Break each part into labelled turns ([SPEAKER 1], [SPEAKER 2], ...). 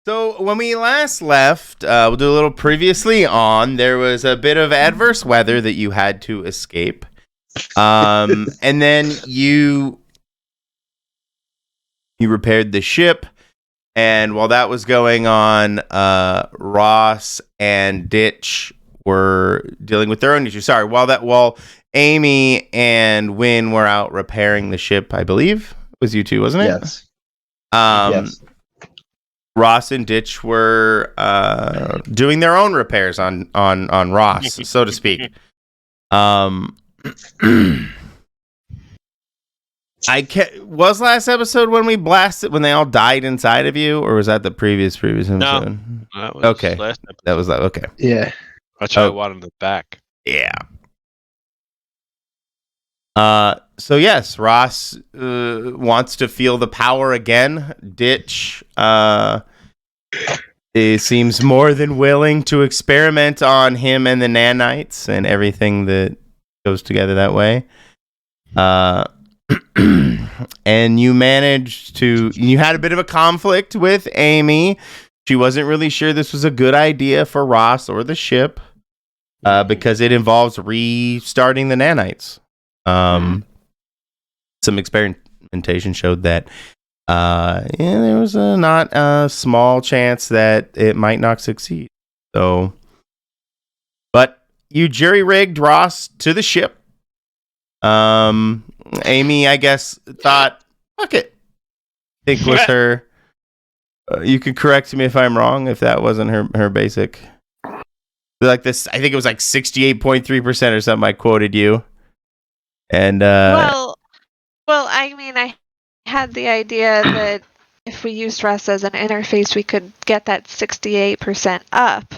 [SPEAKER 1] So when we last left, we'll do a little previously on. There was a bit of adverse weather that you had to escape, and then you repaired the ship. And while that was going on, Ross and Ditch were dealing with their own issues. Sorry, while Amy and Wynn were out repairing the ship, I believe it was you two, wasn't it?
[SPEAKER 2] Yes.
[SPEAKER 1] Yes. Ross and Ditch were doing their own repairs on Ross, so to speak. Was last episode when we blasted when they all died inside of you, or was that the previous episode?
[SPEAKER 3] No, that was
[SPEAKER 1] okay.
[SPEAKER 3] Last episode.
[SPEAKER 1] That was okay.
[SPEAKER 2] Yeah,
[SPEAKER 3] That's why I wanted it back.
[SPEAKER 1] Yeah. So yes, Ross wants to feel the power again. Ditch it seems more than willing to experiment on him and the nanites and everything that goes together that way. And you had a bit of a conflict with Amy. She wasn't really sure this was a good idea for Ross or the ship because it involves restarting the nanites. Some experimentation showed that there was not a small chance that it might not succeed. So, but you jury-rigged Ross to the ship. Amy, I guess, thought, fuck it. I think was her. You could correct me if I'm wrong, if that wasn't her basic. Like this, I think it was like 68.3% or something. I quoted you. And
[SPEAKER 4] well, I mean, I had the idea that if we used Russ as an interface, we could get that 68% up.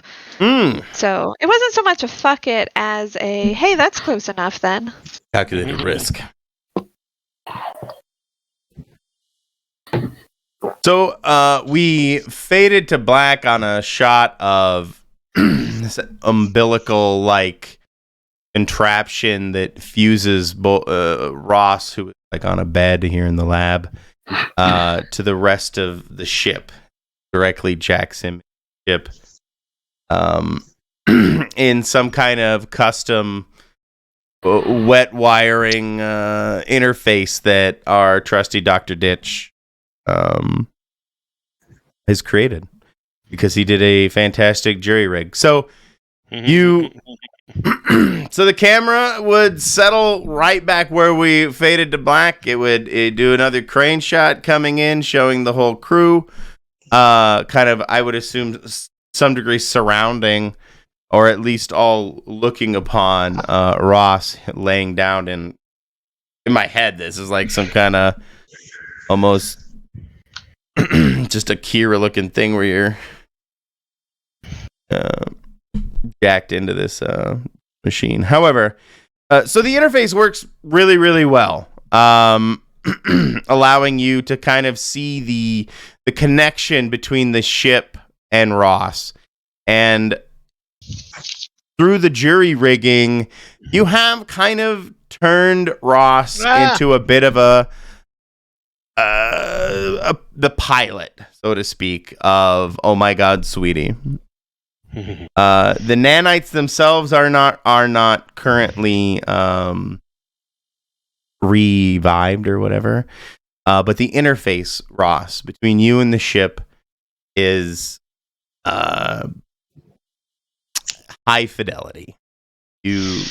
[SPEAKER 4] So it wasn't so much a fuck it as a hey, that's close enough then.
[SPEAKER 1] Calculated risk. So we faded to black on a shot of this umbilical like contraption that fuses Ross, who is like on a bed here in the lab, to the rest of the ship. Directly jacks him ship in some kind of custom wet wiring interface that our trusty Dr. Ditch has created because he did a fantastic jury rig. So so the camera would settle right back where we faded to black. It'd do another crane shot coming in, showing the whole crew, kind of, I would assume, some degree surrounding, or at least all looking upon Ross laying down. In my head, this is like some kind of almost just a Kira-looking thing where you're jacked into this machine. However, so the interface works really, really well, allowing you to kind of see the connection between the ship and Ross. And through the jury rigging, you have kind of turned Ross into a bit of the pilot, so to speak, of Oh My God, Sweetie. The nanites themselves are not currently revived or whatever, but the interface, Ross, between you and the ship is high fidelity. You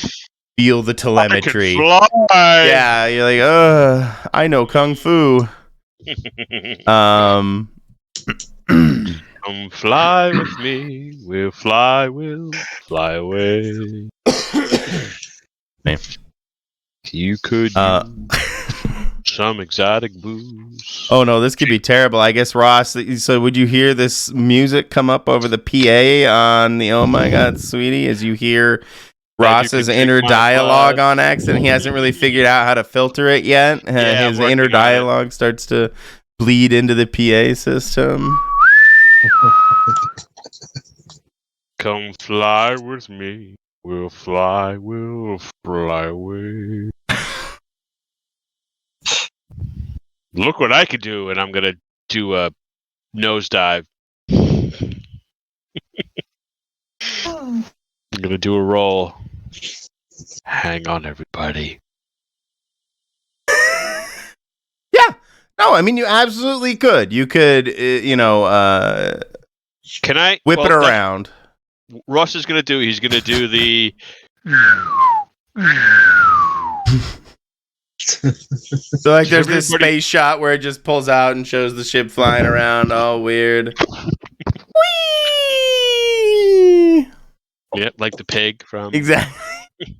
[SPEAKER 1] feel the telemetry.
[SPEAKER 3] I can fly.
[SPEAKER 1] Yeah, you're like, I know kung fu.
[SPEAKER 3] Come fly with me. We'll fly away. You could use some exotic booze.
[SPEAKER 1] Oh no, this could be terrible. I guess, Ross, so would you hear this music come up over the PA on the Oh My God, Sweetie, as you hear Ross's inner dialogue on accident? He hasn't really figured out how to filter it yet. His inner dialogue starts to bleed into the PA system.
[SPEAKER 3] Come fly with me. We'll fly away. Look what I could do, and I'm gonna do a nosedive. I'm gonna do a roll. Hang on, everybody.
[SPEAKER 1] Yeah. No, I mean, you absolutely could. You could,
[SPEAKER 3] Can I
[SPEAKER 1] whip it around.
[SPEAKER 3] Russ is gonna do. He's gonna do the.
[SPEAKER 1] So, like, there's this space shot where it just pulls out and shows the ship flying around, all weird. Whee!
[SPEAKER 3] Yeah, like the pig from.
[SPEAKER 1] Exactly.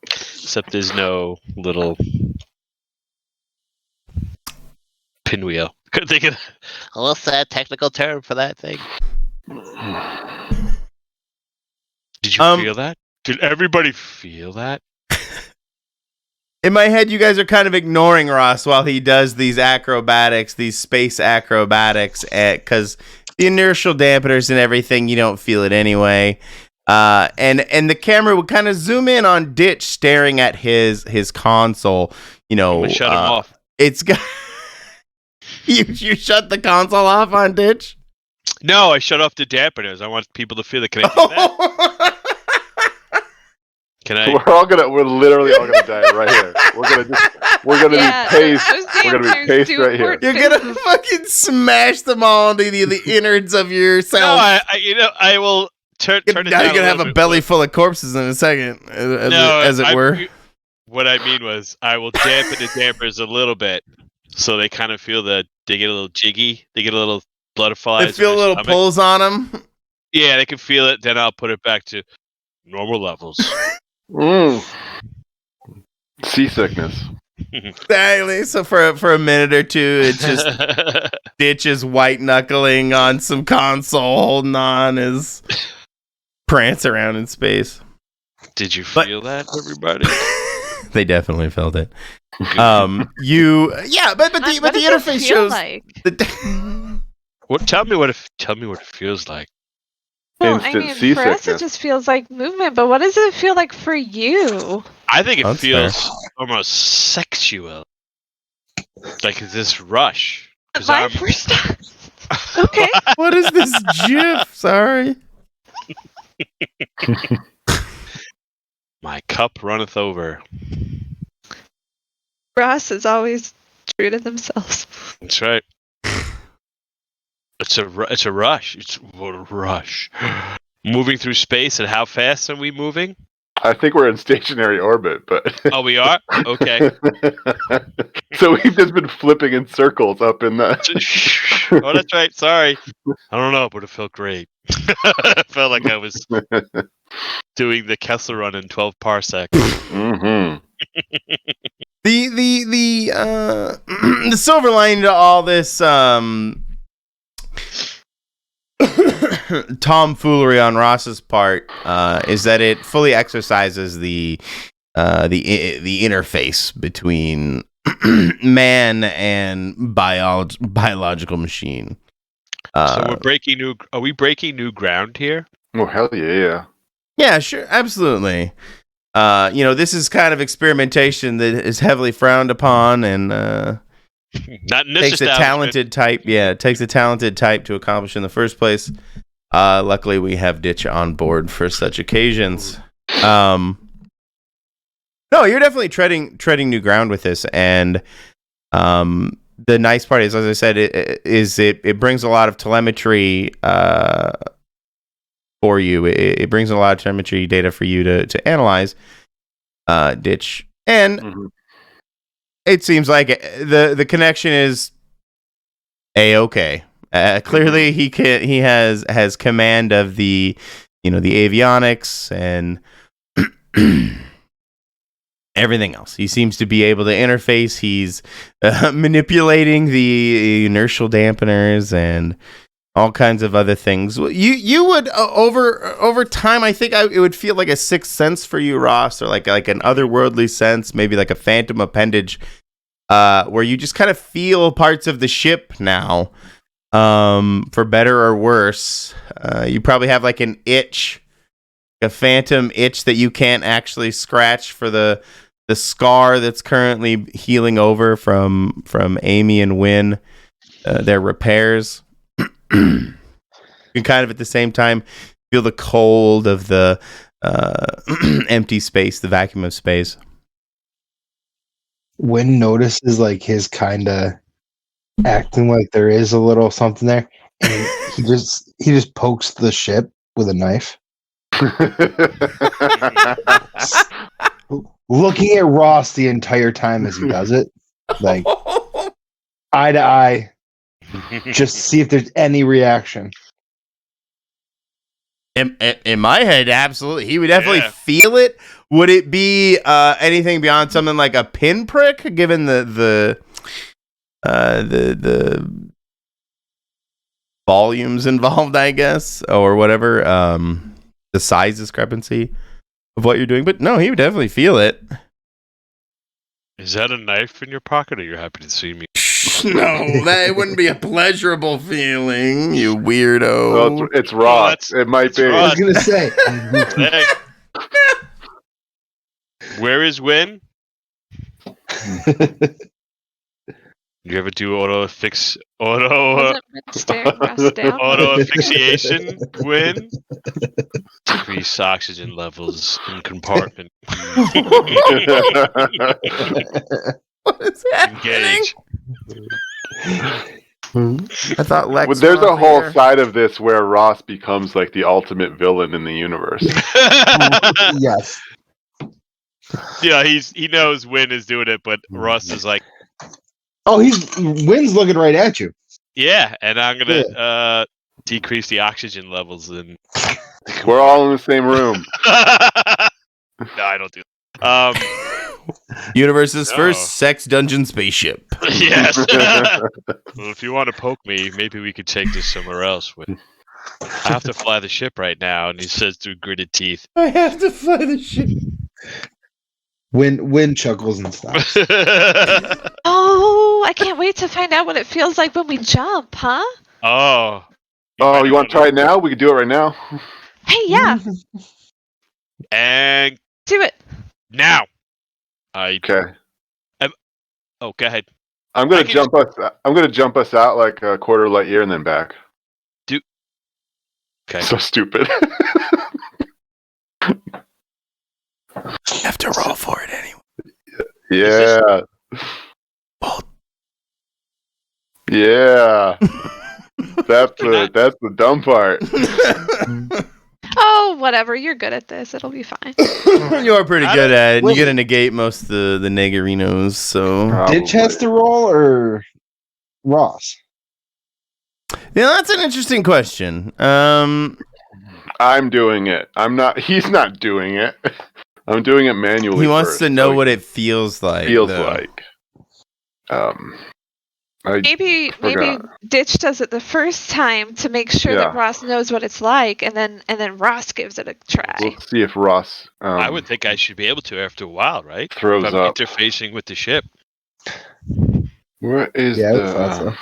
[SPEAKER 3] Except there's no little pinwheel. Couldn't think of. What's that technical term for that thing? Did you feel that? Did everybody feel that?
[SPEAKER 1] In my head, you guys are kind of ignoring Ross while he does these acrobatics, these space acrobatics, because the inertial dampeners and everything, you don't feel it anyway. And the camera would kind of zoom in on Ditch staring at his console. You know,
[SPEAKER 3] shut him off.
[SPEAKER 1] It's got you shut the console off on Ditch?
[SPEAKER 3] No, I shut off the dampeners. I want people to feel the connection. Can I?
[SPEAKER 2] We're literally all gonna die right here. We're gonna be paced. We're gonna be paced right here.
[SPEAKER 1] You're gonna fucking smash them all into the innards of yourself.
[SPEAKER 3] No, I will turn it down.
[SPEAKER 1] Now you're gonna have a belly full of corpses in a second, as it were.
[SPEAKER 3] What I mean was, I will dampen the dampers a little bit, so they kind of feel they get a little jiggy. They get a little butterflies.
[SPEAKER 1] They feel a little pulls on them.
[SPEAKER 3] Yeah, they can feel it. Then I'll put it back to normal levels.
[SPEAKER 2] Seasickness.
[SPEAKER 1] Exactly. So for a minute or two, it's just Ditch is white knuckling on some console, holding on as prance around in space.
[SPEAKER 3] Did you feel that, everybody?
[SPEAKER 1] They definitely felt it. But the interface shows.
[SPEAKER 4] Like?
[SPEAKER 3] Tell me what it feels like.
[SPEAKER 4] Well, I mean, for us it just feels like movement, but what does it feel like for you?
[SPEAKER 3] I think it feels almost sexual. Like this rush.
[SPEAKER 4] My first time. Okay.
[SPEAKER 1] What is this GIF? Sorry.
[SPEAKER 3] My cup runneth over.
[SPEAKER 4] Ross is always true to themselves.
[SPEAKER 3] That's right. It's a rush. It's what a rush. Moving through space, and how fast are we moving?
[SPEAKER 2] I think we're in stationary orbit, but...
[SPEAKER 3] Oh, we are? Okay.
[SPEAKER 2] So we've just been flipping in circles up in the...
[SPEAKER 3] Oh, that's right. Sorry. I don't know, but it felt great. I felt like I was doing the Kessler run in 12 parsecs.
[SPEAKER 2] Mm-hmm.
[SPEAKER 1] The silver lining to all this tomfoolery on Ross's part is that it fully exercises the interface between man and biological machine.
[SPEAKER 3] So we're breaking new. Are we breaking new ground here?
[SPEAKER 2] Oh hell yeah!
[SPEAKER 1] Yeah, sure, absolutely. This is kind of experimentation that is heavily frowned upon, and
[SPEAKER 3] not in this
[SPEAKER 1] takes a talented type. Yeah, it takes a talented type to accomplish in the first place. Luckily, we have Ditch on board for such occasions. No, you're definitely treading new ground with this, and the nice part is, as I said, it brings a lot of telemetry for you. It brings a lot of telemetry data for you to analyze, Ditch, and it seems like the connection is A-okay. Clearly, he has command of the avionics and everything else. He seems to be able to interface. He's manipulating the inertial dampeners and all kinds of other things. You would over time, I think it would feel like a sixth sense for you, Ross, or like an otherworldly sense, maybe like a phantom appendage, where you just kind of feel parts of the ship now, for better or worse. You probably have like an itch, a phantom itch that you can't actually scratch for the scar that's currently healing over from Amy and Wynn, their repairs. You can kind of at the same time feel the cold of the empty space, the vacuum of space.
[SPEAKER 5] Wynn notices like his kind of acting like there is a little something there, and he just pokes the ship with a knife, looking at Ross the entire time as he does it, like eye to eye, just to see if there's any reaction.
[SPEAKER 1] In my head, absolutely. He would definitely feel it. Would it be anything beyond something like a pinprick, given the volumes involved, I guess, or whatever, the size discrepancy of what you're doing? But no, he would definitely feel it.
[SPEAKER 3] Is that a knife in your pocket, or you're happy to see me?
[SPEAKER 1] No, that wouldn't be a pleasurable feeling, you weirdo.
[SPEAKER 2] Well, it's Ross. It might be.
[SPEAKER 5] I was gonna say.
[SPEAKER 3] Hey. Where is Win? You ever do auto asphyxiation? Win? Decrease oxygen levels in compartment.
[SPEAKER 1] What is happening?
[SPEAKER 3] Engage.
[SPEAKER 1] I thought Lex.
[SPEAKER 2] Well, there's a whole side of this where Ross becomes like the ultimate villain in the universe.
[SPEAKER 5] Yes.
[SPEAKER 3] Yeah, he knows Win is doing it, but Ross is like,
[SPEAKER 5] oh, Wynn's looking right at you.
[SPEAKER 3] yeah, and I'm gonna decrease the oxygen levels in.
[SPEAKER 2] We're all in the same room.
[SPEAKER 3] No, I don't do that.
[SPEAKER 1] Universe's first sex dungeon spaceship.
[SPEAKER 3] Yes. Well, if you want to poke me, maybe we could take this somewhere else. I have to fly the ship right now, and he says through gritted teeth.
[SPEAKER 1] I have to fly the ship.
[SPEAKER 5] Wynn chuckles and stops.
[SPEAKER 4] Oh, I can't wait to find out what it feels like when we jump, huh?
[SPEAKER 3] Oh.
[SPEAKER 2] You want to try it now? We can do it right now.
[SPEAKER 4] Hey, yeah.
[SPEAKER 3] And
[SPEAKER 4] Do it.
[SPEAKER 3] now.
[SPEAKER 2] Okay.
[SPEAKER 3] Oh, go ahead.
[SPEAKER 2] I'm gonna jump us out like a quarter light year and then back.
[SPEAKER 3] Okay.
[SPEAKER 2] So stupid.
[SPEAKER 1] You have to roll for it anyway.
[SPEAKER 2] Yeah. Yeah. That's the dumb part.
[SPEAKER 4] Oh, whatever. You're good at this. It'll be fine.
[SPEAKER 1] You are pretty good at it. And you get to negate most of the negarinos, so.
[SPEAKER 2] Probably.
[SPEAKER 5] Ditch has to roll or Ross?
[SPEAKER 1] Yeah, that's an interesting question.
[SPEAKER 2] I'm doing it. He's not doing it. I'm doing it manually.
[SPEAKER 1] He wants
[SPEAKER 2] first,
[SPEAKER 1] to know
[SPEAKER 2] so
[SPEAKER 1] what it feels like.
[SPEAKER 4] Maybe Ditch does it the first time to make sure that Ross knows what it's like, and then Ross gives it a try.
[SPEAKER 2] We'll see if Ross.
[SPEAKER 3] I would think I should be able to after a while, right?
[SPEAKER 2] Throws
[SPEAKER 3] if I'm
[SPEAKER 2] up.
[SPEAKER 3] interfacing with the ship.
[SPEAKER 2] Where is
[SPEAKER 5] so.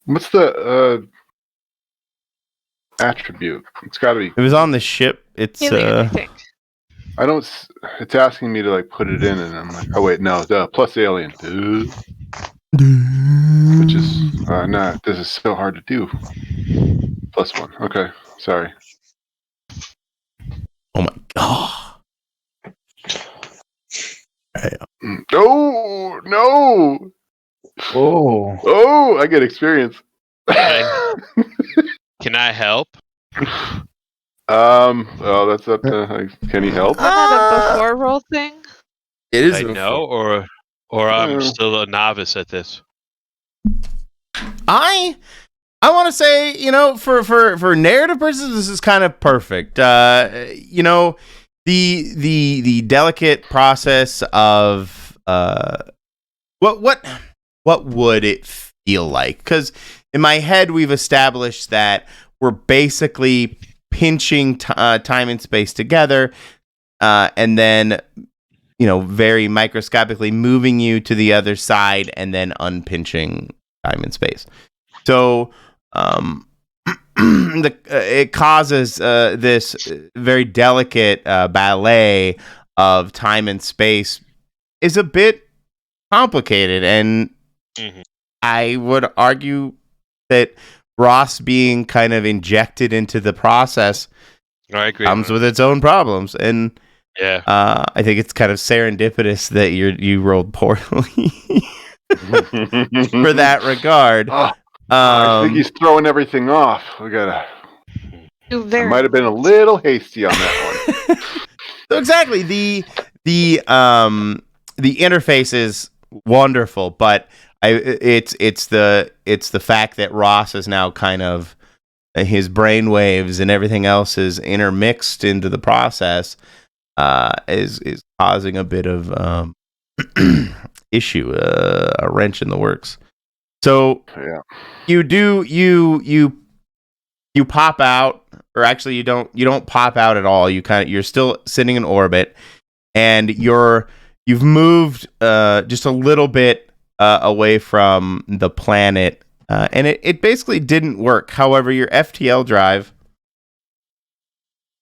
[SPEAKER 2] What's the attribute? It's got to be.
[SPEAKER 1] It was on the ship. It's
[SPEAKER 4] Alien, I think.
[SPEAKER 2] I don't. It's asking me to like put it in, and I'm like, oh wait, no, plus alien. Which is not. This is so hard to do. +1. Okay, sorry.
[SPEAKER 1] Oh my god!
[SPEAKER 2] No! Oh! I get experience.
[SPEAKER 3] Can I help?
[SPEAKER 2] Oh, that's up to. Can he help?
[SPEAKER 4] Isn't that a before roll thing?
[SPEAKER 1] It is.
[SPEAKER 3] I know, or I'm still a novice at this.
[SPEAKER 1] I want to say, for narrative purposes, this is kind of perfect. The delicate process of what would it feel like? Because in my head, we've established that we're basically pinching time and space together, and then very microscopically moving you to the other side, and then unpinching time and space. So it causes this very delicate ballet of time and space is a bit complicated, and I would argue that Ross being kind of injected into the process
[SPEAKER 3] I agree.
[SPEAKER 1] comes with its own problems, and
[SPEAKER 3] yeah,
[SPEAKER 1] I think it's kind of serendipitous that you rolled poorly for that regard.
[SPEAKER 2] I think he's throwing everything off. We gotta. I might have been a little hasty on that one.
[SPEAKER 1] So exactly, the interface is wonderful, but it's the fact that Ross is now kind of his brain waves and everything else is intermixed into the process is causing a bit of issue, a wrench in the works. So you pop out, or actually you don't pop out at all. You're still sitting in orbit, and you've moved just a little bit away from the planet, and it basically didn't work. However, your FTL drive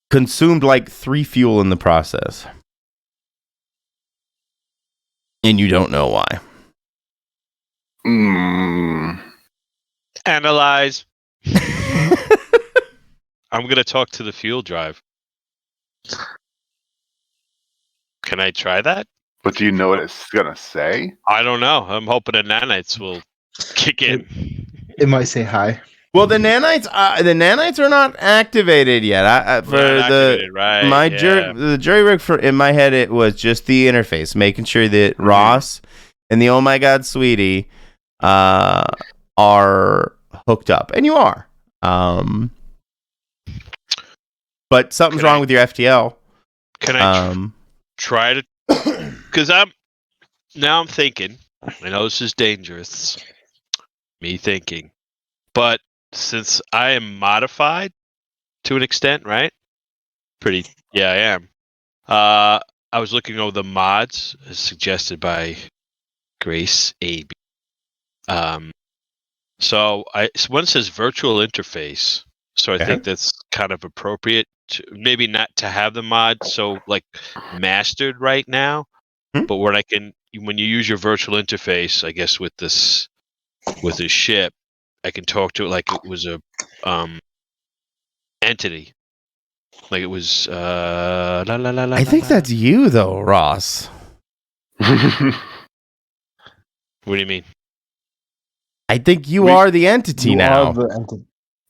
[SPEAKER 1] consumed like 3 fuel in the process, and you don't know why.
[SPEAKER 3] Analyze. I'm going to talk to the fuel drive. Can I try that?
[SPEAKER 2] But do you know what it's going to say?
[SPEAKER 3] I don't know. I'm hoping the nanites will kick in.
[SPEAKER 5] It might say hi.
[SPEAKER 1] Well, the nanites are not activated yet. The jury rig in my head, it was just the interface, making sure that Ross and the Oh My God Sweetie are hooked up, and you are. But something's wrong with your FTL.
[SPEAKER 3] Can I try to? Because I'm thinking. I know this is dangerous. Me thinking, but since I am modified to an extent, right? Yeah, I am. I was looking over the mods as suggested by Grace AB. So one says virtual interface. So I think that's kind of appropriate. Maybe not to have the mod so like mastered right now, but when you use your virtual interface, I guess with this ship, I can talk to it like it was a entity, like it was. I
[SPEAKER 1] think that's you though, Ross.
[SPEAKER 3] What do you mean?
[SPEAKER 1] I think you are the entity now.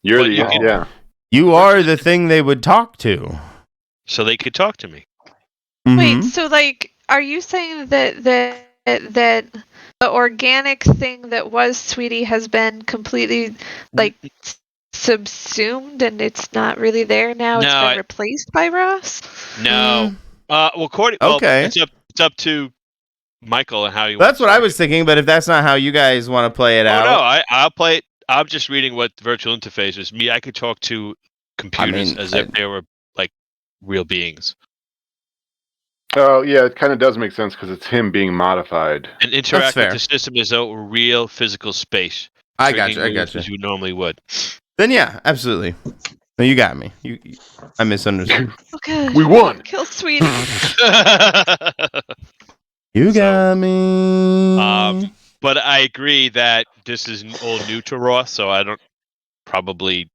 [SPEAKER 2] You're the
[SPEAKER 1] You are the thing they would talk to.
[SPEAKER 3] So they could talk to me.
[SPEAKER 4] Wait, so like, are you saying that the organic thing that was Sweetie has been completely like subsumed and it's not really there now? It's been replaced by Ross?
[SPEAKER 3] No. Well, Cordy.
[SPEAKER 1] Okay.
[SPEAKER 3] It's up to Michael and how you.
[SPEAKER 1] That's what I was thinking, but if that's not how you guys want to play it out,
[SPEAKER 3] no, I'll play it. I'm just reading what the virtual interface is. I could talk to computers as if they were like real beings.
[SPEAKER 2] Oh, yeah, it kind of does make sense because it's him being modified.
[SPEAKER 3] And interact with the system as though real physical space.
[SPEAKER 1] I got you.
[SPEAKER 3] As you normally would.
[SPEAKER 1] Then yeah, absolutely. No, you got me. I misunderstood.
[SPEAKER 4] Okay.
[SPEAKER 2] We won.
[SPEAKER 4] Kill Sweetie.
[SPEAKER 1] You got me.
[SPEAKER 3] But I agree that this is all new to Ross, so I don't probably.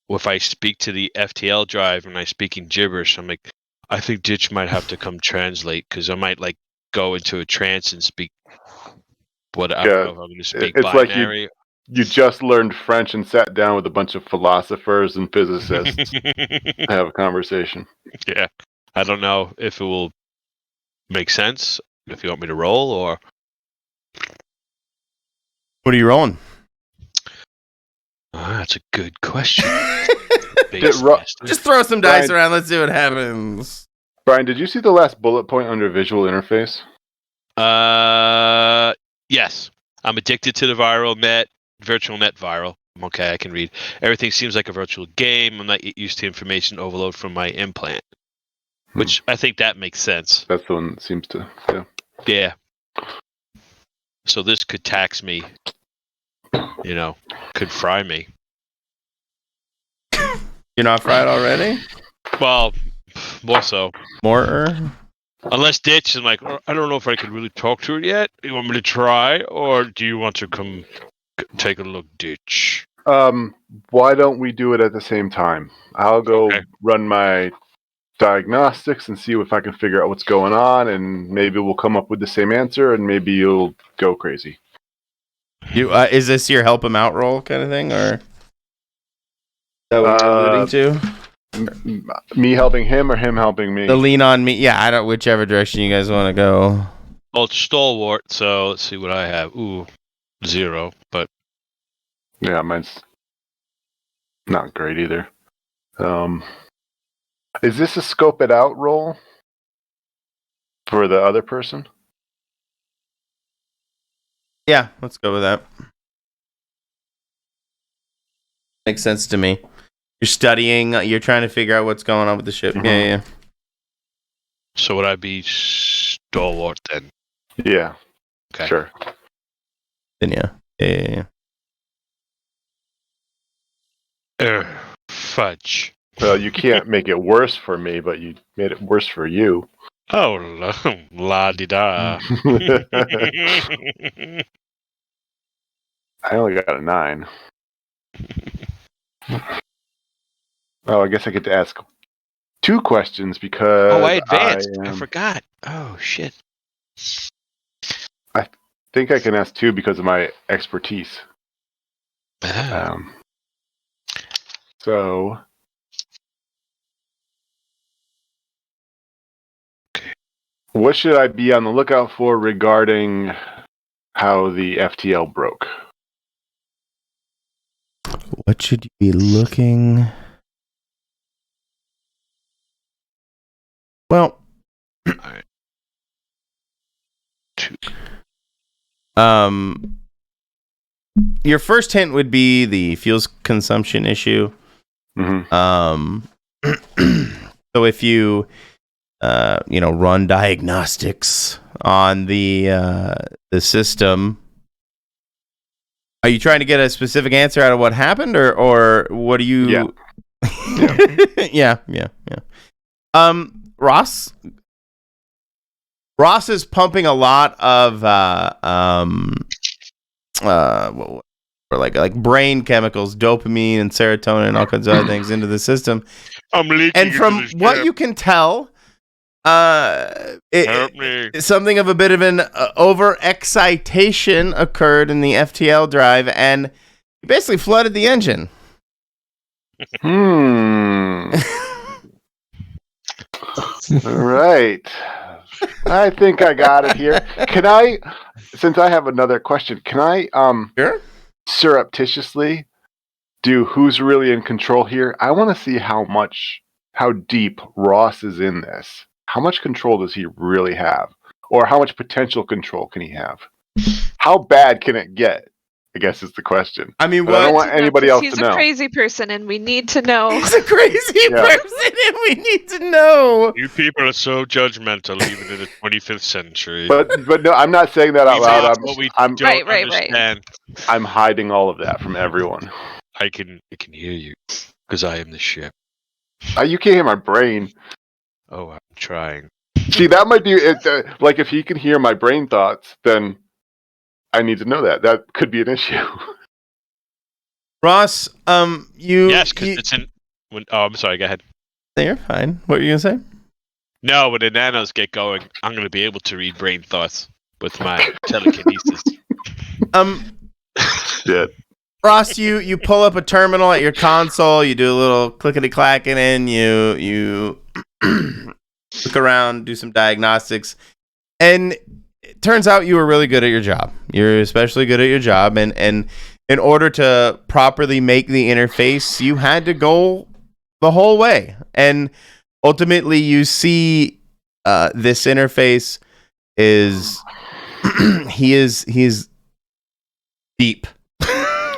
[SPEAKER 3] If I speak to the FTL drive and I speak in gibberish, I'm like, I think Ditch might have to come translate because I might like go into a trance and speak. I don't know if I'm going to speak binary.
[SPEAKER 2] Like you just learned French and sat down with a bunch of philosophers and physicists to have a conversation.
[SPEAKER 3] Yeah, I don't know if it will make sense. If you want me to roll or.
[SPEAKER 1] What are you rolling?
[SPEAKER 3] That's a good question.
[SPEAKER 1] Just throw some dice around. Let's see what happens.
[SPEAKER 2] Brian, did you see the last bullet point under visual interface?
[SPEAKER 3] Yes. I'm addicted to the virtual net viral. I'm okay, I can read. Everything seems like a virtual game. I'm not used to information overload from my implant. Which I think that makes sense.
[SPEAKER 2] That's the one that seems to,
[SPEAKER 3] Yeah. So this could tax me. Could fry me.
[SPEAKER 1] You're not fried already?
[SPEAKER 3] Well, more so.
[SPEAKER 1] More?
[SPEAKER 3] Unless Ditch is like, I don't know if I could really talk to her yet. You want me to try? Or do you want to come take a look, ditch.
[SPEAKER 2] Why don't we do it at the same time? I'll go run my diagnostics and see if I can figure out what's going on, and maybe we'll come up with the same answer, and maybe you'll go crazy.
[SPEAKER 1] Is this your help him out roll kind of thing, or is that what you're alluding to?
[SPEAKER 2] Me helping him or him helping me?
[SPEAKER 1] The lean on me. Yeah, I don't. Whichever direction you guys want to go.
[SPEAKER 3] Well, it's stalwart, so let's see what I have. Ooh, 0, but
[SPEAKER 2] yeah, mine's not great either. Is this a scope it out roll for the other person?
[SPEAKER 1] Yeah, let's go with that. Makes sense to me. You're studying. You're trying to figure out what's going on with the ship. Mm-hmm. Yeah.
[SPEAKER 3] So would I be stalwart then?
[SPEAKER 2] Yeah.
[SPEAKER 3] Okay.
[SPEAKER 2] Sure.
[SPEAKER 1] Then yeah.
[SPEAKER 3] Fudge.
[SPEAKER 2] Well, you can't make it worse for me, but you made it worse for you.
[SPEAKER 3] Oh, la-di-da.
[SPEAKER 2] I only got a 9. Oh, I guess I get to ask 2 questions because...
[SPEAKER 3] Oh, I advanced. I forgot. Oh, shit.
[SPEAKER 2] I think I can ask 2 because of my expertise. So... What should I be on the lookout for regarding how the FTL broke?
[SPEAKER 1] What should you be looking? Well,
[SPEAKER 3] all right. 2.
[SPEAKER 1] Your first hint would be the fuels consumption issue.
[SPEAKER 2] Mm-hmm.
[SPEAKER 1] So if you run diagnostics on the system. Are you trying to get a specific answer out of what happened, or what do you? Yeah. yeah. Ross is pumping a lot of like brain chemicals, dopamine and serotonin and all kinds of other things into the system.
[SPEAKER 3] I'm leaking.
[SPEAKER 1] And from what you can tell, something of a bit of an overexcitation occurred in the FTL drive, and he basically flooded the engine.
[SPEAKER 2] All right. I think I got it here. Can I, since I have another question, can I
[SPEAKER 1] sure,
[SPEAKER 2] surreptitiously do who's really in control here? I want to see how deep Ross is in this. How much control does he really have? Or how much potential control can he have? How bad can it get? I guess is the question.
[SPEAKER 1] I mean,
[SPEAKER 2] I don't want anybody else to know.
[SPEAKER 4] He's a crazy person, and we need to know.
[SPEAKER 1] He's a crazy person, and we need to know.
[SPEAKER 3] You people are so judgmental, even in the 25th century.
[SPEAKER 2] But no, I'm not saying that out loud.
[SPEAKER 4] Right.
[SPEAKER 2] I'm hiding all of that from everyone.
[SPEAKER 3] I can hear you, because I am the ship.
[SPEAKER 2] You can't hear my brain.
[SPEAKER 3] Oh, I'm trying.
[SPEAKER 2] See, that might be it. Like, if he can hear my brain thoughts, then I need to know that. That could be an issue.
[SPEAKER 1] Ross,
[SPEAKER 3] yes, because it's in. I'm sorry. Go ahead.
[SPEAKER 1] You're fine. What were you gonna say?
[SPEAKER 3] No, when the nanos get going, I'm gonna be able to read brain thoughts with my telekinesis.
[SPEAKER 2] Yeah.
[SPEAKER 1] Ross, you pull up a terminal at your console. You do a little clickety clacking in. You look around, do some diagnostics, and it turns out you were really good at your job. You're especially good at your job, and in order to properly make the interface, you had to go the whole way. And ultimately, you see this interface is he is deep.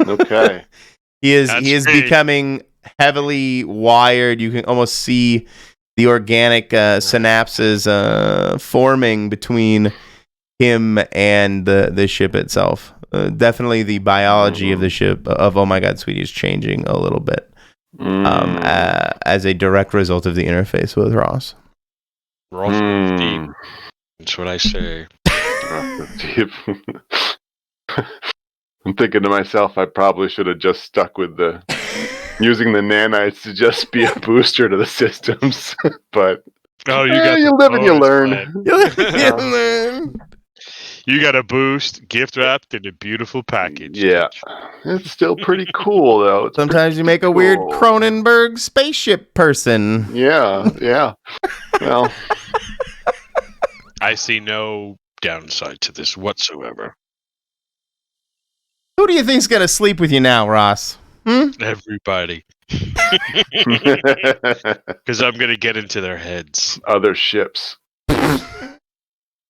[SPEAKER 2] Okay.
[SPEAKER 1] He is becoming heavily wired. You can almost see the organic synapses forming between him and the ship itself. Definitely the biology of the ship of Oh My God, Sweetie is changing a little bit as a direct result of the interface with Ross.
[SPEAKER 3] Ross is deep. That's what I say.
[SPEAKER 2] Deep. I'm thinking to myself, I probably should have just stuck with using the nanites to just be a booster to the systems. But you live and you learn.
[SPEAKER 3] You got a boost, gift wrapped in a beautiful package.
[SPEAKER 2] Yeah, it's still pretty cool though.
[SPEAKER 1] Sometimes you make a weird Cronenberg spaceship person.
[SPEAKER 2] Yeah. Well,
[SPEAKER 3] I see no downside to this whatsoever.
[SPEAKER 1] Who do you think's gonna sleep with you now, Ross?
[SPEAKER 3] Everybody. Because I'm going to get into their heads.
[SPEAKER 2] Other ships.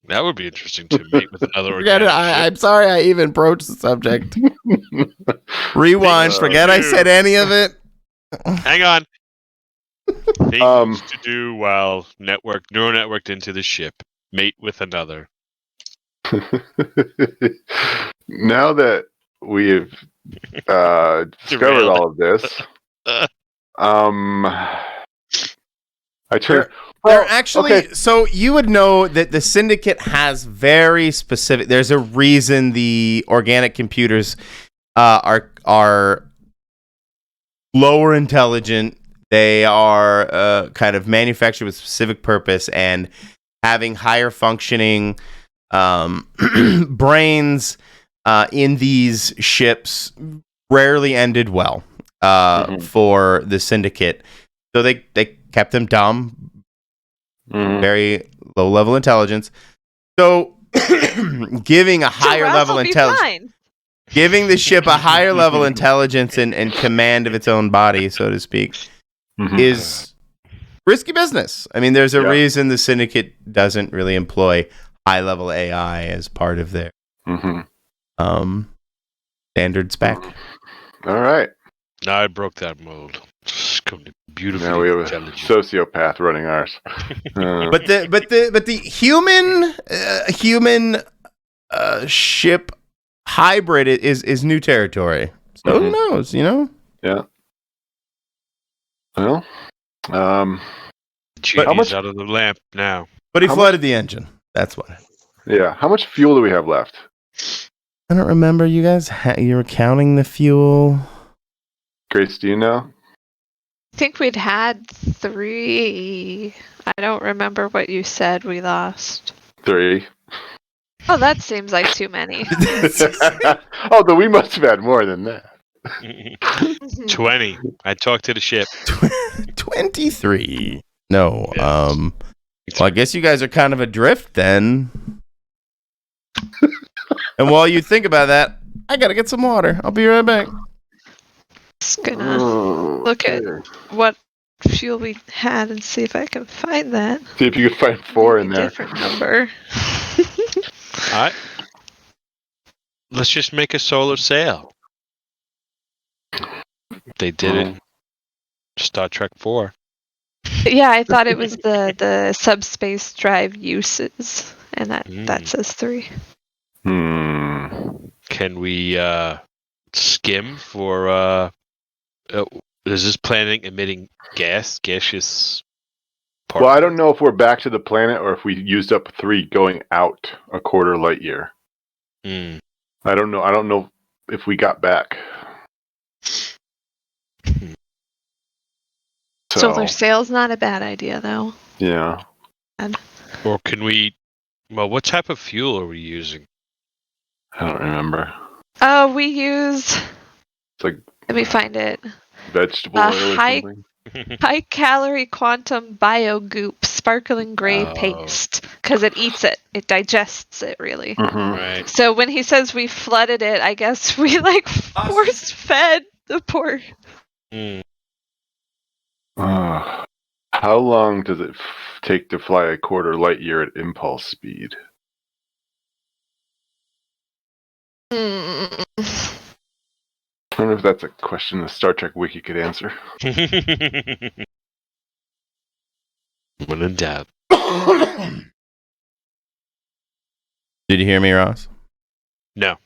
[SPEAKER 3] That would be interesting to mate with another organic ship.
[SPEAKER 1] I'm sorry I even broached the subject. Rewind. Forget I said any of it.
[SPEAKER 3] Hang on. Things to do while neural networked into the ship. Mate with another.
[SPEAKER 2] Now that we've discovered all of this, I turn.
[SPEAKER 1] They're actually, so you would know that the Syndicate has very specific. There's a reason the organic computers are lower intelligent. They are kind of manufactured with specific purpose, and having higher functioning brains in these ships rarely ended well for the Syndicate. So they kept them dumb, very low level intelligence. So giving a higher level intelligence, giving the ship a higher level intelligence and command of its own body, so to speak, is risky business. I mean, there's a reason the Syndicate doesn't really employ high level AI as part of their standard spec.
[SPEAKER 2] All right.
[SPEAKER 3] Now I broke that mold. Beautiful.
[SPEAKER 2] Now we have a sociopath running ours.
[SPEAKER 1] But the human ship hybrid is new territory. So who knows? You know?
[SPEAKER 2] Yeah. Well,
[SPEAKER 3] how much out of the lamp now?
[SPEAKER 1] But he flooded the engine. That's what.
[SPEAKER 2] Yeah. How much fuel do we have left?
[SPEAKER 1] I don't remember. You guys, you were counting the fuel.
[SPEAKER 2] Grace, do you know?
[SPEAKER 4] I think we'd had 3. I don't remember what you said we lost.
[SPEAKER 2] 3.
[SPEAKER 4] Oh, that seems like too many.
[SPEAKER 2] Oh, then we must have had more than that.
[SPEAKER 3] 20. I talked to the ship.
[SPEAKER 1] 23. No. Well, I guess you guys are kind of adrift then. And while you think about that, I gotta get some water. I'll be right back.
[SPEAKER 4] Just gonna look at what fuel we had and see if I can find that.
[SPEAKER 2] See if you can find 4 in there.
[SPEAKER 4] Different number.
[SPEAKER 3] Alright. Let's just make a solar sail. They did it. Star Trek 4.
[SPEAKER 4] Yeah, I thought it was the subspace drive uses, and that says 3.
[SPEAKER 3] Can we skim for is this planet emitting gaseous particles?
[SPEAKER 2] Well, I don't know if we're back to the planet or if we used up 3 going out a quarter light year. I don't know if we got back.
[SPEAKER 4] Solar sail's not a bad idea, though.
[SPEAKER 2] Yeah.
[SPEAKER 3] Or can we? Well, what type of fuel are we using?
[SPEAKER 2] I don't remember.
[SPEAKER 4] Oh, we use.
[SPEAKER 2] It's like.
[SPEAKER 4] Let me find it.
[SPEAKER 2] Vegetable oil or something.
[SPEAKER 4] High calorie quantum bio goop sparkling gray paste, because it eats it. It digests it really.
[SPEAKER 3] Right.
[SPEAKER 4] So when he says we flooded it, I guess we force fed the poor.
[SPEAKER 2] How long does it take to fly a quarter light year at impulse speed? I don't know if that's a question the Star Trek Wiki could answer.
[SPEAKER 3] When in doubt.
[SPEAKER 1] Did you hear me, Ross?
[SPEAKER 3] No.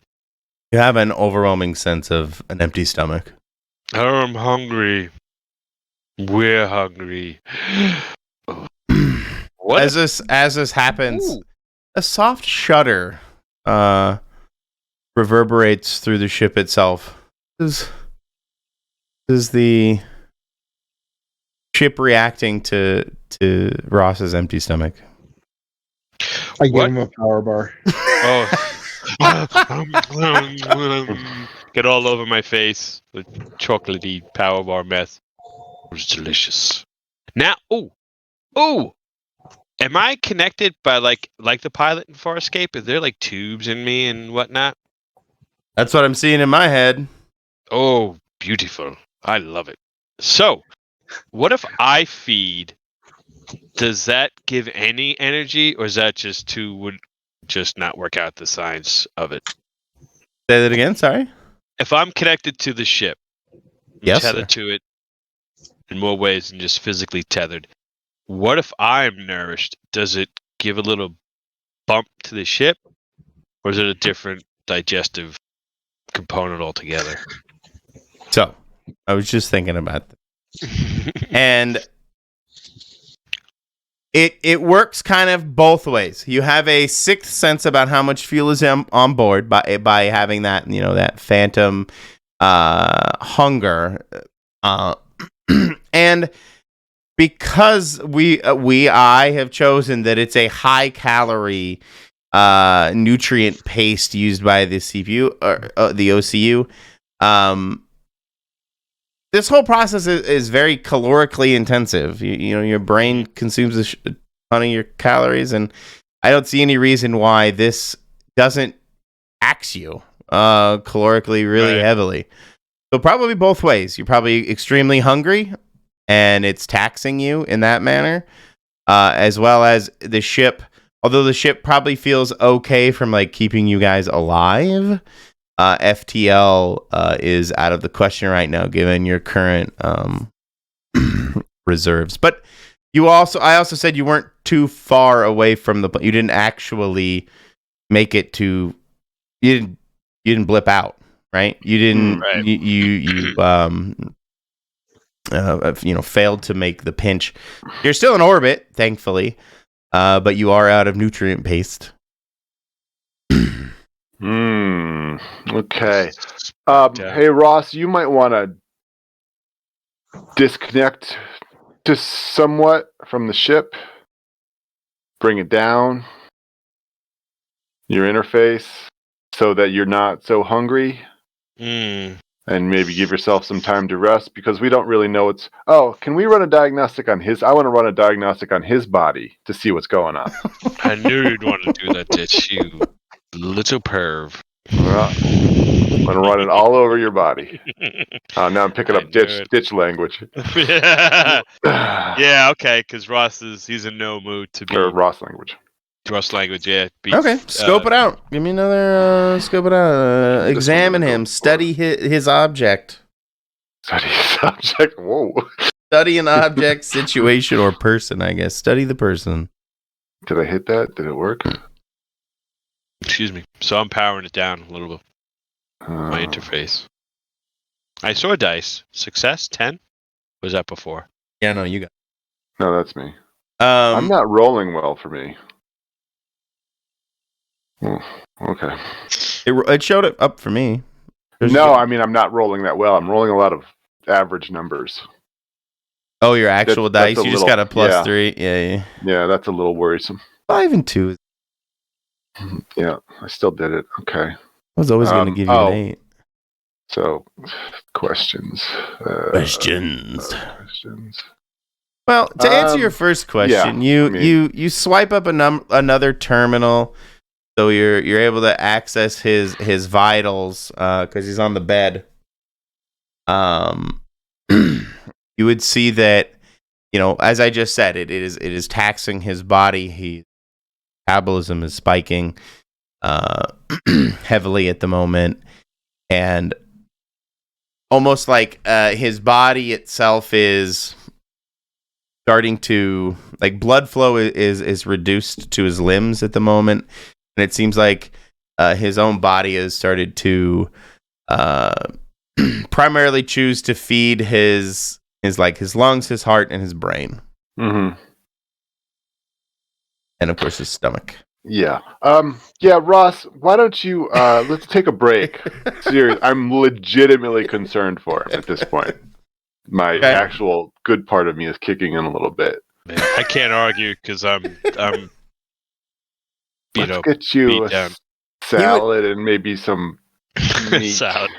[SPEAKER 1] You have an overwhelming sense of an empty stomach.
[SPEAKER 3] I'm hungry. We're hungry. What?
[SPEAKER 1] As this happens, a soft shudder reverberates through the ship itself. Is the ship reacting to Ross's empty stomach?
[SPEAKER 5] I give
[SPEAKER 3] What?
[SPEAKER 5] him a power bar.
[SPEAKER 3] Get all over my face with chocolatey power bar mess. It was delicious. Now, am I connected by like the pilot in Farscape? Is there like tubes in me and whatnot?
[SPEAKER 1] That's what I'm seeing in my head.
[SPEAKER 3] Oh, beautiful. I love it. So, what if I feed? Does that give any energy, or is that would just not work out the science of it?
[SPEAKER 1] Say that again, sorry?
[SPEAKER 3] If I'm connected to the ship,
[SPEAKER 1] Yes,
[SPEAKER 3] tethered to it in more ways than just physically tethered, what if I'm nourished? Does it give a little bump to the ship, or is it a different digestive component altogether?
[SPEAKER 1] So, I was just thinking about that. And it works kind of both ways. You have a sixth sense about how much fuel is on board by having that, that phantom hunger. And because I have chosen that it's a high calorie nutrient paste used by the CPU or the OCU. This whole process is very calorically intensive. Your brain consumes a ton of your calories, and I don't see any reason why this doesn't tax you calorically really heavily. So probably both ways. You're probably extremely hungry, and it's taxing you in that manner, as well as the ship. Although the ship probably feels okay from like keeping you guys alive. FTL is out of the question right now, given your current reserves. But I also said you weren't too far away from you didn't actually make it to. You didn't blip out, right? You didn't.
[SPEAKER 3] Right.
[SPEAKER 1] You failed to make the pinch. You're still in orbit, thankfully, but you are out of nutrient paste.
[SPEAKER 2] Okay. Hey, Ross, you might want to disconnect just somewhat from the ship. Bring it down, your interface, so that you're not so hungry. And maybe give yourself some time to rest, because we don't really know can we run a diagnostic on his? I want to run a diagnostic on his body to see what's going on.
[SPEAKER 3] I knew you'd want to do that, Ditch, you little perv.
[SPEAKER 2] I'm going to run it all over your body. Now I'm picking up ditch language.
[SPEAKER 3] Yeah, okay, because he's in no mood to be...
[SPEAKER 2] Or Ross language.
[SPEAKER 3] Ross language, yeah.
[SPEAKER 1] Okay, scope it out. Give me another scope it out. Examine him. Study his object.
[SPEAKER 2] Study his object? Whoa.
[SPEAKER 1] Study an object, situation, or person, I guess. Study the person.
[SPEAKER 2] Did I hit that? Did it work?
[SPEAKER 3] Excuse me. So I'm powering it down a little bit. My interface. I saw a dice. Success, 10? Was that before?
[SPEAKER 1] Yeah, no, you got it.
[SPEAKER 2] No, that's me. I'm not rolling well for me. Okay.
[SPEAKER 1] It showed it up for me.
[SPEAKER 2] I mean, I'm not rolling that well. I'm rolling a lot of average numbers.
[SPEAKER 1] Oh, your actual dice? You just got a plus 3? Yeah.
[SPEAKER 2] Yeah, that's a little worrisome.
[SPEAKER 1] 5 and 2.
[SPEAKER 2] Yeah, I still did it. Okay.
[SPEAKER 1] I was always going to give you an 8.
[SPEAKER 2] So, questions.
[SPEAKER 1] Questions. Well, to answer your first question,
[SPEAKER 2] you
[SPEAKER 1] you swipe up another terminal, so you're able to access his vitals because he's on the bed. You would see that, as I just said, it is taxing his body. Metabolism is spiking heavily at the moment, and almost like his body itself is starting to, like, blood flow is reduced to his limbs at the moment, and it seems like his own body has started to primarily choose to feed his lungs, his heart, and his brain.
[SPEAKER 2] Mm-hmm.
[SPEAKER 1] And of course his stomach.
[SPEAKER 2] Yeah. Yeah, Ross, why don't you let's take a break. Serious. I'm legitimately concerned for him at this point. My actual good part of me is kicking in a little bit.
[SPEAKER 3] Man, I can't argue because I'm
[SPEAKER 2] Let's get you
[SPEAKER 3] beat down.
[SPEAKER 2] salad and maybe some meat.
[SPEAKER 3] Salad.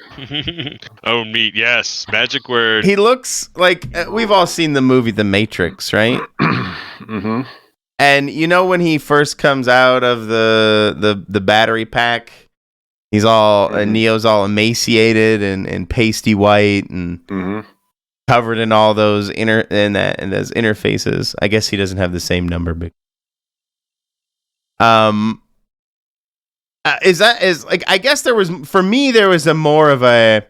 [SPEAKER 3] Oh, meat, yes. Magic word.
[SPEAKER 1] He looks like we've all seen the movie The Matrix, right?
[SPEAKER 2] Mm-hmm.
[SPEAKER 1] And you know when he first comes out of the battery pack, he's all Neo's all emaciated and pasty white and covered in all those those interfaces. I guess he doesn't have the same number, but I guess there was a more of a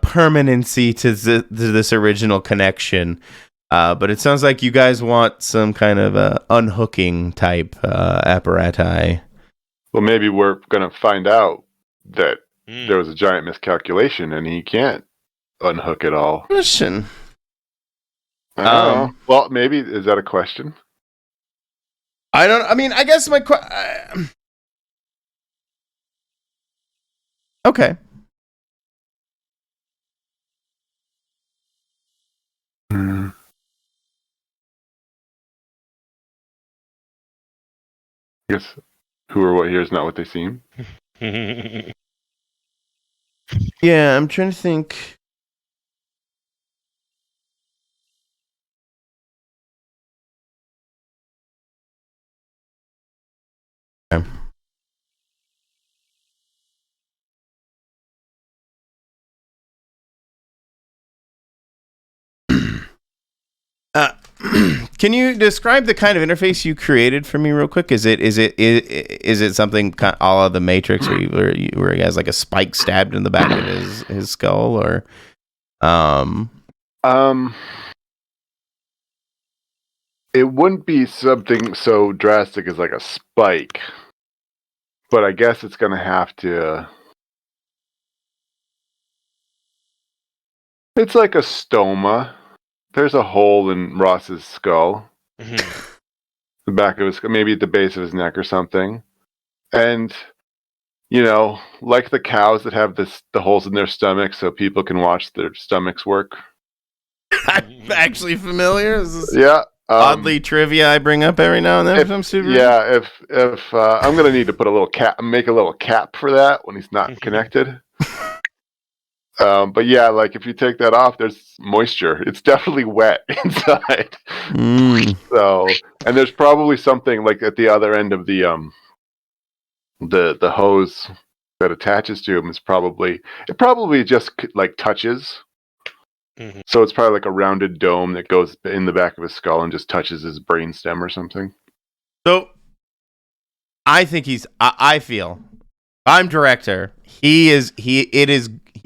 [SPEAKER 1] permanency to this original connection. But it sounds like you guys want some kind of unhooking type apparati.
[SPEAKER 2] Well, maybe we're going to find out that there was a giant miscalculation and he can't unhook it all.
[SPEAKER 1] Question.
[SPEAKER 2] I don't know. Well, maybe, is that a question?
[SPEAKER 1] I guess my okay.
[SPEAKER 2] I guess who or what here is not what they seem.
[SPEAKER 1] Yeah, I'm trying to think. Okay. Can you describe the kind of interface you created for me real quick? Is it something a la the Matrix where he has like a spike stabbed in the back of his skull, or
[SPEAKER 2] it wouldn't be something so drastic as like a spike, but I guess it's going to have to. It's like a stoma. There's a hole in Ross's skull. The back of his skull, maybe at the base of his neck or something. And, like the cows that have the holes in their stomachs so people can watch their stomachs work.
[SPEAKER 1] I'm actually familiar. Is this
[SPEAKER 2] yeah.
[SPEAKER 1] Oddly trivia I bring up every now and then.
[SPEAKER 2] If I'm going to need to put make a little cap for that when he's not connected. But yeah, like if you take that off, there's moisture. It's definitely wet inside. So, and there's probably something like at the other end of the hose that attaches to him it probably just like touches. So it's probably like a rounded dome that goes in the back of his skull and just touches his brainstem or something.
[SPEAKER 1] So, I think I feel I'm director. He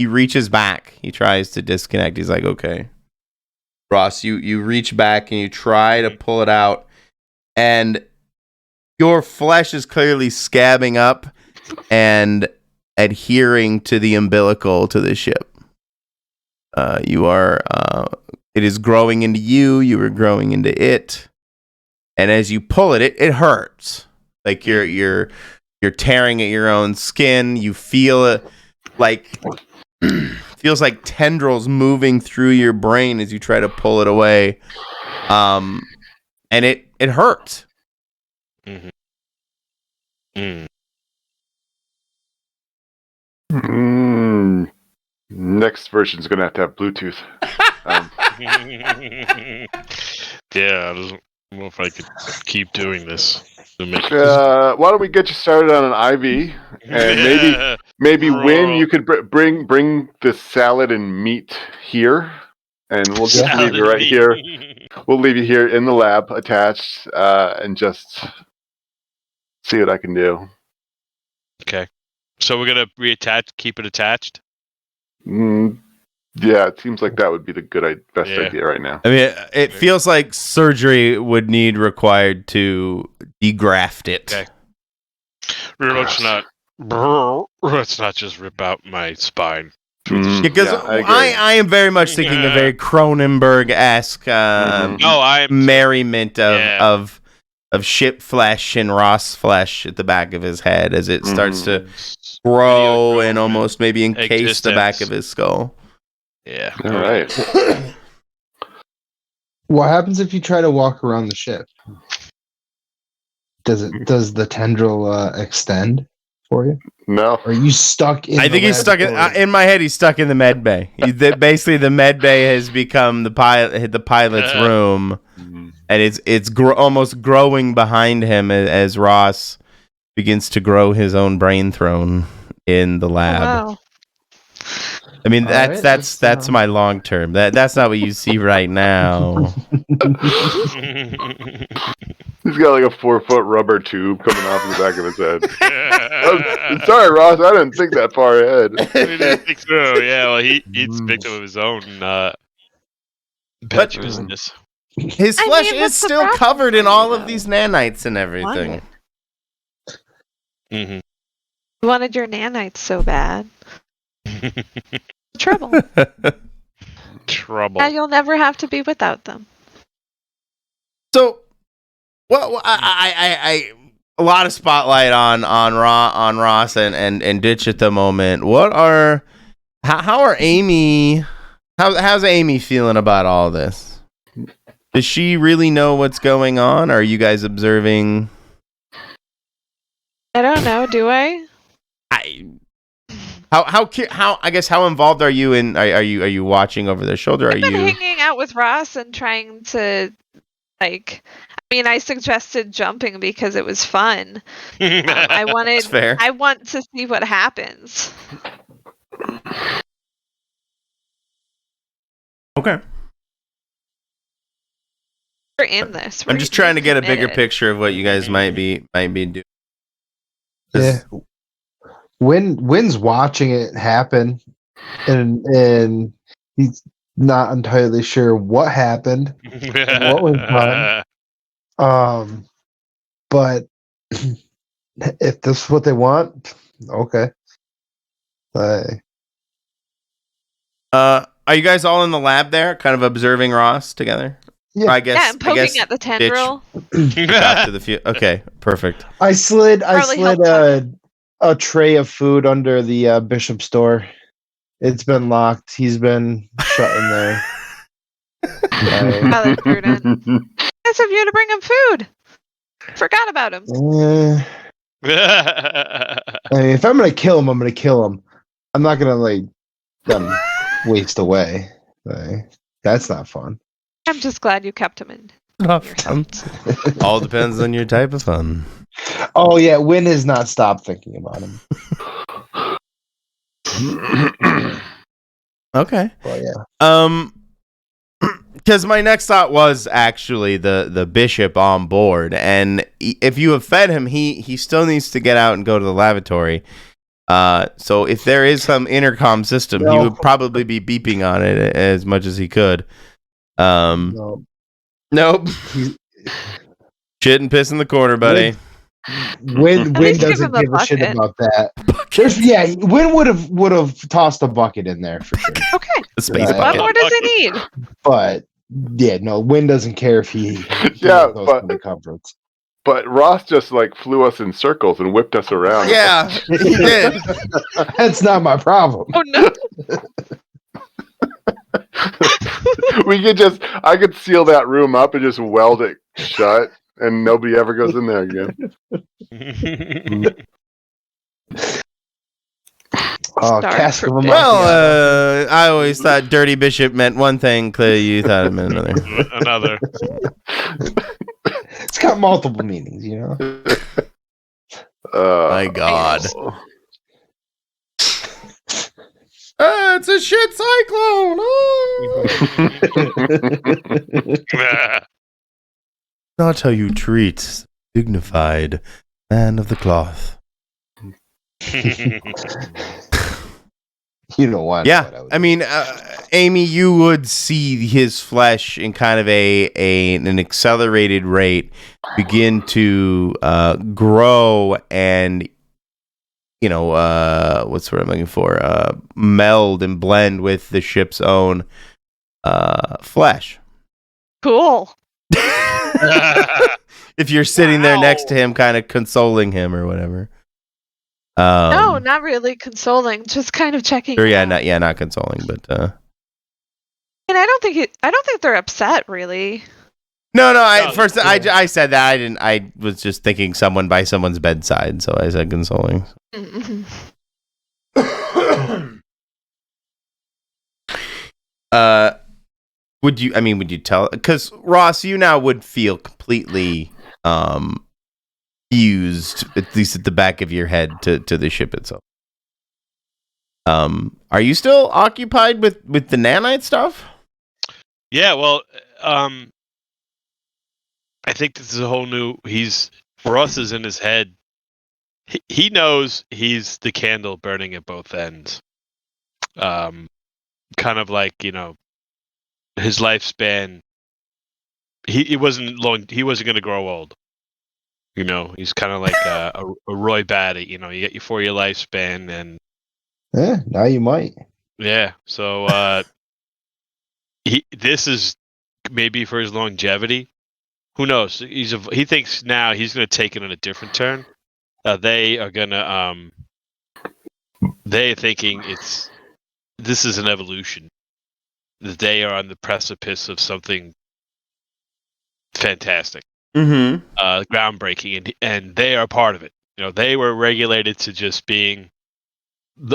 [SPEAKER 1] reaches back. He tries to disconnect. He's like, okay, Ross, you reach back and you try to pull it out, and your flesh is clearly scabbing up and adhering to the umbilical to the ship. It is growing into you. You are growing into it, and as you pull it hurts. Like you're tearing at your own skin. You feel it, like feels like tendrils moving through your brain as you try to pull it away. And it hurts.
[SPEAKER 2] Next version's gonna have to have Bluetooth.
[SPEAKER 3] Yeah, I don't know if I could keep doing this.
[SPEAKER 2] Why don't we get you started on an IV, and maybe Win, you could bring the salad and meat here, and we'll just leave you right here. We'll leave you here in the lab attached, and just see what I can do.
[SPEAKER 3] Okay, so we're gonna keep it attached.
[SPEAKER 2] Yeah, it seems like that would be the best idea right now.
[SPEAKER 1] I mean, it feels like surgery would need required to degraft it.
[SPEAKER 3] Okay. Let's not just rip out my spine.
[SPEAKER 1] Because I am very much thinking a very Cronenberg-esque merriment of ship flesh and Ross flesh at the back of his head as it starts to grow and almost maybe encase the back of his skull.
[SPEAKER 3] Yeah.
[SPEAKER 2] All right.
[SPEAKER 5] What happens if you try to walk around the ship? Does the tendril extend for you?
[SPEAKER 2] No.
[SPEAKER 5] Or are you stuck in?
[SPEAKER 1] I think he's stuck in my head. He's stuck in the med bay. Basically, the med bay has become the pilot's room, and it's almost growing behind him as Ross begins to grow his own brain throne in the lab.
[SPEAKER 4] Oh, wow.
[SPEAKER 1] I mean, that's my long term. That's not what you see right now.
[SPEAKER 2] He's got like a 4-foot rubber tube coming off the back of his head. Sorry, Ross, I didn't think that far ahead.
[SPEAKER 3] I didn't think so. Yeah, well, he's victim of his own pet business.
[SPEAKER 1] His flesh is still covered in all of these nanites and everything.
[SPEAKER 3] Mm-hmm.
[SPEAKER 4] You wanted your nanites so bad. Trouble.
[SPEAKER 3] Trouble.
[SPEAKER 4] Now you'll never have to be without them.
[SPEAKER 1] So, well, I a lot of spotlight on Ross and Ditch at the moment. How are Amy? How's Amy feeling about all this? Does she really know what's going on? Are you guys observing?
[SPEAKER 4] I don't know. Do I?
[SPEAKER 1] How involved are you in? Are you watching over their shoulder?
[SPEAKER 4] I've been hanging out with Ross and trying to, like, I mean, I suggested jumping because it was fun. I want to see what happens.
[SPEAKER 1] Okay.
[SPEAKER 4] We're in this.
[SPEAKER 1] I'm just trying to get a bigger picture of what you guys might be doing.
[SPEAKER 5] Yeah. Wynn's watching it happen, and he's not entirely sure what happened, what was done. But if this is what they want, okay.
[SPEAKER 1] Are you guys all in the lab there, kind of observing Ross together?
[SPEAKER 5] Yeah,
[SPEAKER 4] I'm poking at the tendril.
[SPEAKER 1] Okay, perfect.
[SPEAKER 5] I slid a tray of food under the bishop's door. It's been locked. He's been shut in there.
[SPEAKER 4] That's prudent. Nice of you to bring him food. Forgot about him.
[SPEAKER 5] I mean, if I'm gonna kill him, I'm gonna kill him. I'm not gonna let them waste away. That's not fun.
[SPEAKER 4] I'm just glad you kept him in.
[SPEAKER 1] All depends on your type of fun.
[SPEAKER 5] Oh yeah, Wynn has not stopped thinking about him.
[SPEAKER 1] Okay.
[SPEAKER 5] Well, yeah.
[SPEAKER 1] Because my next thought was actually the bishop on board, and if you have fed him, he still needs to get out and go to the lavatory. So if there is some intercom system, he would probably be beeping on it as much as he could. Nope. Shit and piss in the corner, buddy.
[SPEAKER 5] Wynn doesn't give a shit about that. Wynn would have tossed a bucket in there for sure.
[SPEAKER 4] Okay.
[SPEAKER 1] A space bucket.
[SPEAKER 4] What more does he need?
[SPEAKER 5] But yeah, no, Wynn doesn't care if he those comforts.
[SPEAKER 2] But Ross just flew us in circles and whipped us around.
[SPEAKER 1] Yeah, he did.
[SPEAKER 5] That's not my problem.
[SPEAKER 4] Oh no.
[SPEAKER 2] I could seal that room up and just weld it shut, and nobody ever goes in there again.
[SPEAKER 1] I always thought Dirty Bishop meant one thing. Clearly, you thought it meant another.
[SPEAKER 5] It's got multiple meanings, you know.
[SPEAKER 1] My God. It's a shit cyclone. Oh. Not how you treat dignified man of the cloth.
[SPEAKER 5] You don't want.
[SPEAKER 1] Yeah, I mean, Amy, you would see his flesh in kind of an accelerated rate begin to grow and, you know, what's what I'm looking for? Meld and blend with the ship's own flesh.
[SPEAKER 4] Cool.
[SPEAKER 1] if you're sitting there next to him, kind of consoling him or whatever.
[SPEAKER 4] No, not really consoling. Just kind of checking.
[SPEAKER 1] Or
[SPEAKER 4] out.
[SPEAKER 1] not consoling, but.
[SPEAKER 4] And I don't think they're upset really.
[SPEAKER 1] No. I said that I didn't. I was just thinking someone by someone's bedside, so I said consoling. Would you tell? Because Ross, you now would feel completely fused, at least at the back of your head, to the ship itself. Are you still occupied with the nanite stuff?
[SPEAKER 3] Yeah, well, I think this is a whole new. Ross is in his head. He knows he's the candle burning at both ends. Kind of like, his lifespan. He wasn't long. He wasn't going to grow old. He's kind of like a Roy Batty. You get your 4-year lifespan, and
[SPEAKER 5] now you might.
[SPEAKER 3] Yeah. So this is maybe for his longevity. Who knows? He thinks now he's going to take it in a different turn. They are going to. They're thinking this is an evolution. That they are on the precipice of something fantastic, groundbreaking, and they are part of it. They were regulated to just being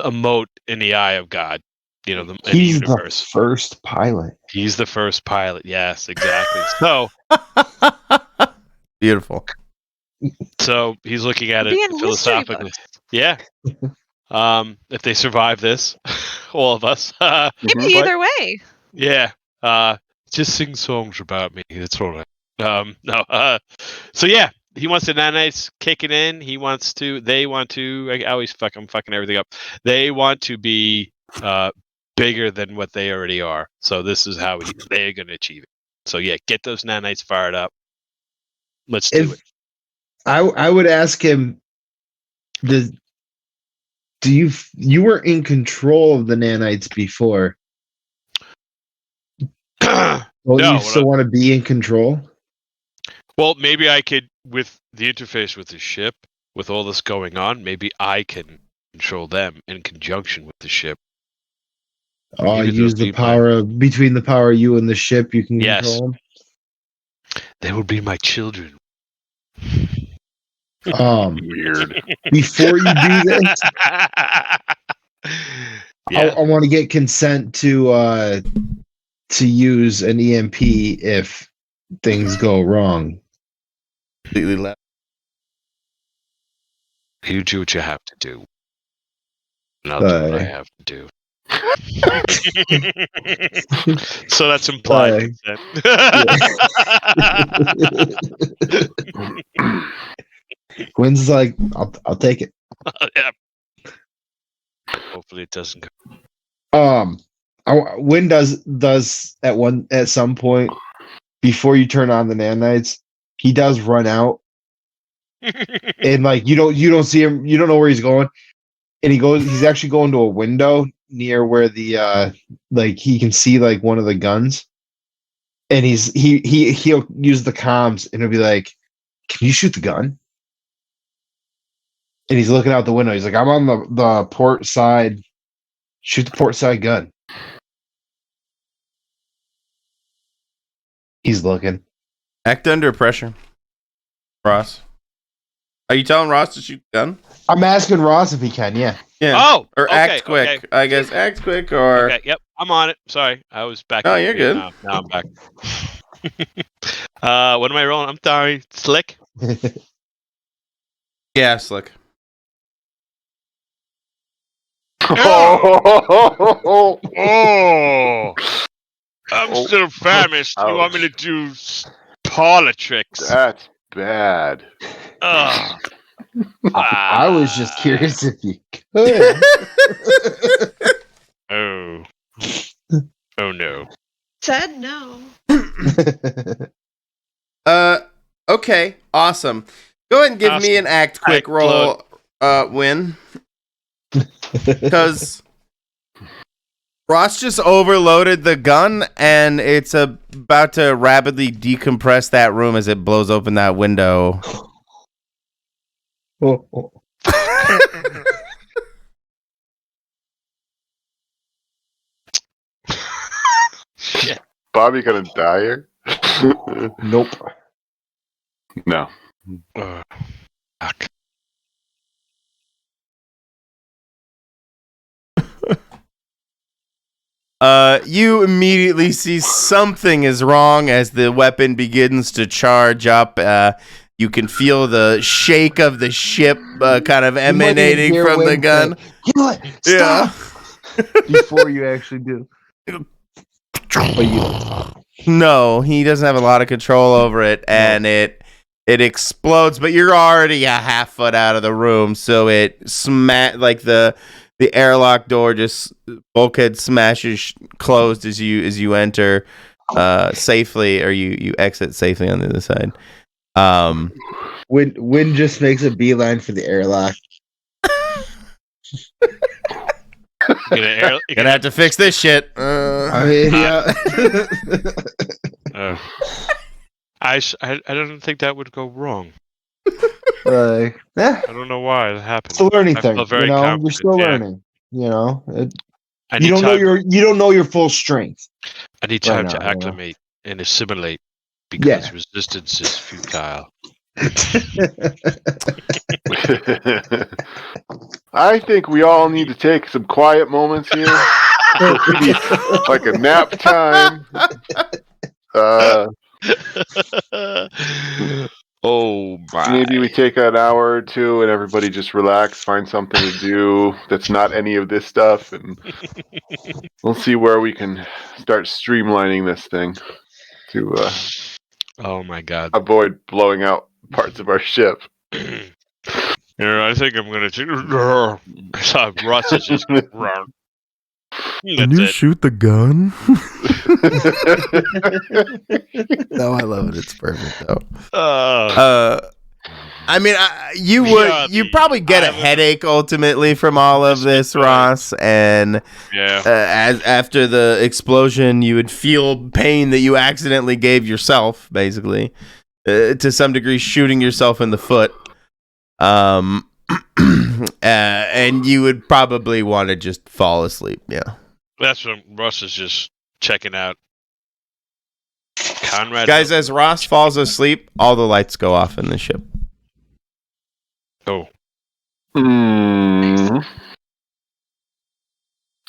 [SPEAKER 3] a mote in the eye of God.
[SPEAKER 5] He's the first pilot.
[SPEAKER 3] He's the first pilot. Yes, exactly. So
[SPEAKER 1] beautiful.
[SPEAKER 3] So he's looking at it philosophically. Yeah. If they survive this, all of us.
[SPEAKER 4] Maybe either way.
[SPEAKER 3] Yeah. Just sing songs about me. It's all right. No. So yeah, he wants the nanites kicking in. They want to. I always I'm fucking everything up. They want to be bigger than what they already are. So this is how they're going to achieve it. So yeah, get those nanites fired up. Let's do it.
[SPEAKER 5] I would ask him, do you were in control of the nanites before? You still want to be in control?
[SPEAKER 3] Well, maybe I could, with the interface with the ship, with all this going on, maybe I can control them in conjunction with the ship.
[SPEAKER 5] Use the power between the power of you and the ship, you can control them?
[SPEAKER 3] They will be my children.
[SPEAKER 2] Weird.
[SPEAKER 5] Before you do this, I want to get consent to use an EMP if things go wrong.
[SPEAKER 1] Completely left.
[SPEAKER 3] You do what you have to do. And I'll do what I have to do. So that's implied.
[SPEAKER 5] Quinn's like, I'll take it.
[SPEAKER 3] Yeah. Hopefully it doesn't go.
[SPEAKER 5] Wynn does at some point before you turn on the nanites, he does run out, and like you don't see him, you don't know where he's going, and he's actually going to a window near where the like he can see like one of the guns, and he'll use the comms and he'll be like, "Can you shoot the gun?" And he's looking out the window. He's like, "I'm on the port side. Shoot the port side gun." He's looking.
[SPEAKER 1] Act under pressure, Ross. Are you telling Ross to shoot the gun?
[SPEAKER 5] I'm asking Ross if he can. Yeah.
[SPEAKER 3] Oh.
[SPEAKER 1] Or
[SPEAKER 3] okay,
[SPEAKER 1] act quick.
[SPEAKER 3] Okay.
[SPEAKER 1] I guess act quick or.
[SPEAKER 3] Okay. Yep. I'm on it. Sorry, I was back.
[SPEAKER 1] Oh, you're good.
[SPEAKER 3] Now I'm back. What am I rolling? I'm sorry. Slick.
[SPEAKER 1] Yeah, slick.
[SPEAKER 2] Oh.
[SPEAKER 3] I'm still famished. You want me to do politics?
[SPEAKER 2] That's bad.
[SPEAKER 5] I was just curious if you could.
[SPEAKER 3] Oh no.
[SPEAKER 4] Said no.
[SPEAKER 1] Okay, awesome. Go ahead and give me an act quick roll, Win. Because Ross just overloaded the gun, and it's about to rapidly decompress that room as it blows open that window.
[SPEAKER 5] Oh.
[SPEAKER 3] Shit.
[SPEAKER 2] Bobby gonna die here?
[SPEAKER 5] Nope.
[SPEAKER 2] No.
[SPEAKER 3] Fuck.
[SPEAKER 1] You immediately see something is wrong as the weapon begins to charge up. You can feel the shake of the ship kind of emanating from the gun.
[SPEAKER 5] Stop! Before you actually do. But you don't stop.
[SPEAKER 1] No, he doesn't have a lot of control over it, and it explodes. But you're already a half foot out of the room, so it like the airlock door just bulkhead smashes closed as you enter safely, or you exit safely on the other side.
[SPEAKER 5] Win just makes a beeline for the airlock.
[SPEAKER 1] You're gonna have to fix this shit.
[SPEAKER 5] I mean, yeah.
[SPEAKER 3] I don't think that would go wrong.
[SPEAKER 5] Yeah.
[SPEAKER 3] I don't know why it happened.
[SPEAKER 5] It's a learning
[SPEAKER 3] I
[SPEAKER 5] thing.
[SPEAKER 3] feel very
[SPEAKER 5] You're
[SPEAKER 3] confident,
[SPEAKER 5] still
[SPEAKER 3] yeah.
[SPEAKER 5] learning. You know,
[SPEAKER 3] I
[SPEAKER 5] you
[SPEAKER 3] need
[SPEAKER 5] don't know your full strength.
[SPEAKER 3] I need time
[SPEAKER 5] right
[SPEAKER 3] to
[SPEAKER 5] now,
[SPEAKER 3] acclimate and assimilate because resistance is futile.
[SPEAKER 2] I think we all need to take some quiet moments here. Like a nap time.
[SPEAKER 3] Oh my.
[SPEAKER 2] Maybe we take an hour or two and everybody just relax, find something to do that's not any of this stuff, and we'll see where we can start streamlining this thing to
[SPEAKER 3] Oh my god.
[SPEAKER 2] avoid blowing out parts of our ship.
[SPEAKER 3] I think I'm gonna I saw Russ is just
[SPEAKER 1] Can you shoot the gun? No, I love it. It's perfect though. I mean, you probably get a headache ultimately from all of this, Ross, and as after the explosion, you would feel pain that you accidentally gave yourself, basically, to some degree, shooting yourself in the foot. And you would probably want to just fall asleep. Yeah.
[SPEAKER 3] That's when Russ is just checking out. Conrad.
[SPEAKER 1] Guys, as Ross falls asleep, all the lights go off in the ship.
[SPEAKER 3] Oh.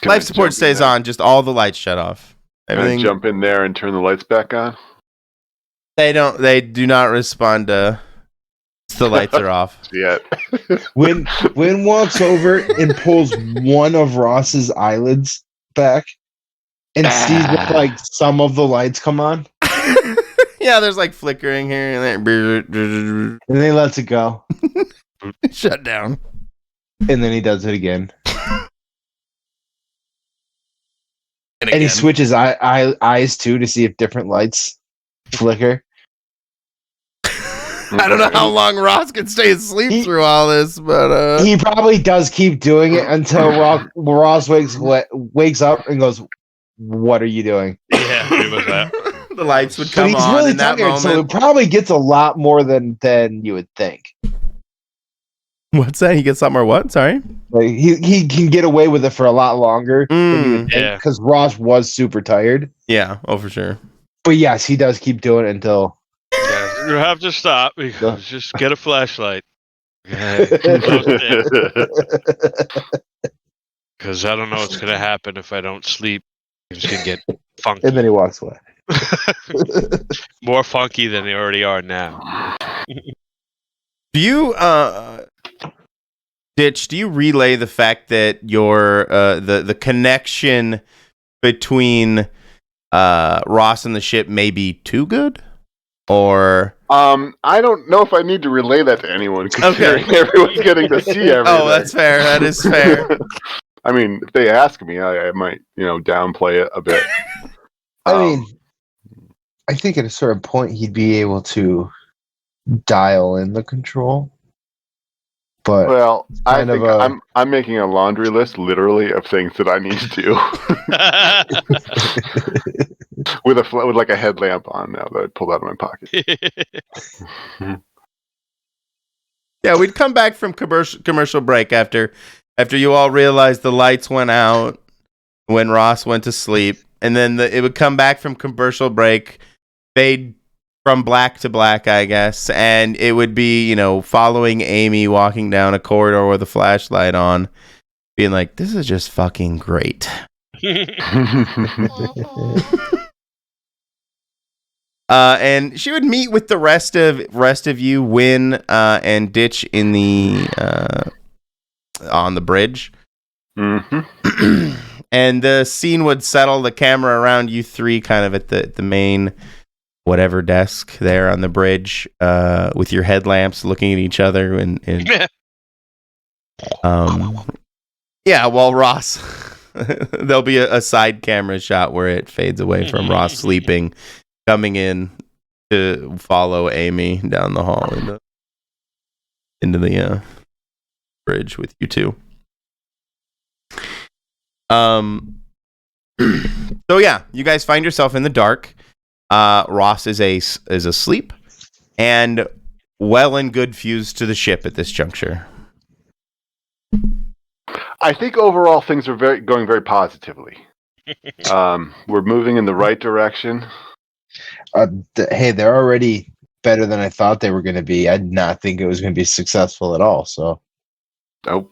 [SPEAKER 1] Life support stays on, just all the lights shut off.
[SPEAKER 2] Everything. Can I jump in there and turn the lights back on?
[SPEAKER 1] They do not respond to the lights are off.
[SPEAKER 2] Yet.
[SPEAKER 5] Win walks over and pulls one of Ross's eyelids back and sees that, like, some of the lights come on.
[SPEAKER 1] Yeah, there's like flickering here and there.
[SPEAKER 5] And then he lets it go.
[SPEAKER 1] Shut down.
[SPEAKER 5] And then he does it again. And he switches eyes too to see if different lights flicker.
[SPEAKER 1] I don't know how long Ross can stay asleep through all this, but
[SPEAKER 5] he probably does keep doing it until Ross wakes up and goes, "What are you doing?"
[SPEAKER 3] Yeah, it was that.
[SPEAKER 1] The lights would come
[SPEAKER 5] but he's
[SPEAKER 1] on
[SPEAKER 5] really
[SPEAKER 1] in that
[SPEAKER 5] tired,
[SPEAKER 1] moment.
[SPEAKER 5] so it probably gets a lot more than you would think.
[SPEAKER 1] What's that? He gets something or what? Sorry.
[SPEAKER 5] Like, he can get away with it for a lot longer than you would think, because Ross was super tired.
[SPEAKER 1] Yeah, for sure.
[SPEAKER 5] But yes, he does keep doing it until.
[SPEAKER 3] Yeah, you have to stop because just get a flashlight. Because I don't know what's gonna happen if I don't sleep. I'm just gonna get funky.
[SPEAKER 5] And then he walks away.
[SPEAKER 3] More funky than they already are now.
[SPEAKER 1] Do you Ditch, do you relay the fact that your the connection between Ross and the ship may be too good? Or
[SPEAKER 2] I don't know if I need to relay that to anyone, considering everyone's getting to see everything.
[SPEAKER 1] Oh, that's fair. That is fair.
[SPEAKER 2] I mean, if they ask me, I might, downplay it a bit.
[SPEAKER 5] I mean, I think at a certain point he'd be able to dial in the control. but
[SPEAKER 2] Well, I
[SPEAKER 5] kind of
[SPEAKER 2] think
[SPEAKER 5] a-
[SPEAKER 2] I'm making a laundry list, literally, of things that I need to do with like a headlamp on now that I pulled out of my pocket.
[SPEAKER 1] Yeah, we'd come back from commercial break after you all realized the lights went out when Ross went to sleep, and then it would come back from commercial break, fade from black to black, I guess, and it would be, following Amy walking down a corridor with a flashlight on, being like, "This is just fucking great." And she would meet with the rest of you, Win and Ditch, in the on the bridge.
[SPEAKER 2] Mm-hmm.
[SPEAKER 1] And the scene would settle. The camera around you three, kind of at the main whatever desk there on the bridge, with your headlamps, looking at each other, and while Ross, there'll be a side camera shot where it fades away from Ross sleeping, coming in to follow Amy down the hall into the bridge with you two. So yeah, you guys find yourself in the dark. Ross is asleep and well and good fused to the ship at this juncture.
[SPEAKER 2] I think overall things are going very positively. We're moving in the right direction.
[SPEAKER 5] Hey, they're already better than I thought they were going to be. I did not think it was going to be successful at all. So,
[SPEAKER 2] Oh,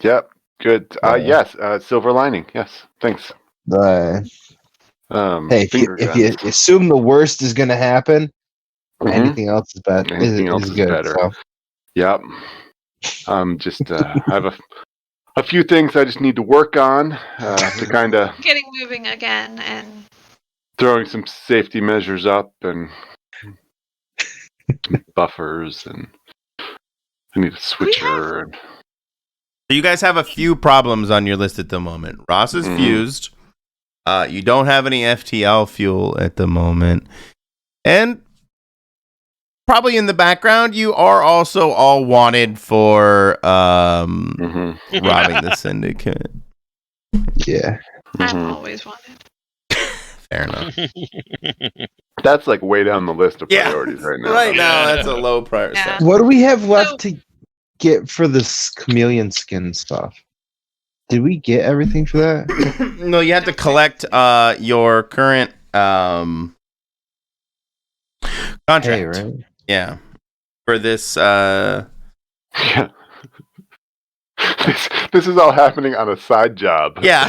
[SPEAKER 2] yep, good. Yes, silver lining. Yes, thanks.
[SPEAKER 5] hey, if you assume the worst is going to happen, anything else is better.
[SPEAKER 2] Anything else is
[SPEAKER 5] good.
[SPEAKER 2] better.
[SPEAKER 5] So.
[SPEAKER 2] Yep. Just I have a few things I just need to work on to kind of
[SPEAKER 4] getting moving again and
[SPEAKER 2] throwing some safety measures up and buffers, and I need a switcher.
[SPEAKER 1] So you guys have a few problems on your list at the moment. Ross is fused. You don't have any FTL fuel at the moment. And probably in the background, you are also all wanted for robbing the syndicate.
[SPEAKER 5] Yeah.
[SPEAKER 4] I'm always wanted.
[SPEAKER 1] Fair enough.
[SPEAKER 2] That's like way down the list of priorities right now.
[SPEAKER 1] Right now, that's a low priority.
[SPEAKER 4] Yeah.
[SPEAKER 5] What do we have left to get for this chameleon skin stuff? Did we get everything for that?
[SPEAKER 1] No, you have to collect your current contract.
[SPEAKER 5] Hey, right?
[SPEAKER 1] Yeah. For this
[SPEAKER 2] Yeah. This is all happening on a side job.
[SPEAKER 1] Yeah.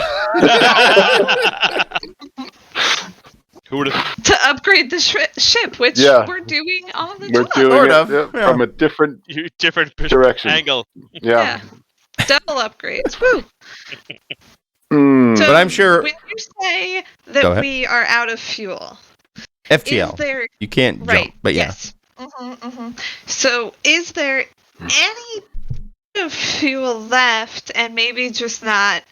[SPEAKER 3] Who would
[SPEAKER 4] to upgrade the ship, which we're doing all the time.
[SPEAKER 2] We're doing
[SPEAKER 1] Sort
[SPEAKER 2] it
[SPEAKER 1] of,
[SPEAKER 2] from a different direction.
[SPEAKER 3] angle.
[SPEAKER 2] Yeah.
[SPEAKER 4] Double upgrades. Woo.
[SPEAKER 2] So
[SPEAKER 1] but I'm sure
[SPEAKER 4] when you say that we are out of fuel,
[SPEAKER 1] FTL,
[SPEAKER 4] is there,
[SPEAKER 1] you can't jump, but
[SPEAKER 4] yes. So is there any of fuel left, and maybe just not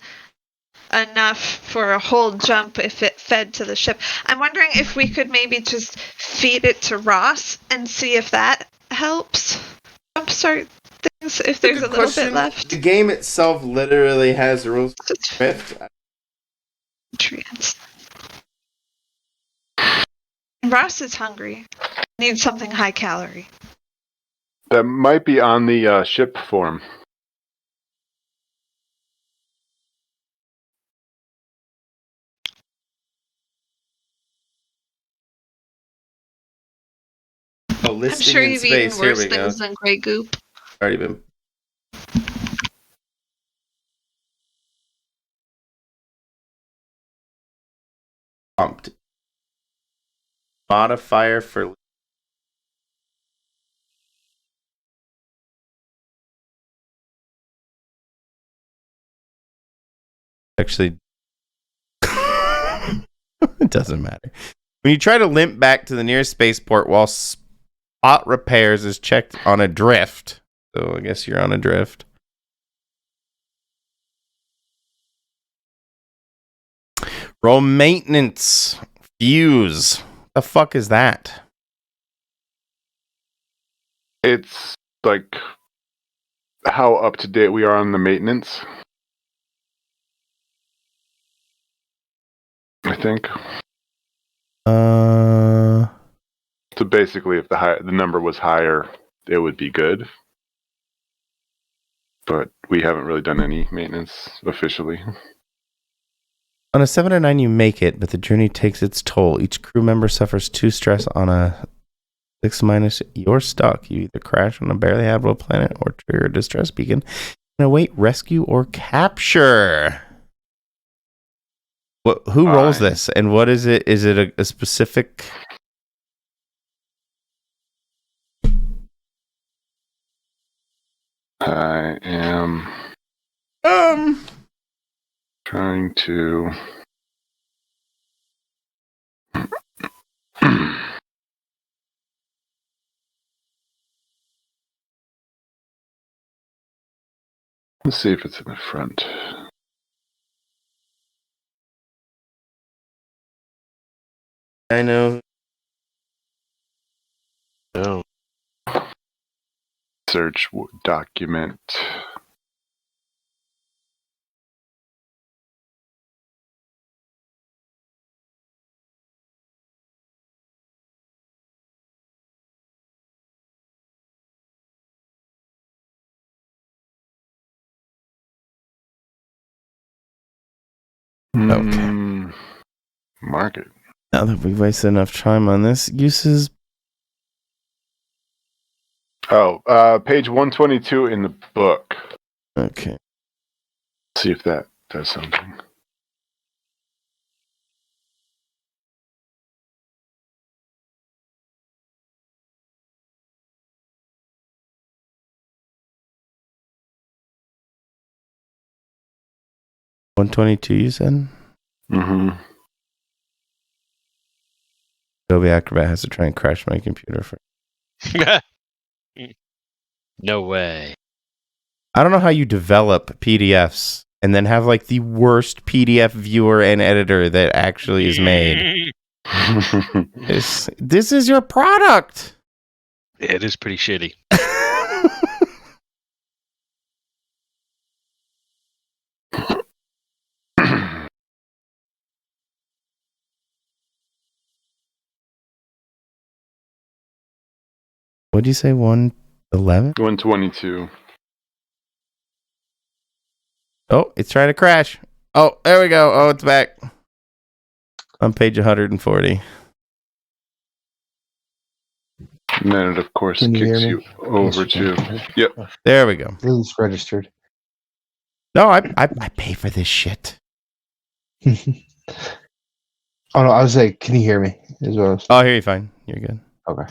[SPEAKER 4] enough for a whole jump if it fed to the ship? I'm wondering if we could maybe just feed it to Ross and see if that helps jumpstart things, if there's a little bit left.
[SPEAKER 1] The game itself literally has the rules.
[SPEAKER 4] Nutrients. Ross is hungry. Needs something high calorie.
[SPEAKER 2] That might be on the ship form.
[SPEAKER 4] I'm sure you've eaten worse things than Grey Goop.
[SPEAKER 1] Already been pumped. Modifier for actually it doesn't matter. When you try to limp back to the nearest spaceport while spot repairs is checked on a drift. So I guess you're on a drift. Roll maintenance. Fuse. The fuck is that?
[SPEAKER 2] It's like how up to date we are on the maintenance. I think. So basically, if the number was higher, it would be good. But we haven't really done any maintenance officially.
[SPEAKER 1] On a 7 or 9, you make it, but the journey takes its toll. Each crew member suffers 2 stress on a 6-. You're stuck. You either crash on a barely habitable planet or trigger a distress beacon and await rescue or capture. Who rolls this, and what is it? Is it a specific...
[SPEAKER 2] I am trying to let's see if it's in the front.
[SPEAKER 1] I know.
[SPEAKER 3] No.
[SPEAKER 2] Search document.
[SPEAKER 1] Okay.
[SPEAKER 2] Market.
[SPEAKER 1] Now that we've wasted enough time on this, uses...
[SPEAKER 2] Page 122 in the book.
[SPEAKER 1] Okay.
[SPEAKER 2] See if that does something.
[SPEAKER 1] $122, you said?
[SPEAKER 2] Mm-hmm.
[SPEAKER 1] Adobe Acrobat has to try and crash my computer for...
[SPEAKER 3] No way.
[SPEAKER 1] I don't know how you develop PDFs and then have like the worst PDF viewer and editor that actually is made. This is your product.
[SPEAKER 3] It is pretty shitty.
[SPEAKER 1] What do you say? 111?
[SPEAKER 2] 122.
[SPEAKER 1] Oh, it's trying to crash. Oh, there we go. Oh, it's back. On page 140.
[SPEAKER 2] And then it, of course,
[SPEAKER 5] Can you
[SPEAKER 2] kicks
[SPEAKER 5] hear
[SPEAKER 2] you
[SPEAKER 5] me?
[SPEAKER 2] over to... Yep.
[SPEAKER 1] There we go.
[SPEAKER 5] It's registered.
[SPEAKER 1] No, I pay for this shit.
[SPEAKER 5] Oh no, I was like, can you hear me? As well.
[SPEAKER 1] Oh, I hear you fine. You're good.
[SPEAKER 5] Okay.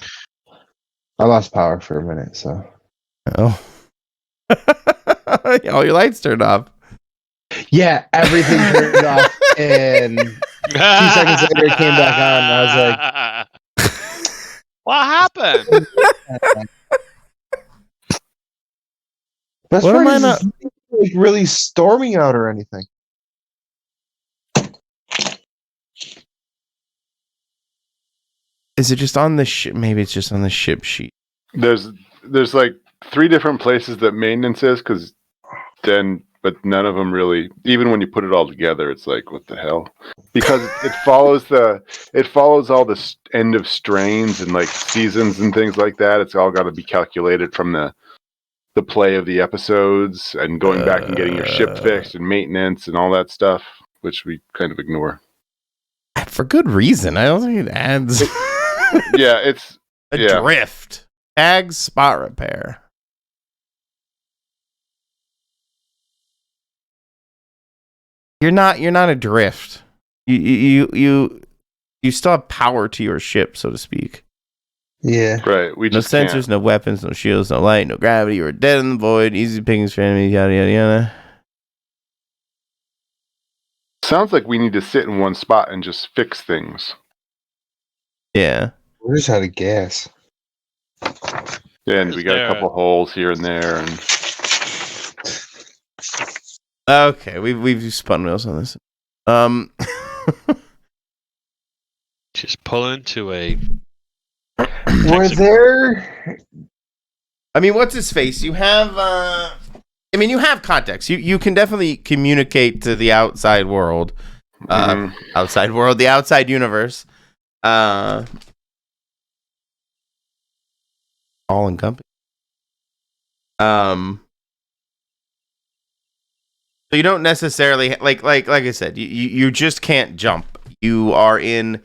[SPEAKER 5] I lost power for a minute, so.
[SPEAKER 1] Oh. All your lights turned off.
[SPEAKER 5] Yeah, everything turned off, and 2 seconds later it came back on, and I was
[SPEAKER 3] like, what happened?
[SPEAKER 5] Best
[SPEAKER 1] What
[SPEAKER 5] part
[SPEAKER 1] am I
[SPEAKER 5] is
[SPEAKER 1] not?
[SPEAKER 5] it's like really storming out or anything.
[SPEAKER 1] Is it just on the ship? Maybe it's just on the ship sheet.
[SPEAKER 2] There's like 3 different places that maintenance is, but none of them really, even when you put it all together, it's like, what the hell? Because it follows all the end of strains and like seasons and things like that. It's all got to be calculated from the play of the episodes and going back and getting your ship fixed and maintenance and all that stuff, which we kind of ignore.
[SPEAKER 1] For good reason. I don't think it adds.
[SPEAKER 2] Yeah, it's
[SPEAKER 1] Adrift. Tags spot repair. You're not adrift. You still have power to your ship, so to speak.
[SPEAKER 5] Yeah.
[SPEAKER 2] Right. We
[SPEAKER 1] No
[SPEAKER 2] just
[SPEAKER 1] sensors,
[SPEAKER 2] can't.
[SPEAKER 1] no weapons, no shields, no light, no gravity. You're dead in the void. Easy pickings for enemies. Yada yada yada.
[SPEAKER 2] Sounds like we need to sit in one spot and just fix things.
[SPEAKER 1] Yeah.
[SPEAKER 5] We're just out of gas.
[SPEAKER 2] Yeah, and we got a couple holes here and there, and
[SPEAKER 1] Okay, we've spun wheels on this.
[SPEAKER 3] Just pull into a.
[SPEAKER 5] Were there?
[SPEAKER 1] I mean, what's his face? You have I mean, you have context. You can definitely communicate to the outside world, the outside universe, all encompassing. So you don't necessarily like I said, you just can't jump. You are in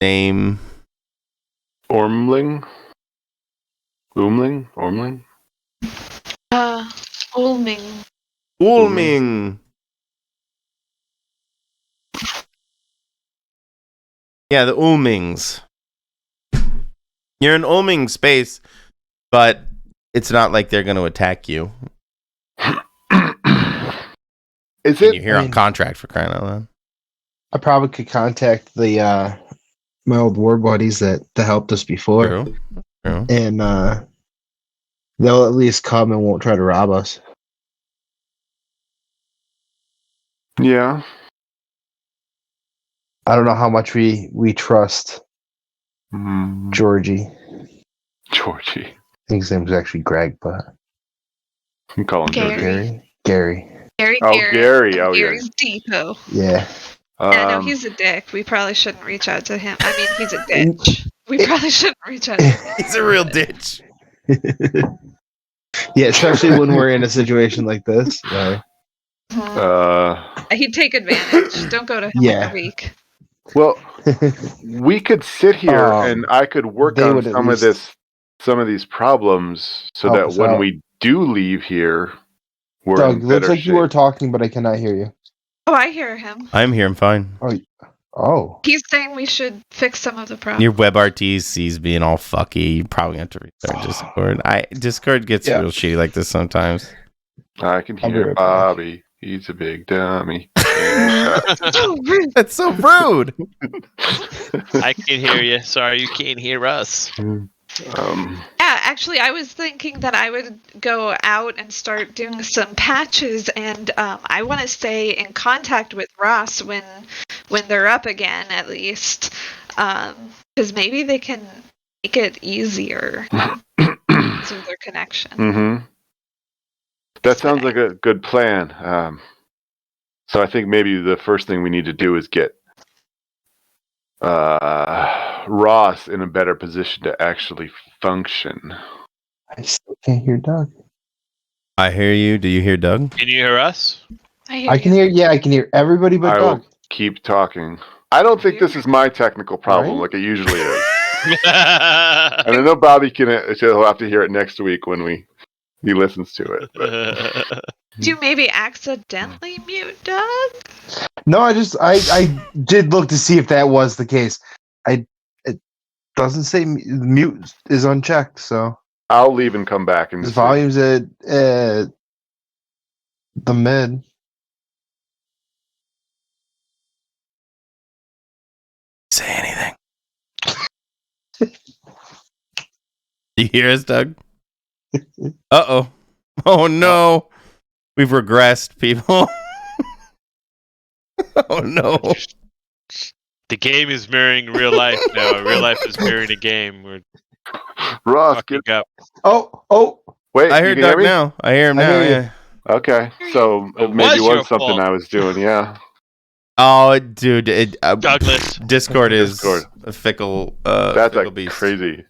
[SPEAKER 1] name
[SPEAKER 2] Ormling. Ulmling.
[SPEAKER 4] Ulming.
[SPEAKER 1] Ulming. Yeah, the Ulmings. You're in Ulming space, but it's not like they're going to attack you.
[SPEAKER 2] Is
[SPEAKER 1] You're
[SPEAKER 2] it?
[SPEAKER 1] here on contract, for crying out loud.
[SPEAKER 5] I probably could contact the my old war buddies that helped us before,
[SPEAKER 1] True.
[SPEAKER 5] and they'll at least come and won't try to rob us.
[SPEAKER 2] Yeah.
[SPEAKER 5] I don't know how much we trust Georgie.
[SPEAKER 2] Georgie.
[SPEAKER 5] I think his name was actually Greg, but
[SPEAKER 2] You call him
[SPEAKER 4] Gary.
[SPEAKER 2] Georgie.
[SPEAKER 5] Gary.
[SPEAKER 2] Gary. Oh, yeah.
[SPEAKER 4] Gary's Depot.
[SPEAKER 5] Yeah.
[SPEAKER 4] Yeah, no, he's a dick. We probably shouldn't reach out to him. I mean, he's a ditch. We probably shouldn't reach out to him.
[SPEAKER 1] He's a real ditch.
[SPEAKER 5] Yeah, especially when we're in a situation like this. Right?
[SPEAKER 4] He'd take advantage. Don't go to him
[SPEAKER 5] Yeah.
[SPEAKER 4] like a week.
[SPEAKER 2] Well, we could sit here and I could work on some of these problems so that when we do leave here, we're
[SPEAKER 5] Doug,
[SPEAKER 2] in
[SPEAKER 5] looks
[SPEAKER 2] better
[SPEAKER 5] like
[SPEAKER 2] shape.
[SPEAKER 5] you were talking, but I cannot hear you.
[SPEAKER 4] Oh, I hear him.
[SPEAKER 1] I'm here. I'm fine.
[SPEAKER 5] Oh.
[SPEAKER 4] He's saying we should fix some of the problems.
[SPEAKER 1] Your WebRTC's being all fucky. You probably have to restart Discord. Discord gets real shitty like this sometimes.
[SPEAKER 2] I can hear Bobby. He's a big dummy.
[SPEAKER 4] So rude.
[SPEAKER 1] That's so rude.
[SPEAKER 3] I can hear you. Sorry, you can't hear us.
[SPEAKER 4] Yeah, actually, I was thinking that I would go out and start doing some patches, and I want to stay in contact with Ross when they're up again, at least, because maybe they can make it easier through their connection.
[SPEAKER 2] Mm-hmm. That sounds like a good plan. So I think maybe the first thing we need to do is get Ross in a better position to actually function.
[SPEAKER 5] I still can't hear Doug.
[SPEAKER 1] I hear you. Do you hear Doug?
[SPEAKER 3] Can you hear us?
[SPEAKER 5] I can hear. Yeah, I can hear everybody but
[SPEAKER 2] I
[SPEAKER 5] Doug.
[SPEAKER 2] will keep talking. I don't think this is my technical problem like it usually is. And I know Bobby he'll have to hear it next week when he listens to it. But.
[SPEAKER 4] Did you maybe accidentally mute Doug?
[SPEAKER 5] No, I did look to see if that was the case. It doesn't say mute is unchecked, so
[SPEAKER 2] I'll leave and come back and
[SPEAKER 5] the
[SPEAKER 2] see.
[SPEAKER 5] volume's at the mid.
[SPEAKER 1] Say anything. You hear us, Doug? Uh-oh. Oh, no. We've regressed, people. Oh, no.
[SPEAKER 3] The game is mirroring real life now. Real life is mirroring a game. We're
[SPEAKER 2] Ross,
[SPEAKER 3] fucking up.
[SPEAKER 5] Oh.
[SPEAKER 2] Wait,
[SPEAKER 1] I hear Doug now. I hear him now, yeah.
[SPEAKER 2] Okay, so it maybe was something I was doing, yeah.
[SPEAKER 1] Oh, dude.
[SPEAKER 3] Douglas.
[SPEAKER 1] Discord is a fickle
[SPEAKER 2] That's
[SPEAKER 1] fickle
[SPEAKER 2] a
[SPEAKER 1] beast.
[SPEAKER 2] crazy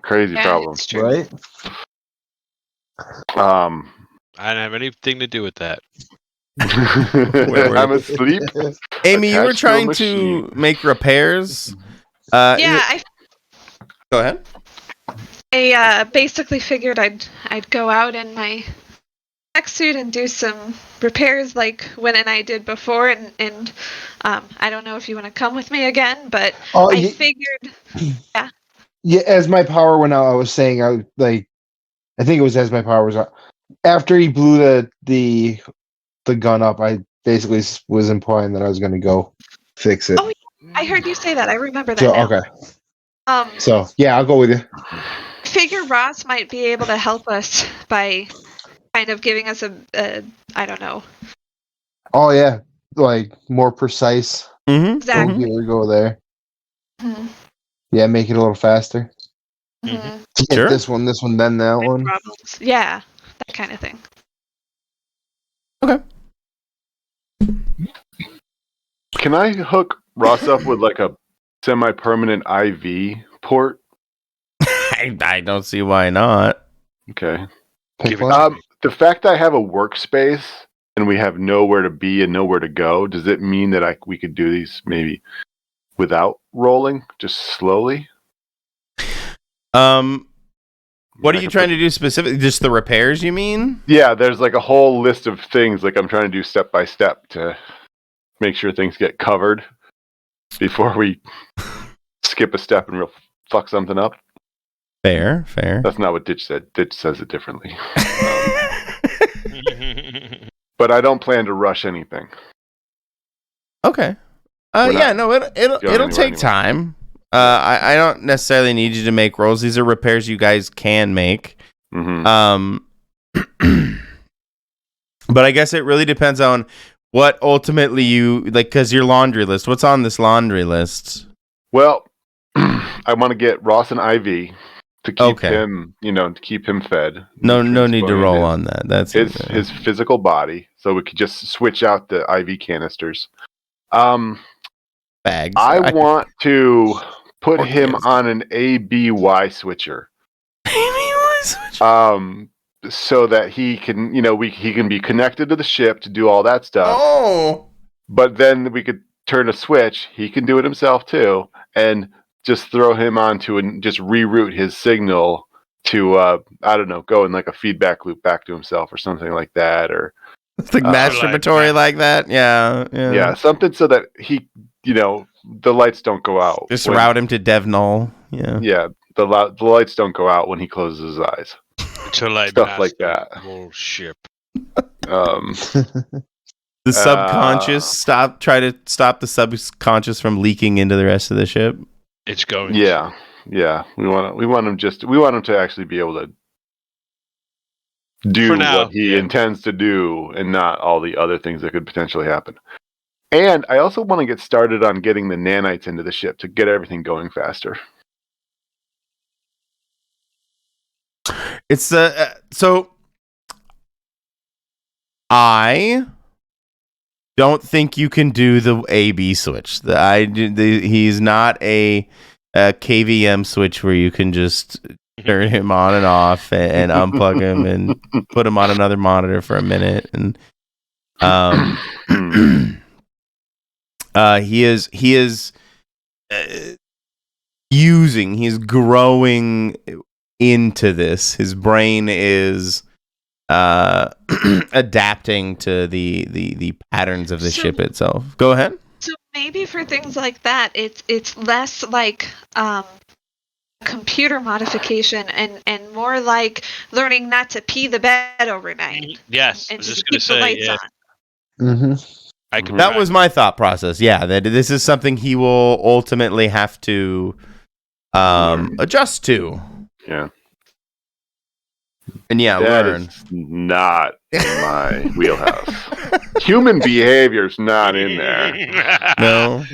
[SPEAKER 2] problem.
[SPEAKER 4] It's true.
[SPEAKER 5] Right?
[SPEAKER 3] I don't have anything to do with that.
[SPEAKER 2] I'm asleep.
[SPEAKER 1] Amy, you were
[SPEAKER 2] Attached to a
[SPEAKER 1] trying to
[SPEAKER 2] machine.
[SPEAKER 1] make repairs.
[SPEAKER 4] Yeah,
[SPEAKER 1] Go ahead.
[SPEAKER 4] I basically figured I'd go out in my tech suit and do some repairs like Win and I did before, and I don't know if you want to come with me again, but I figured, yeah.
[SPEAKER 5] Yeah, as my power went out, I was saying I think it was as my power was out. After he blew the gun up, I basically was implying that I was going to go fix it.
[SPEAKER 4] Oh, I heard you say that. I remember that.
[SPEAKER 5] So
[SPEAKER 4] now.
[SPEAKER 5] okay. So yeah, I'll go with you.
[SPEAKER 4] I figure Ross might be able to help us by kind of giving us a I don't know.
[SPEAKER 5] Oh yeah, like more precise.
[SPEAKER 1] Mm-hmm.
[SPEAKER 4] Exactly.
[SPEAKER 5] Go there.
[SPEAKER 4] Mm-hmm.
[SPEAKER 5] Yeah, make it a little faster.
[SPEAKER 4] Mhm.
[SPEAKER 1] Sure.
[SPEAKER 5] This one, then that one.
[SPEAKER 4] Problems. Yeah, that kind of thing.
[SPEAKER 1] Okay.
[SPEAKER 2] Can I hook Ross up with like a semi-permanent IV port?
[SPEAKER 1] I don't see why not.
[SPEAKER 2] Okay.
[SPEAKER 3] Give it
[SPEAKER 2] The fact that I have a workspace and we have nowhere to be and nowhere to go, does it mean that we could do these maybe without rolling, just slowly?
[SPEAKER 1] What are you trying to do specifically? Just the repairs, you mean?
[SPEAKER 2] Yeah, there's like a whole list of things like I'm trying to do step by step to make sure things get covered before we skip a step and real fuck something up.
[SPEAKER 1] Fair.
[SPEAKER 2] That's not what Ditch said. Ditch says it differently. But I don't plan to rush anything.
[SPEAKER 1] Okay.
[SPEAKER 2] We're
[SPEAKER 1] Yeah,
[SPEAKER 2] not
[SPEAKER 1] no, it'll take
[SPEAKER 2] anywhere.
[SPEAKER 1] time. I don't necessarily need you to make rolls. These are repairs you guys can make.
[SPEAKER 2] Mm-hmm.
[SPEAKER 1] But I guess it really depends on what ultimately you like, because your laundry list. What's on this laundry list?
[SPEAKER 2] Well, I want to get Ross an IV to keep him, to keep him fed.
[SPEAKER 1] No need to roll on that. That's
[SPEAKER 2] his physical body, so we could just switch out the IV canisters.
[SPEAKER 1] Bags.
[SPEAKER 2] I want to put him on an ABY switcher.
[SPEAKER 1] ABY switcher.
[SPEAKER 2] So that he can, he can be connected to the ship to do all that stuff.
[SPEAKER 1] Oh.
[SPEAKER 2] But then we could turn a switch. He can do it himself too, and just throw him onto and just reroute his signal to I don't know, go in like a feedback loop back to himself or something like that, or
[SPEAKER 1] it's like masturbatory like that. Yeah,
[SPEAKER 2] something so that he, the lights don't go out.
[SPEAKER 1] Just route him to Dev Null.
[SPEAKER 2] Yeah, the lights don't go out when he closes his eyes. Stuff like that.
[SPEAKER 3] Ship.
[SPEAKER 1] The subconscious try to stop the subconscious from leaking into the rest of the ship.
[SPEAKER 3] It's going.
[SPEAKER 2] Yeah. We want him to actually be able to do what he intends to do, and not all the other things that could potentially happen. And I also want to get started on getting the nanites into the ship to get everything going faster.
[SPEAKER 1] It's so I don't think you can do the AB switch. He's not a KVM switch where you can just turn him on and off and unplug him and put him on another monitor for a minute. And he is he's growing into this. His brain is adapting to the patterns of the ship itself. Go ahead.
[SPEAKER 4] So maybe for things like that, it's less like computer modification and more like learning not to pee the bed overnight.
[SPEAKER 3] Yes,
[SPEAKER 4] and
[SPEAKER 3] I was just
[SPEAKER 4] keep
[SPEAKER 3] going to say,
[SPEAKER 4] on.
[SPEAKER 5] Mm-hmm.
[SPEAKER 1] That was my thought process. Yeah, that this is something he will ultimately have to adjust to.
[SPEAKER 2] Yeah.
[SPEAKER 1] And learn.
[SPEAKER 2] Is not in my wheelhouse. Human behavior's not in there.
[SPEAKER 1] No,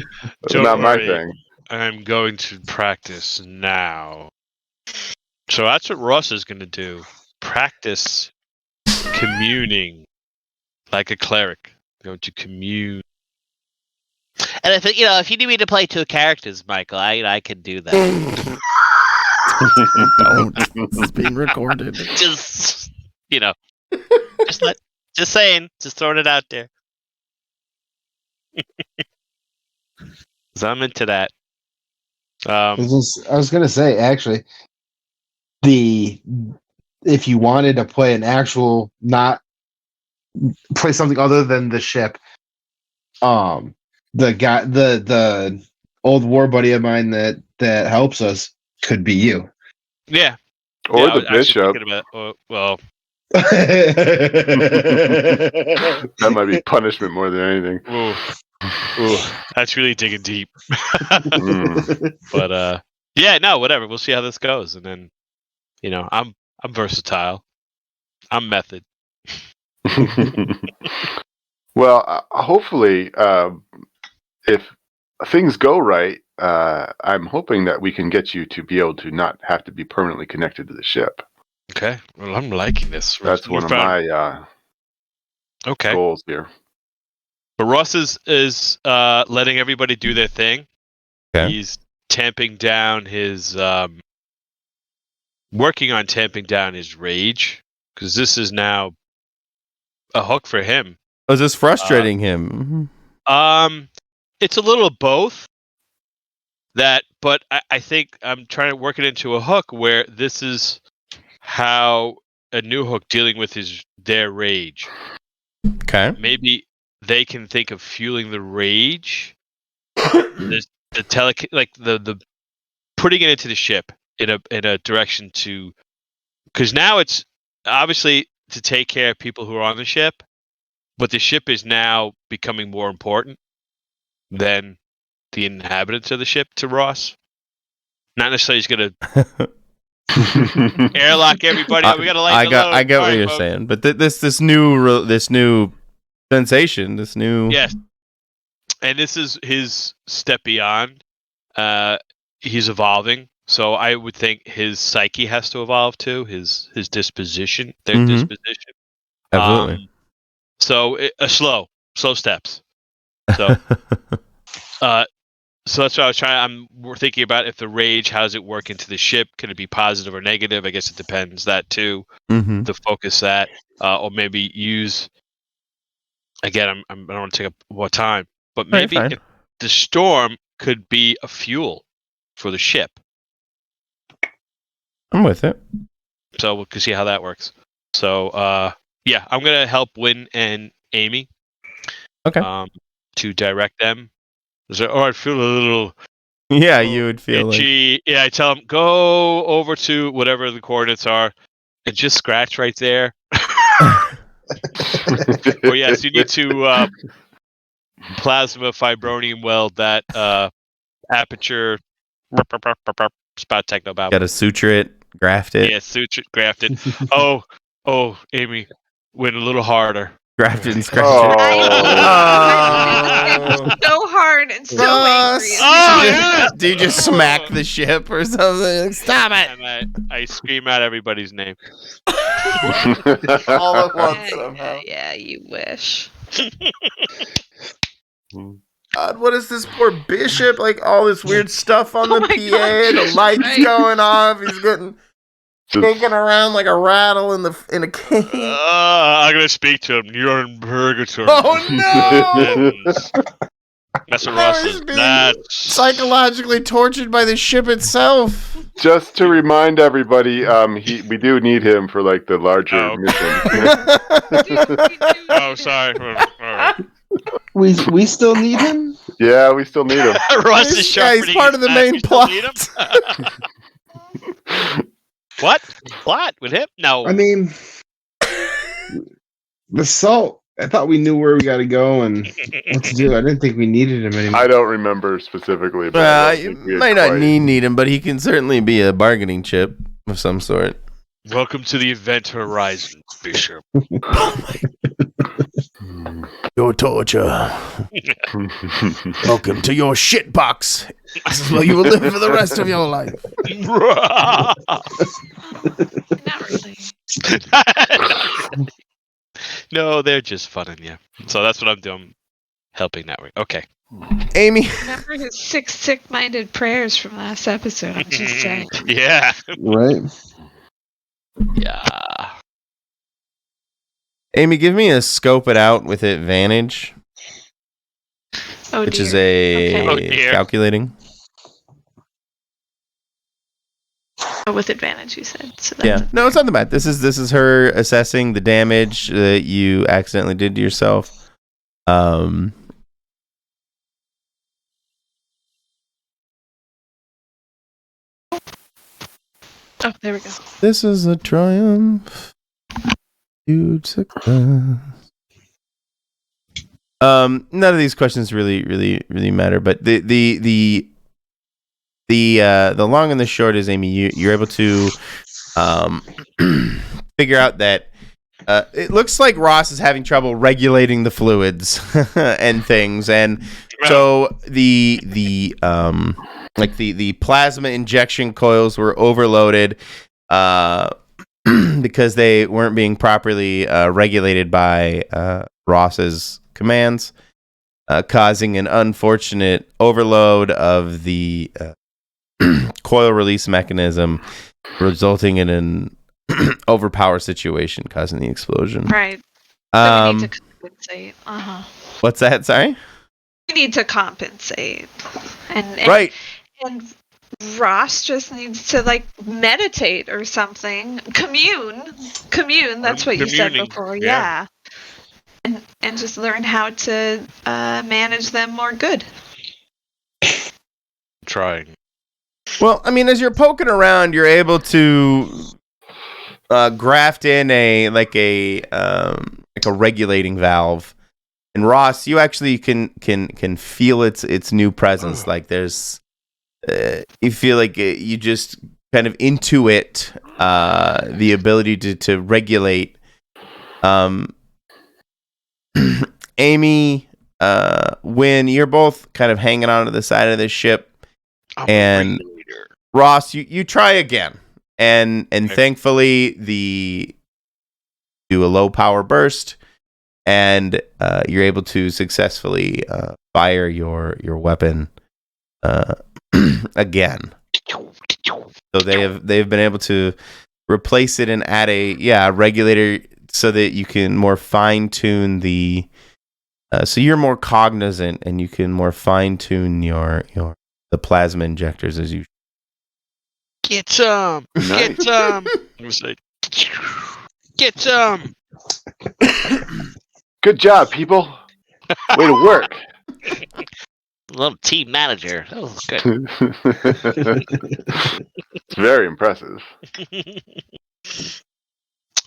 [SPEAKER 2] it's not my thing.
[SPEAKER 3] I'm going to practice now. So that's what Ross is going to do. Practice communing like a cleric. Going to commune.
[SPEAKER 6] And if you need me to play two characters, Michael, I can do that.
[SPEAKER 1] Don't. This is being recorded.
[SPEAKER 6] Just saying, just throwing it out there.
[SPEAKER 3] So I'm into that.
[SPEAKER 5] I was gonna say, actually, if you wanted to play an actual, not play something other than the ship, the guy, the old war buddy of mine that helps us could be you.
[SPEAKER 3] Yeah.
[SPEAKER 2] Or the bishop. That might be punishment more than anything.
[SPEAKER 3] Ooh, that's really digging deep. But whatever. We'll see how this goes, and then I'm versatile. I'm method.
[SPEAKER 2] Well, hopefully, if things go right, I'm hoping that we can get you to be able to not have to be permanently connected to the ship.
[SPEAKER 3] Okay. Well, I'm liking this.
[SPEAKER 2] That's one of my goals here.
[SPEAKER 3] But Ross is letting everybody do their thing.
[SPEAKER 1] Okay.
[SPEAKER 3] He's tamping down his working on tamping down his rage, because this is now a hook for him.
[SPEAKER 1] Oh, is this frustrating him?
[SPEAKER 3] It's a little of both. But I think I'm trying to work it into a hook where this is how a new hook dealing with their rage.
[SPEAKER 1] Okay.
[SPEAKER 3] Maybe they can think of fueling the rage. the putting it into the ship in a direction to, because now it's obviously to take care of people who are on the ship, but the ship is now becoming more important than the inhabitants of the ship to Ross. Not necessarily he's gonna airlock everybody. We gotta
[SPEAKER 1] I get what you're saying, but this new sensation, this new
[SPEAKER 3] yes, and this is his step beyond. He's evolving, so I would think his psyche has to evolve too. His disposition, their disposition.
[SPEAKER 1] Absolutely.
[SPEAKER 3] So slow steps. So. So that's what I was trying. We're thinking about if the rage, how does it work into the ship? Can it be positive or negative? I guess it depends. That too. To focus that, or maybe use. Again, I don't want to take up more time, but maybe if the storm could be a fuel for the ship.
[SPEAKER 1] I'm with it.
[SPEAKER 3] So we can see how that works. So yeah, I'm gonna help Win and Amy.
[SPEAKER 1] Okay.
[SPEAKER 3] To direct them. I feel a little.
[SPEAKER 1] Yeah, you would feel
[SPEAKER 3] itchy. Yeah, I tell them go over to whatever the coordinates are, and just scratch right there. Or yes, you need to plasma fibronium weld that aperture. Spout techno bow.
[SPEAKER 1] Got to suture it, graft it.
[SPEAKER 3] Yeah, suture, graft it. Oh, Amy, went a little harder.
[SPEAKER 1] Graft it and scratch
[SPEAKER 2] Oh.
[SPEAKER 1] it.
[SPEAKER 4] So hard and so angry.
[SPEAKER 1] Do you just smack the ship or something? Stop it!
[SPEAKER 3] And I scream out everybody's name.
[SPEAKER 1] All at once somehow.
[SPEAKER 4] Yeah, you wish.
[SPEAKER 1] God, what is this poor bishop? Like all this weird stuff on the PA, the lights
[SPEAKER 4] right.
[SPEAKER 1] going off. He's getting shaking around like a rattle in a cage.
[SPEAKER 3] I'm gonna speak to him. You're in purgatory.
[SPEAKER 1] Oh no!
[SPEAKER 3] That's what Ross is. That's
[SPEAKER 1] psychologically tortured by the ship itself.
[SPEAKER 2] Just to remind everybody, we do need him for like the larger mission.
[SPEAKER 3] Oh, sorry. All right.
[SPEAKER 5] We still need him?
[SPEAKER 2] Yeah, we still need him.
[SPEAKER 3] Ross is sharpening.
[SPEAKER 1] He's part of the main plot.
[SPEAKER 3] What? Plot with him? No.
[SPEAKER 5] I mean, the salt. I thought we knew where we got to go and what to do. I didn't think we needed him anymore.
[SPEAKER 2] I don't remember specifically. But
[SPEAKER 1] you might not need him, but he can certainly be a bargaining chip of some sort.
[SPEAKER 3] Welcome to the Event Horizon, Bishop.
[SPEAKER 1] Your torture. Welcome to your shit box. This is where you will live for the rest of your life.
[SPEAKER 4] Not really.
[SPEAKER 3] No, they're just funning you. So that's what I'm doing. Helping that way. Okay.
[SPEAKER 1] Amy.
[SPEAKER 4] Remember his sick-minded prayers from last episode. I'm just saying.
[SPEAKER 3] Yeah.
[SPEAKER 5] Right?
[SPEAKER 3] Yeah.
[SPEAKER 1] Amy, give me a scope it out with advantage.
[SPEAKER 4] Oh,
[SPEAKER 1] which
[SPEAKER 4] dear.
[SPEAKER 1] is a
[SPEAKER 3] Okay.
[SPEAKER 1] calculating.
[SPEAKER 4] Oh, with advantage, you said. So that's
[SPEAKER 1] Yeah. No, it's not that bad. This is her assessing the damage that you accidentally did to yourself.
[SPEAKER 4] Oh, there we go.
[SPEAKER 1] This is a triumph. Huge success. None of these questions really matter, but the long and the short is, Amy, you're able to figure out that it looks like Ross is having trouble regulating the fluids and things, and So the like the plasma injection coils were overloaded because they weren't being properly regulated by Ross's commands, causing an unfortunate overload of the coil release mechanism, resulting in an overpower situation, causing the explosion.
[SPEAKER 4] Right. So we need to compensate.
[SPEAKER 1] What's that? Sorry?
[SPEAKER 4] We need to compensate. And
[SPEAKER 1] Right.
[SPEAKER 4] And Ross just needs to like meditate or something. Commune. That's what you said
[SPEAKER 3] Communing,
[SPEAKER 4] before.
[SPEAKER 3] yeah.
[SPEAKER 4] Yeah. And just learn how to manage them more good.
[SPEAKER 3] Trying.
[SPEAKER 1] Well, I mean, as you're poking around, you're able to graft in a regulating valve. And Ross, you actually can feel its new presence. Like there's, you feel like you just kind of intuit the ability to regulate. Amy, when you're both kind of hanging onto the side of the ship, and Ross, you try again, and thankfully do a low power burst, and you're able to successfully fire your weapon again. So they've been able to replace it and add a regulator so that you can more fine tune the. So you're more cognizant and you can more fine tune the plasma injectors as you.
[SPEAKER 3] Get some.
[SPEAKER 2] Nice.
[SPEAKER 3] Get some. I was like, get some.
[SPEAKER 2] Good job, people. Way to work.
[SPEAKER 6] Little team manager. That was good.
[SPEAKER 2] It's very impressive.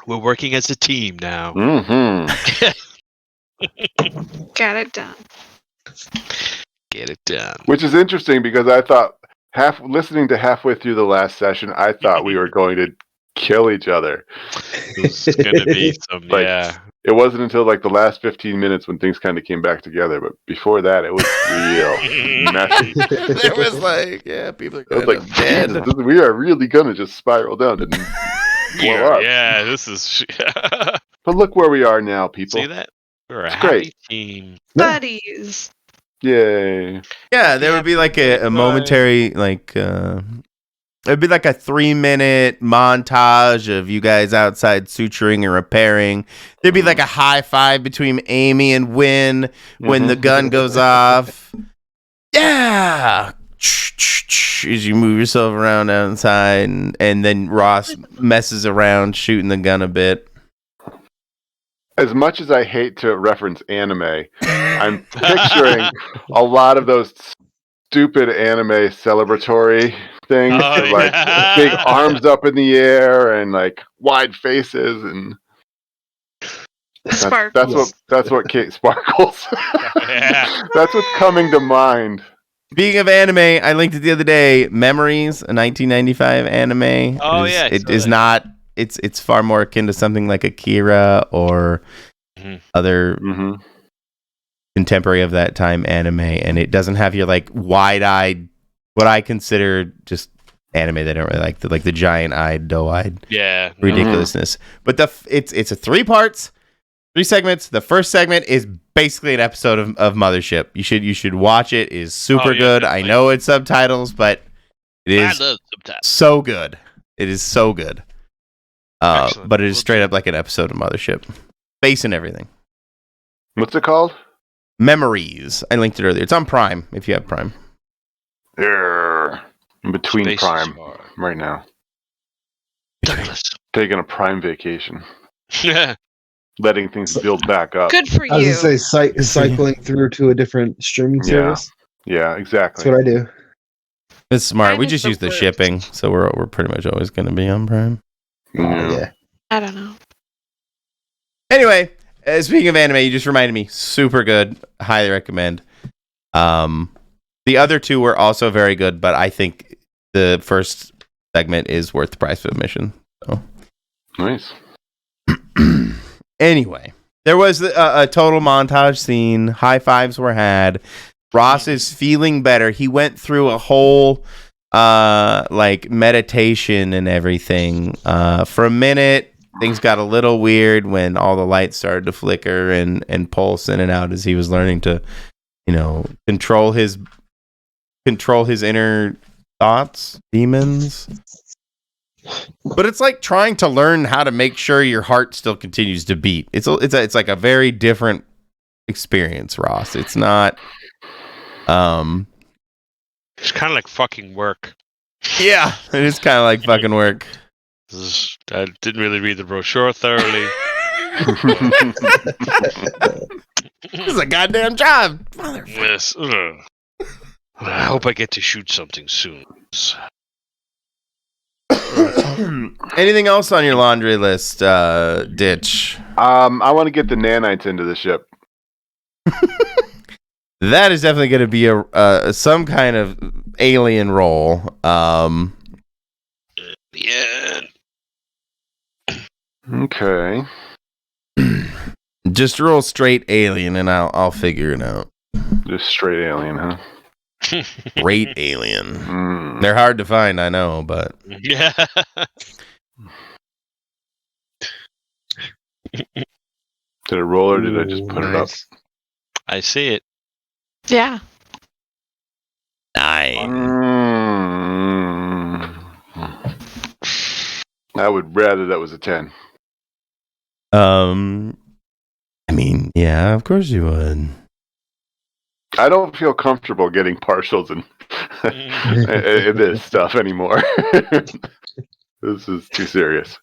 [SPEAKER 3] We're working as a team now.
[SPEAKER 2] Mm-hmm.
[SPEAKER 4] Got it done.
[SPEAKER 3] Get it done.
[SPEAKER 2] Which is interesting because I thought listening to halfway through the last session, I thought we were going to kill each other.
[SPEAKER 3] There's going to be some,
[SPEAKER 2] Like,
[SPEAKER 3] yeah.
[SPEAKER 2] It wasn't until like the last 15 minutes when things kind of came back together, but before that, it was real messy.
[SPEAKER 1] There was like, people are
[SPEAKER 2] I was
[SPEAKER 1] kind
[SPEAKER 2] like,
[SPEAKER 1] of dead.
[SPEAKER 2] Jesus, we are really gonna just spiral down and blow up.
[SPEAKER 3] Yeah, this is.
[SPEAKER 2] But look where we are now, people.
[SPEAKER 3] See that? We're a
[SPEAKER 2] It's
[SPEAKER 3] happy
[SPEAKER 2] great.
[SPEAKER 3] team.
[SPEAKER 4] Buddies.
[SPEAKER 2] Yay!
[SPEAKER 1] Yeah, there would be like a momentary it'd be like a 3-minute montage of you guys outside suturing and repairing. There'd be like a high five between Amy and Win when the gun goes off. Yeah! As you move yourself around outside, and then Ross messes around shooting the gun a bit.
[SPEAKER 2] As much as I hate to reference anime, I'm picturing a lot of those stupid anime celebratory things,
[SPEAKER 3] Oh,
[SPEAKER 2] with, like
[SPEAKER 3] yeah.
[SPEAKER 2] big arms up in the air and like wide faces, and
[SPEAKER 4] Sparkles.
[SPEAKER 2] that's what Kate Sparkles.
[SPEAKER 3] Yeah.
[SPEAKER 2] That's what's coming to mind.
[SPEAKER 1] Speaking of anime, I linked it the other day. Memories, a 1995 anime.
[SPEAKER 3] Oh, yeah, I
[SPEAKER 1] It
[SPEAKER 3] saw
[SPEAKER 1] is
[SPEAKER 3] that.
[SPEAKER 1] not. It's far more akin to something like Akira or other contemporary of that time anime, and it doesn't have your like wide-eyed, what I consider just anime they don't really like, the giant-eyed, doe-eyed ridiculousness. But it's a 3 parts, 3 segments. The first segment is basically an episode of Mothership. You should watch it. It is super good.
[SPEAKER 3] Definitely.
[SPEAKER 1] I know it's subtitles, but it
[SPEAKER 6] I
[SPEAKER 1] is
[SPEAKER 6] love subtitles.
[SPEAKER 1] so good. It is so good.
[SPEAKER 3] Excellent.
[SPEAKER 1] But it is straight up like an episode of Mothership. Face and everything.
[SPEAKER 2] What's it called?
[SPEAKER 1] Memories. I linked it earlier. It's on Prime if you have Prime.
[SPEAKER 2] I'm between
[SPEAKER 3] Space is
[SPEAKER 2] Prime
[SPEAKER 3] hard.
[SPEAKER 2] right now.
[SPEAKER 3] Douglas.
[SPEAKER 2] Taking a Prime vacation.
[SPEAKER 3] Yeah.
[SPEAKER 2] Letting things build back up.
[SPEAKER 4] Good for
[SPEAKER 5] I was
[SPEAKER 4] you.
[SPEAKER 5] gonna say cycling through to a different streaming
[SPEAKER 2] Yeah.
[SPEAKER 5] service.
[SPEAKER 2] Yeah,
[SPEAKER 5] That's
[SPEAKER 2] exactly.
[SPEAKER 5] what I do.
[SPEAKER 1] It's smart.
[SPEAKER 4] Prime
[SPEAKER 1] We
[SPEAKER 4] is
[SPEAKER 1] just
[SPEAKER 4] the
[SPEAKER 1] use the
[SPEAKER 4] worst.
[SPEAKER 1] shipping, so we're pretty much always going to be on Prime.
[SPEAKER 2] Yeah.
[SPEAKER 4] I don't know.
[SPEAKER 1] Anyway, speaking of anime, you just reminded me. Super good. Highly recommend. The other 2 were also very good, but I think the first segment is worth the price of admission. So.
[SPEAKER 2] Nice.
[SPEAKER 1] Anyway, there was a total montage scene. High fives were had. Ross is feeling better. He went through a whole like meditation and everything. For a minute, things got a little weird when all the lights started to flicker and pulse in and out as he was learning to, control his inner thoughts, demons. But it's like trying to learn how to make sure your heart still continues to beat. It's like a very different experience, Ross. It's not.
[SPEAKER 3] It's kind of like fucking work.
[SPEAKER 1] Yeah, it is kind of like fucking work.
[SPEAKER 3] I didn't really read the brochure thoroughly.
[SPEAKER 1] This is a goddamn job.
[SPEAKER 3] Yes. I hope I get to shoot something soon.
[SPEAKER 1] Anything else on your laundry list, Ditch?
[SPEAKER 2] I want to get the nanites into the ship.
[SPEAKER 1] That is definitely going to be a some kind of alien role.
[SPEAKER 3] Yeah.
[SPEAKER 2] Okay.
[SPEAKER 1] Just roll straight alien, and I'll figure it out.
[SPEAKER 2] Just straight alien, huh?
[SPEAKER 1] Great alien. They're hard to find, I know, but
[SPEAKER 3] Yeah.
[SPEAKER 2] Did it roll or did I just put it up?
[SPEAKER 3] I see it.
[SPEAKER 4] Yeah.
[SPEAKER 1] 9.
[SPEAKER 2] I would rather that was a 10.
[SPEAKER 1] I mean, yeah, of course you would.
[SPEAKER 2] I don't feel comfortable getting partials in this stuff anymore. This is too serious.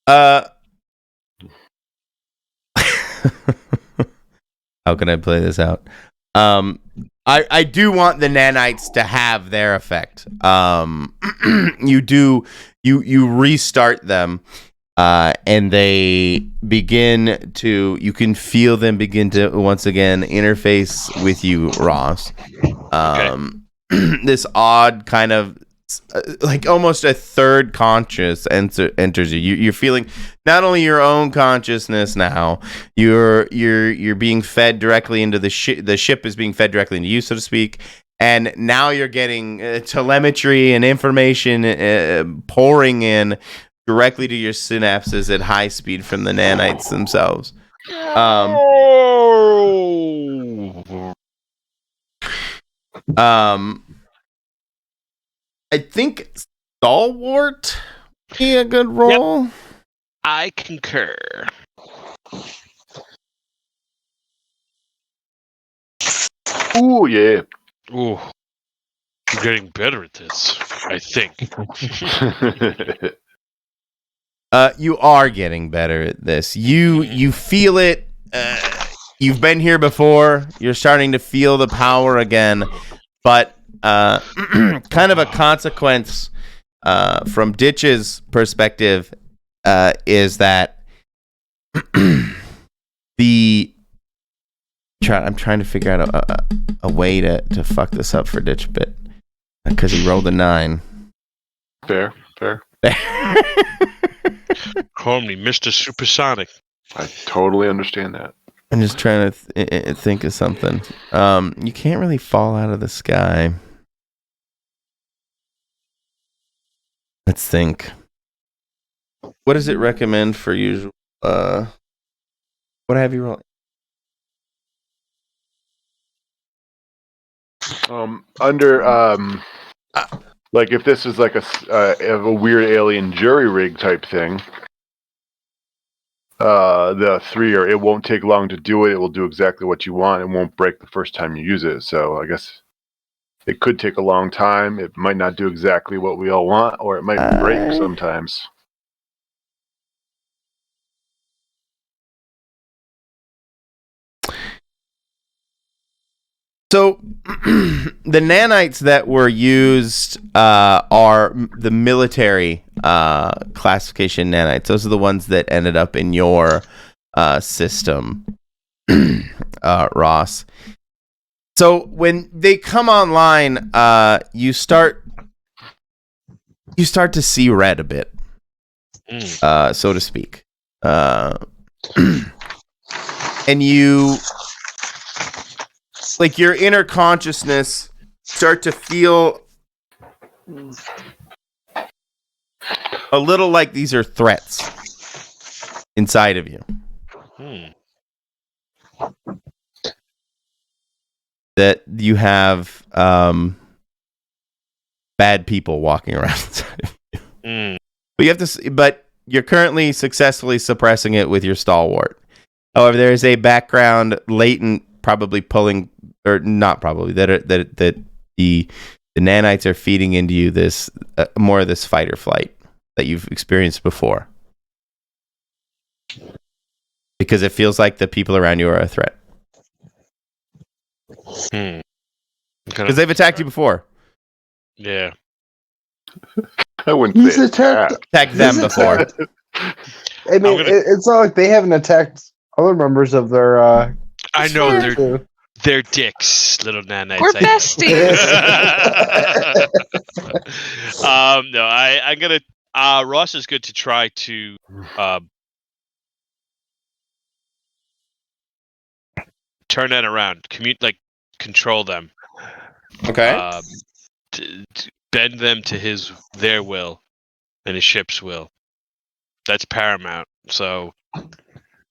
[SPEAKER 1] How can I play this out? I do want the nanites to have their effect. You restart them, and they begin to. You can feel them begin to once again interface with you, Ross. This odd kind of like almost a third conscious enters you. You're feeling not only your own consciousness now. You're being fed directly into the ship. The ship is being fed directly into you, so to speak. And now you're getting telemetry and information pouring in directly to your synapses at high speed from the nanites themselves. I think Stalwart be a good role.
[SPEAKER 3] Yep. I concur.
[SPEAKER 2] Ooh, yeah.
[SPEAKER 3] Ooh. I'm getting better at this, I think.
[SPEAKER 1] You are getting better at this. You feel it. You've been here before. You're starting to feel the power again, but kind of a consequence from Ditch's perspective is that I'm trying to figure out a way to fuck this up for Ditch a bit because he rolled a 9.
[SPEAKER 2] Fair.
[SPEAKER 3] Call me Mr. Supersonic.
[SPEAKER 2] I totally understand that.
[SPEAKER 1] I'm just trying to think of something. You can't really fall out of the sky. Let's think. What does it recommend for usual? What have you roll?
[SPEAKER 2] Like if this is like a weird alien jury rig type thing, the 3 it won't take long to do it. It will do exactly what you want. It won't break the first time you use it. So I guess it could take a long time. It might not do exactly what we all want, or it might break sometimes.
[SPEAKER 1] So the nanites that were used are the military classification nanites. Those are the ones that ended up in your system, Ross. So when they come online, you start to see red a bit, so to speak, and you like your inner consciousness start to feel a little like these are threats inside of you. That you have bad people walking around inside of you. But you have to. But you're currently successfully suppressing it with your stalwart. However, there is a background latent, probably pulling, or not probably that the nanites are feeding into you this more of this fight or flight that you've experienced before, because it feels like the people around you are a threat. Because they've attacked you before.
[SPEAKER 3] Yeah.
[SPEAKER 2] I wouldn't
[SPEAKER 5] He's
[SPEAKER 2] say
[SPEAKER 5] attacked.
[SPEAKER 1] Attacked them before.
[SPEAKER 5] I mean, it's not like they haven't attacked other members of their.
[SPEAKER 3] I know
[SPEAKER 5] too.
[SPEAKER 3] they're dicks, little nanites.
[SPEAKER 4] We're besties.
[SPEAKER 3] No, I'm gonna. Ross is good to try to turn that around. Control them.
[SPEAKER 1] Okay.
[SPEAKER 3] Bend them to their will and his ship's will. That's paramount. So,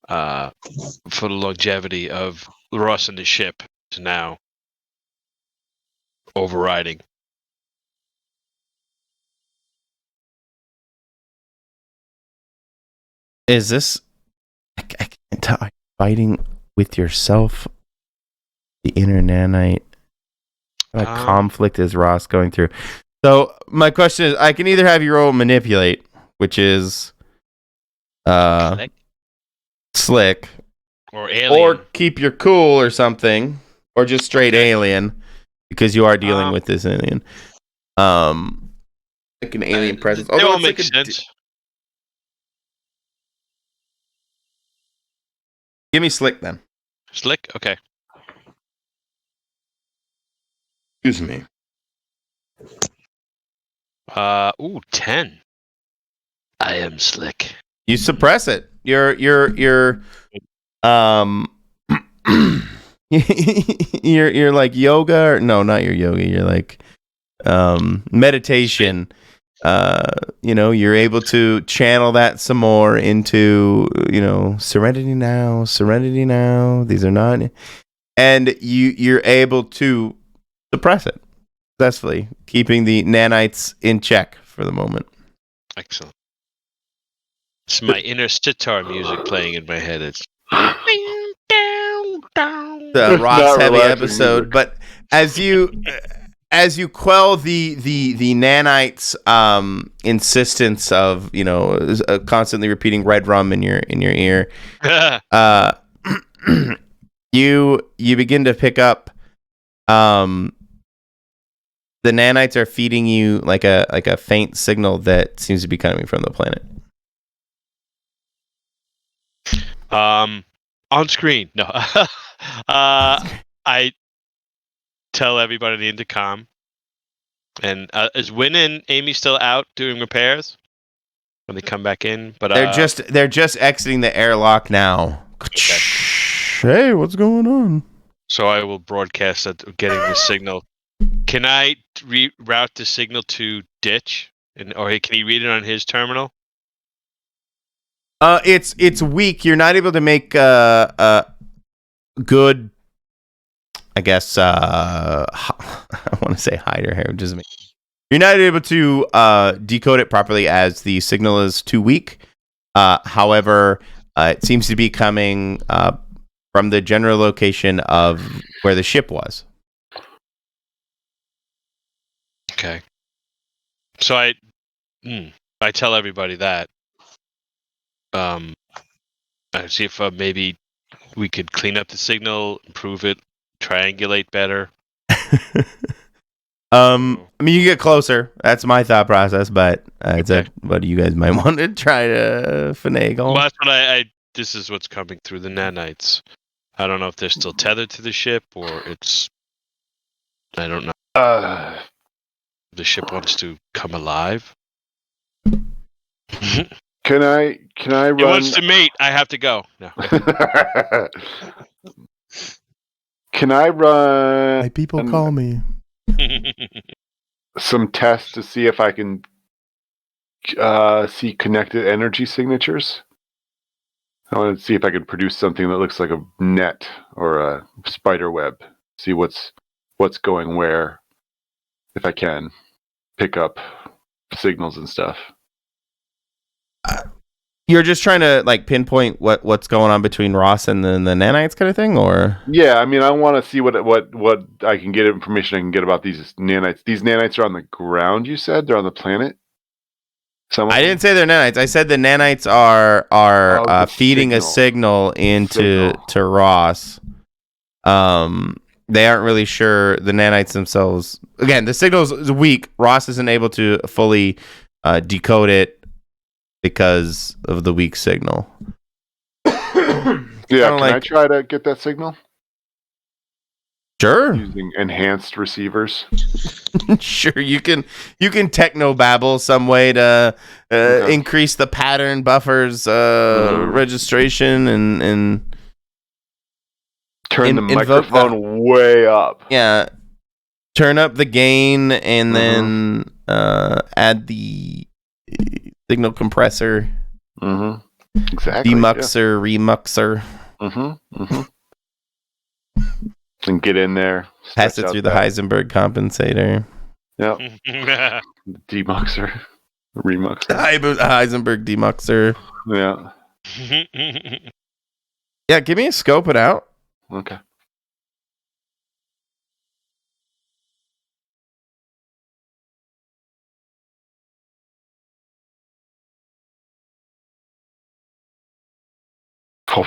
[SPEAKER 3] for the longevity of Ross and the ship to now overriding.
[SPEAKER 1] Is this? I can't tell. Are you fighting with yourself, the inner nanite? What conflict is Ross going through? So my question is, I can either have you roll manipulate, which is slick,
[SPEAKER 3] or alien,
[SPEAKER 1] or keep your cool or something, or just straight alien, because you are dealing with this alien. Like an alien presence.
[SPEAKER 3] They all
[SPEAKER 1] it's
[SPEAKER 3] make
[SPEAKER 1] like
[SPEAKER 3] sense.
[SPEAKER 1] Give me slick then.
[SPEAKER 3] Slick? Okay.
[SPEAKER 1] Excuse me.
[SPEAKER 3] 10. I am slick.
[SPEAKER 1] You suppress it. You're you're like yoga, or no, not your yoga. You're like meditation. You're able to channel that some more into, serenity now. These are not, and you're able to suppress it successfully, keeping the nanites in check for the moment.
[SPEAKER 3] Excellent. It's my inner sitar music playing in my head. It's
[SPEAKER 1] the Ross heavy
[SPEAKER 2] relaxing
[SPEAKER 1] episode,
[SPEAKER 2] music.
[SPEAKER 1] but as you quell the nanites insistence of constantly repeating red rum in your ear, you begin to pick up the nanites are feeding you like a faint signal that seems to be coming from the planet.
[SPEAKER 3] On screen. No. I tell everybody in the intercom. And is Win and Amy still out doing repairs when they come back in? But
[SPEAKER 1] they're just exiting the airlock now.
[SPEAKER 3] Okay.
[SPEAKER 1] Hey, what's going on?
[SPEAKER 3] So I will broadcast that getting the signal. Can I reroute the signal to Ditch, or can he read it on his terminal?
[SPEAKER 1] It's weak. You're not able to make good. I guess I want to say hider here. You're not able to decode it properly as the signal is too weak. However, it seems to be coming from the general location of where the ship was.
[SPEAKER 3] Okay. So I tell everybody that. I see if maybe we could clean up the signal, improve it, triangulate better.
[SPEAKER 1] I mean, you get closer. That's my thought process, but
[SPEAKER 3] Okay.
[SPEAKER 1] what you guys might want to try to finagle.
[SPEAKER 3] Well, that's what this is what's coming through the nanites. I don't know if they're still tethered to the ship or it's. I don't know. The ship wants to come alive.
[SPEAKER 2] Can I run?
[SPEAKER 3] It wants to mate. I have to go. No.
[SPEAKER 2] Can I run
[SPEAKER 1] My people call me.
[SPEAKER 2] some tests to see if I can see connected energy signatures? I want to see if I can produce something that looks like a net or a spider web. See what's going where, if I can pick up signals and stuff.
[SPEAKER 1] You're just trying to like pinpoint what's going on between Ross and the nanites kind of thing, or?
[SPEAKER 2] Yeah, I mean, I want to see what I can get information I can get about these nanites. These nanites are on the ground. You said they're on the planet.
[SPEAKER 1] I didn't say they're nanites. I said the nanites are feeding a signal into to Ross. They aren't really sure the nanites themselves. Again, the signal is weak. Ross isn't able to fully decode it because of the weak signal.
[SPEAKER 2] Yeah, can I try to get that signal?
[SPEAKER 1] Sure.
[SPEAKER 2] Using enhanced receivers.
[SPEAKER 1] Sure, you can techno babble some way to increase the pattern buffers registration and
[SPEAKER 2] turn the microphone way up.
[SPEAKER 1] Yeah, turn up the gain and then add the signal compressor.
[SPEAKER 2] Exactly.
[SPEAKER 1] Demuxer, remuxer.
[SPEAKER 2] And get in there.
[SPEAKER 1] Pass it through the Heisenberg compensator.
[SPEAKER 2] Yep. Demuxer. Remuxer.
[SPEAKER 1] Heisenberg demuxer.
[SPEAKER 2] Yeah.
[SPEAKER 1] Yeah, give me a scope it out.
[SPEAKER 2] Okay.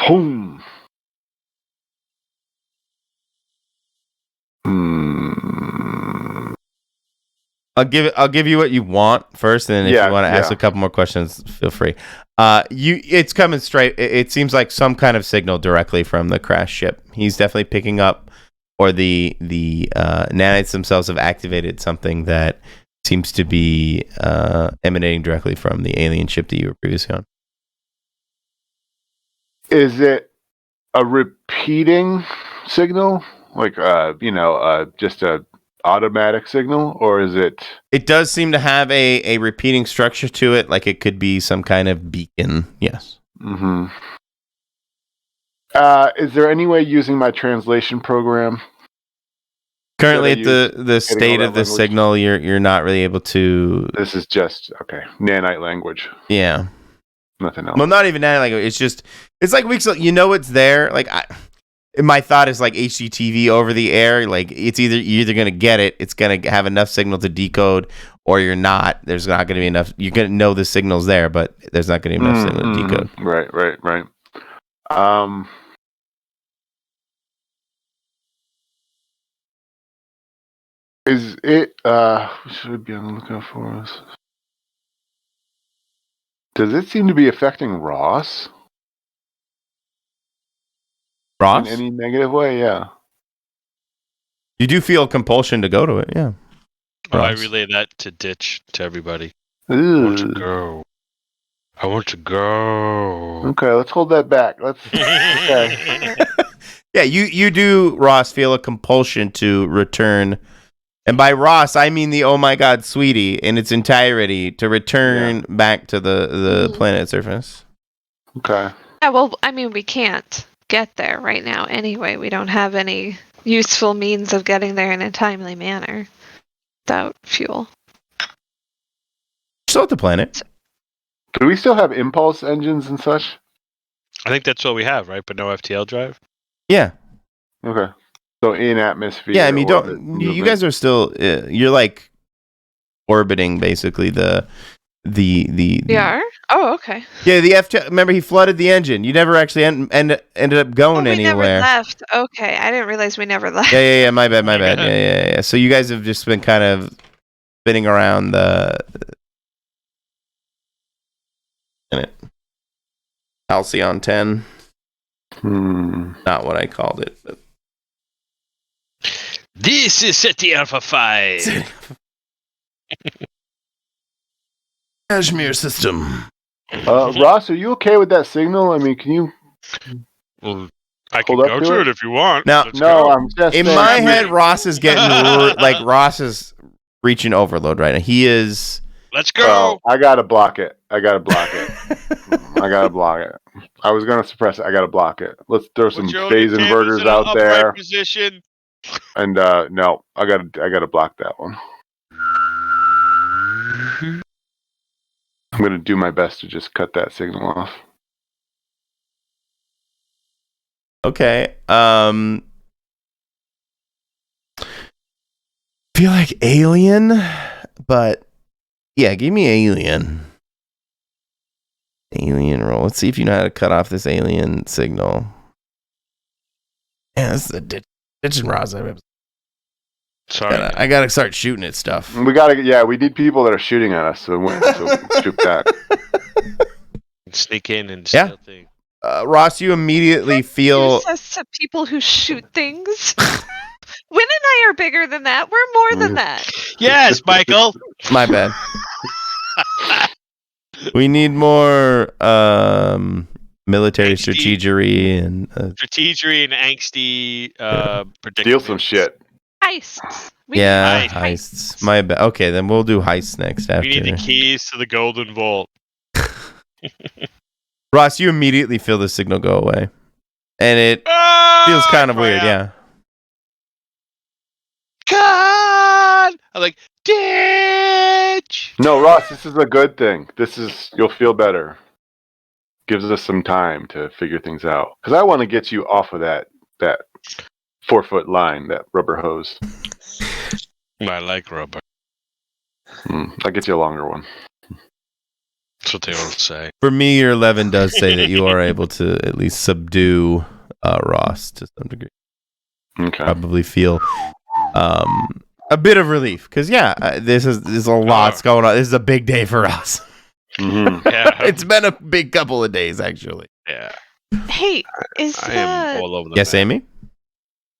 [SPEAKER 2] Boom.
[SPEAKER 1] I'll give you what you want first, and if you want to ask a couple more questions, feel free. It's coming straight. It seems like some kind of signal directly from the crash ship. He's definitely picking up, or the nanites themselves have activated something that seems to be emanating directly from the alien ship that you were previously on.
[SPEAKER 2] Is it a repeating signal, like just a automatic signal, or is it?
[SPEAKER 1] It does seem to have a repeating structure to it, like it could be some kind of beacon. Yes.
[SPEAKER 2] Is there any way using my translation program?
[SPEAKER 1] Currently, at the state of the signal, you're not really able to.
[SPEAKER 2] This is just nanite language.
[SPEAKER 1] Yeah.
[SPEAKER 2] Nothing else.
[SPEAKER 1] Well, not even nanite language. It's like weeks. It's there. Like my thought is like HDTV over the air. Like you're either gonna get it. It's gonna have enough signal to decode, or you're not. There's not gonna be enough. You're gonna know the signal's there, but there's not gonna be enough signal to decode.
[SPEAKER 2] Right. Is it? Should be on the lookout for us. Does it seem to be affecting Ross?
[SPEAKER 1] Ross?
[SPEAKER 2] In any negative way? Yeah.
[SPEAKER 1] You do feel compulsion to go to it, yeah.
[SPEAKER 3] I relay that to Ditch to everybody.
[SPEAKER 2] Ew.
[SPEAKER 3] I want to go. I want to go.
[SPEAKER 2] Okay, let's hold that back. Okay.
[SPEAKER 1] Yeah, you do, Ross, feel a compulsion to return. And by Ross, I mean the oh my god, sweetie, in its entirety, to return back to the planet surface.
[SPEAKER 2] Okay.
[SPEAKER 4] Yeah, well, I mean, we can't get there right now anyway. We don't have any useful means of getting there in a timely manner without fuel.
[SPEAKER 1] Still at the planet.
[SPEAKER 2] Do we still have impulse engines and such?
[SPEAKER 3] I think that's what we have, right? But no FTL drive?
[SPEAKER 1] Yeah.
[SPEAKER 2] Okay. So in atmosphere.
[SPEAKER 1] Yeah, I mean, you guys are still you're like orbiting basically the
[SPEAKER 4] We are? Oh, okay.
[SPEAKER 1] Yeah, the FTL. Remember, he flooded the engine. You never actually ended up going anywhere.
[SPEAKER 4] We never left. Okay, I didn't realize we never left.
[SPEAKER 1] Yeah. My bad. Yeah. So you guys have just been kind of spinning around the Halcyon 10. Not what I called it, but.
[SPEAKER 3] This is SETI Alpha 5.
[SPEAKER 1] Kashmir system.
[SPEAKER 2] Ross, are you okay with that signal? I mean, can you?
[SPEAKER 3] Well, I can
[SPEAKER 2] Hold
[SPEAKER 3] go
[SPEAKER 2] up to
[SPEAKER 3] to
[SPEAKER 2] it?
[SPEAKER 3] it if you want.
[SPEAKER 1] Now-
[SPEAKER 3] Let's
[SPEAKER 2] No,
[SPEAKER 3] go.
[SPEAKER 2] I'm just
[SPEAKER 1] In
[SPEAKER 2] saying,
[SPEAKER 1] my
[SPEAKER 2] I'm
[SPEAKER 1] head,
[SPEAKER 2] just-
[SPEAKER 1] Ross is getting like Ross is reaching overload right now. He is.
[SPEAKER 3] Let's
[SPEAKER 2] Oh,
[SPEAKER 3] go.
[SPEAKER 2] I gotta block it. I gotta block it. I was gonna suppress it. I gotta block it. Let's throw some
[SPEAKER 3] Put your
[SPEAKER 2] phase
[SPEAKER 3] tables
[SPEAKER 2] inverters
[SPEAKER 3] in an
[SPEAKER 2] out
[SPEAKER 3] upright
[SPEAKER 2] there.
[SPEAKER 3] Position.
[SPEAKER 2] And no, I gotta block that one. I'm gonna do my best to just cut that signal off.
[SPEAKER 1] Okay. Feel like alien, but yeah, give me alien. Alien roll. Let's see if you know how to cut off this alien signal. Yeah, this is a ditching Ross.
[SPEAKER 3] Sorry.
[SPEAKER 1] I gotta start shooting at stuff.
[SPEAKER 2] We need people that are shooting at us. So shoot back.
[SPEAKER 3] Sneak in and
[SPEAKER 1] Yeah.
[SPEAKER 3] steal things.
[SPEAKER 1] Ross, you immediately feel.
[SPEAKER 4] Use us to people who shoot things. Win and I are bigger than that. We're more than that.
[SPEAKER 6] Yes, Michael.
[SPEAKER 1] My bad. We need more military
[SPEAKER 3] Angsty.
[SPEAKER 1] strategery and
[SPEAKER 3] Strategery and angsty predicament.
[SPEAKER 2] Steal some shit.
[SPEAKER 4] Heists. We
[SPEAKER 1] yeah,
[SPEAKER 4] need
[SPEAKER 1] heists. My bad. Okay, then we'll do heists next after.
[SPEAKER 3] We need the keys to the golden vault.
[SPEAKER 1] Ross, you immediately feel the signal go away, and it feels kind of weird. Yeah.
[SPEAKER 6] God! I'm like, ditch!
[SPEAKER 2] No, Ross, this is a good thing. You'll feel better. Gives us some time to figure things out. Because I want to get you off of that 4-foot line, that rubber hose.
[SPEAKER 3] I like rubber.
[SPEAKER 2] I'll get you a longer one.
[SPEAKER 3] That's what they all say.
[SPEAKER 1] For me, your 11 does say that you are able to at least subdue Ross to some degree.
[SPEAKER 2] Okay.
[SPEAKER 1] Probably feel a bit of relief because this is a lot's going on. This is a big day for us.
[SPEAKER 2] Mm-hmm.
[SPEAKER 3] Yeah.
[SPEAKER 1] It's been a big couple of days actually.
[SPEAKER 3] Yeah.
[SPEAKER 4] Hey, is
[SPEAKER 3] I am all over the
[SPEAKER 1] Yes,
[SPEAKER 3] map.
[SPEAKER 1] Amy.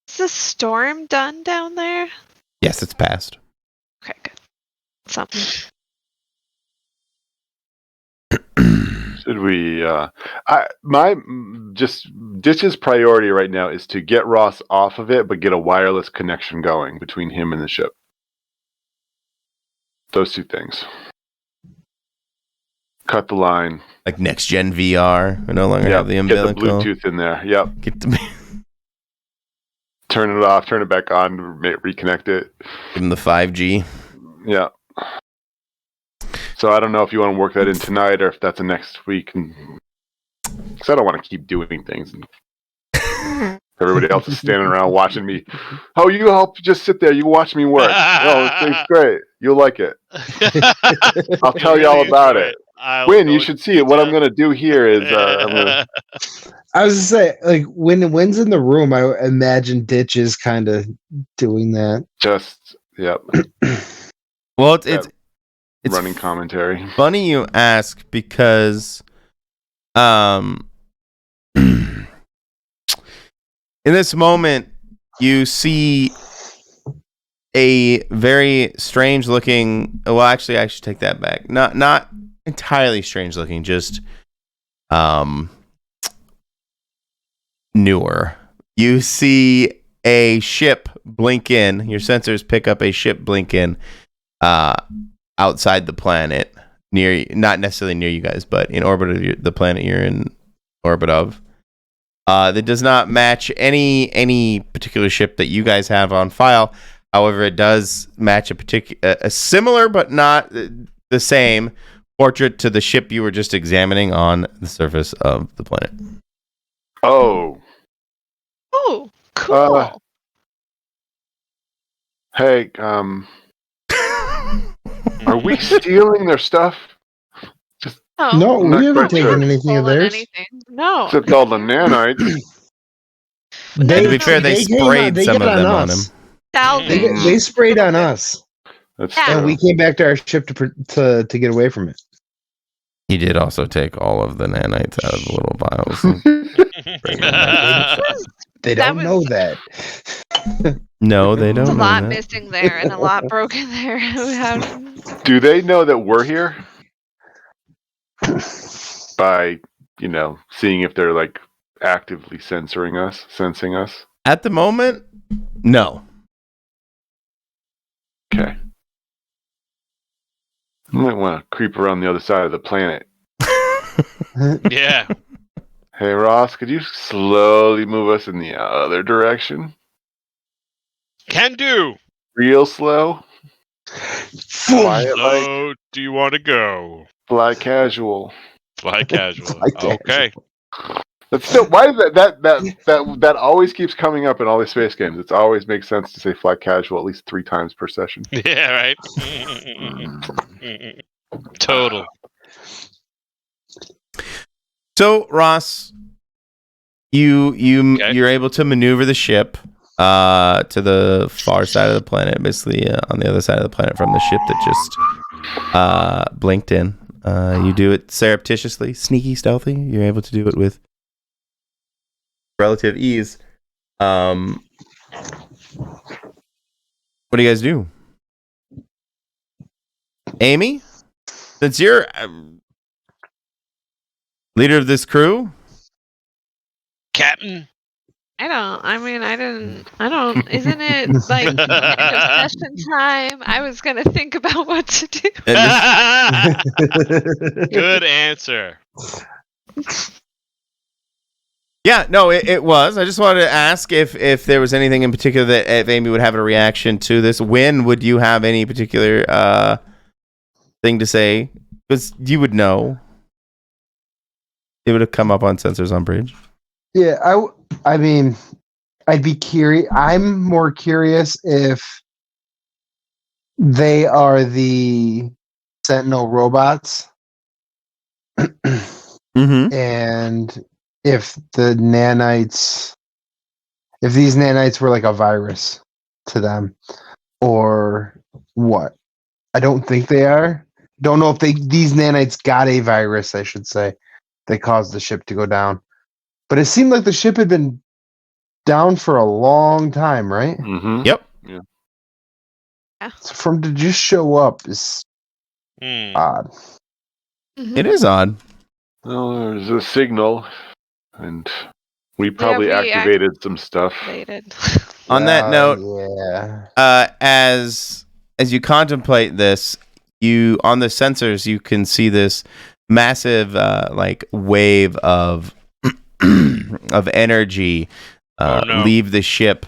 [SPEAKER 4] is the storm done down there?
[SPEAKER 1] Yes, it's passed.
[SPEAKER 4] Okay, good. Something.
[SPEAKER 2] Should we? Ditch's priority right now is to get Ross off of it, but get a wireless connection going between him and the ship. Those two things. Cut the line.
[SPEAKER 1] Like next gen VR. We no longer have the
[SPEAKER 2] Get
[SPEAKER 1] umbilical.
[SPEAKER 2] the Bluetooth in there. Yep.
[SPEAKER 1] Get the
[SPEAKER 2] Turn it off. Turn it back on. Reconnect it.
[SPEAKER 1] give them the 5G.
[SPEAKER 2] Yeah. So I don't know if you want to work that in tonight or if that's a next week. Because I don't want to keep doing things. And everybody else is standing around watching me. Oh, you help just sit there. You watch me work. Oh, it's great. You'll like it. I'll tell you all about it. Win, you should see it. What I'm going to do here is I'm gonna...
[SPEAKER 5] I was to say, like, when Wynn's in the room, I imagine Ditch is kind of doing that.
[SPEAKER 2] just, yep,
[SPEAKER 1] Well, it's
[SPEAKER 2] running commentary.
[SPEAKER 1] funny you ask because in this moment you see a very strange looking, well, actually I should take that back, not entirely strange looking, just newer. You see a ship blink in, your sensors pick up a ship blink in outside the planet, not necessarily near you guys, but in orbit of the planet you're in orbit of. That does not match any particular ship that you guys have on file. However, it does match a similar but not the same portrait to the ship you were just examining on the surface of the planet.
[SPEAKER 2] Oh,
[SPEAKER 4] Oh, cool.
[SPEAKER 2] hey, are we stealing their stuff?
[SPEAKER 4] Oh,
[SPEAKER 5] No,
[SPEAKER 2] not
[SPEAKER 5] we haven't
[SPEAKER 2] quite sure.
[SPEAKER 5] taken anything of
[SPEAKER 4] stolen
[SPEAKER 5] theirs.
[SPEAKER 4] anything. No.
[SPEAKER 2] Except all the nanites.
[SPEAKER 1] To be fair, they sprayed some of them on him.
[SPEAKER 4] Salvage.
[SPEAKER 5] They sprayed on us,
[SPEAKER 2] That's
[SPEAKER 4] Yeah.
[SPEAKER 2] true.
[SPEAKER 5] and we came back to our ship to get away from it.
[SPEAKER 1] He did also take all of the nanites out of the little vials.
[SPEAKER 5] They
[SPEAKER 4] That
[SPEAKER 5] don't
[SPEAKER 4] was-
[SPEAKER 5] know that.
[SPEAKER 1] No, they
[SPEAKER 4] There's
[SPEAKER 1] don't
[SPEAKER 4] a
[SPEAKER 1] know
[SPEAKER 4] lot
[SPEAKER 1] that.
[SPEAKER 4] missing there and a lot broken there.
[SPEAKER 2] Do they know that we're here? By, seeing if they're like actively sensing us?
[SPEAKER 1] At the moment, no.
[SPEAKER 2] Okay. You might want to creep around the other side of the planet.
[SPEAKER 3] Yeah.
[SPEAKER 2] Hey, Ross, could you slowly move us in the other direction?
[SPEAKER 3] Can do.
[SPEAKER 2] Real slow? Quiet like
[SPEAKER 3] Slow. Do you want to go?
[SPEAKER 2] fly casual.
[SPEAKER 3] Fly casual.
[SPEAKER 5] Fly casual.
[SPEAKER 3] Okay.
[SPEAKER 2] But still, why is that always keeps coming up in all these space games? It always makes sense to say fly casual at least 3 times per session.
[SPEAKER 3] Yeah, right. Total.
[SPEAKER 1] So, Ross, you're able to maneuver the ship to the far side of the planet, basically on the other side of the planet from the ship that just blinked in. You do it surreptitiously, sneaky, stealthy. You're able to do it with relative ease. What do you guys do? Amy, since you're leader of this crew,
[SPEAKER 3] Captain.
[SPEAKER 4] I don't. Isn't it like end of session time? I was gonna think about what to do.
[SPEAKER 3] Good answer.
[SPEAKER 1] Yeah, no, it was. I just wanted to ask if there was anything in particular that if Amy would have a reaction to this. When would you have any particular thing to say? Because you would know. It would have come up on Sensors on Bridge.
[SPEAKER 5] Yeah, I mean, I'd be curious. I'm more curious if they are the Sentinel robots,
[SPEAKER 1] Mm-hmm.
[SPEAKER 5] and if the nanites, if these nanites were like a virus to them, or what. I don't think they are. Don't know if these nanites got a virus, I should say, that caused the ship to go down. But it seemed like the ship had been down for a long time, right?
[SPEAKER 2] Mm-hmm.
[SPEAKER 1] Yep.
[SPEAKER 5] So for them to just show up is odd.
[SPEAKER 1] It is odd.
[SPEAKER 2] Well, there's a signal, and we probably activated some stuff.
[SPEAKER 1] On that note, as you contemplate this, you on the sensors you can see this massive like wave of of energy leave the ship,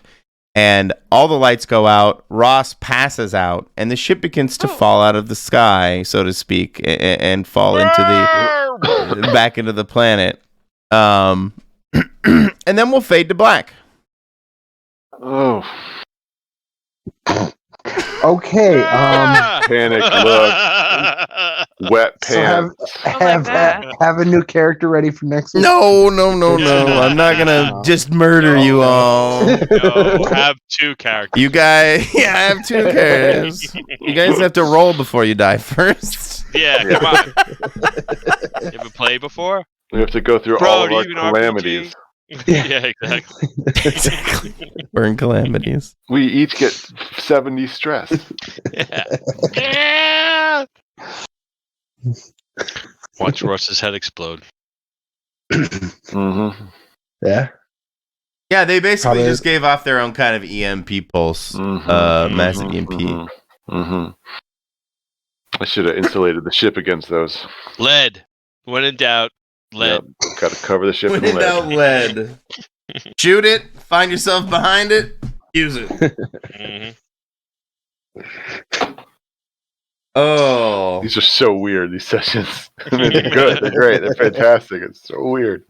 [SPEAKER 1] and all the lights go out. Ross passes out, and the ship begins to fall out of the sky, so to speak, and fall into the back into the planet. And then we'll fade to black.
[SPEAKER 2] Oh.
[SPEAKER 5] Okay.
[SPEAKER 2] Panic look. Wet pants.
[SPEAKER 5] So have a new character ready for next week.
[SPEAKER 1] No. I'm not gonna just murder you all.
[SPEAKER 3] No, have 2 characters.
[SPEAKER 1] You guys, I have 2 characters. You guys have to roll before you die first.
[SPEAKER 3] Yeah, come on. You ever played before?
[SPEAKER 2] We have to go through all of our calamities.
[SPEAKER 3] Yeah, exactly.
[SPEAKER 1] Exactly. We're in calamities.
[SPEAKER 2] We each get 70 stress.
[SPEAKER 3] Yeah. Watch Ross's head explode.
[SPEAKER 2] Mm-hmm.
[SPEAKER 5] Yeah.
[SPEAKER 1] Yeah, they basically just gave off their own kind of EMP pulse. Massive EMP.
[SPEAKER 2] Mm-hmm. I should have insulated the ship against those.
[SPEAKER 3] Lead. When in doubt, lead.
[SPEAKER 2] Yep. Got to cover the ship
[SPEAKER 1] When
[SPEAKER 2] in
[SPEAKER 1] in doubt, lead. Shoot it. Find yourself behind it. Use it. Oh.
[SPEAKER 2] These are so weird, these sessions. I mean, they're good. They're great. They're fantastic. It's so weird.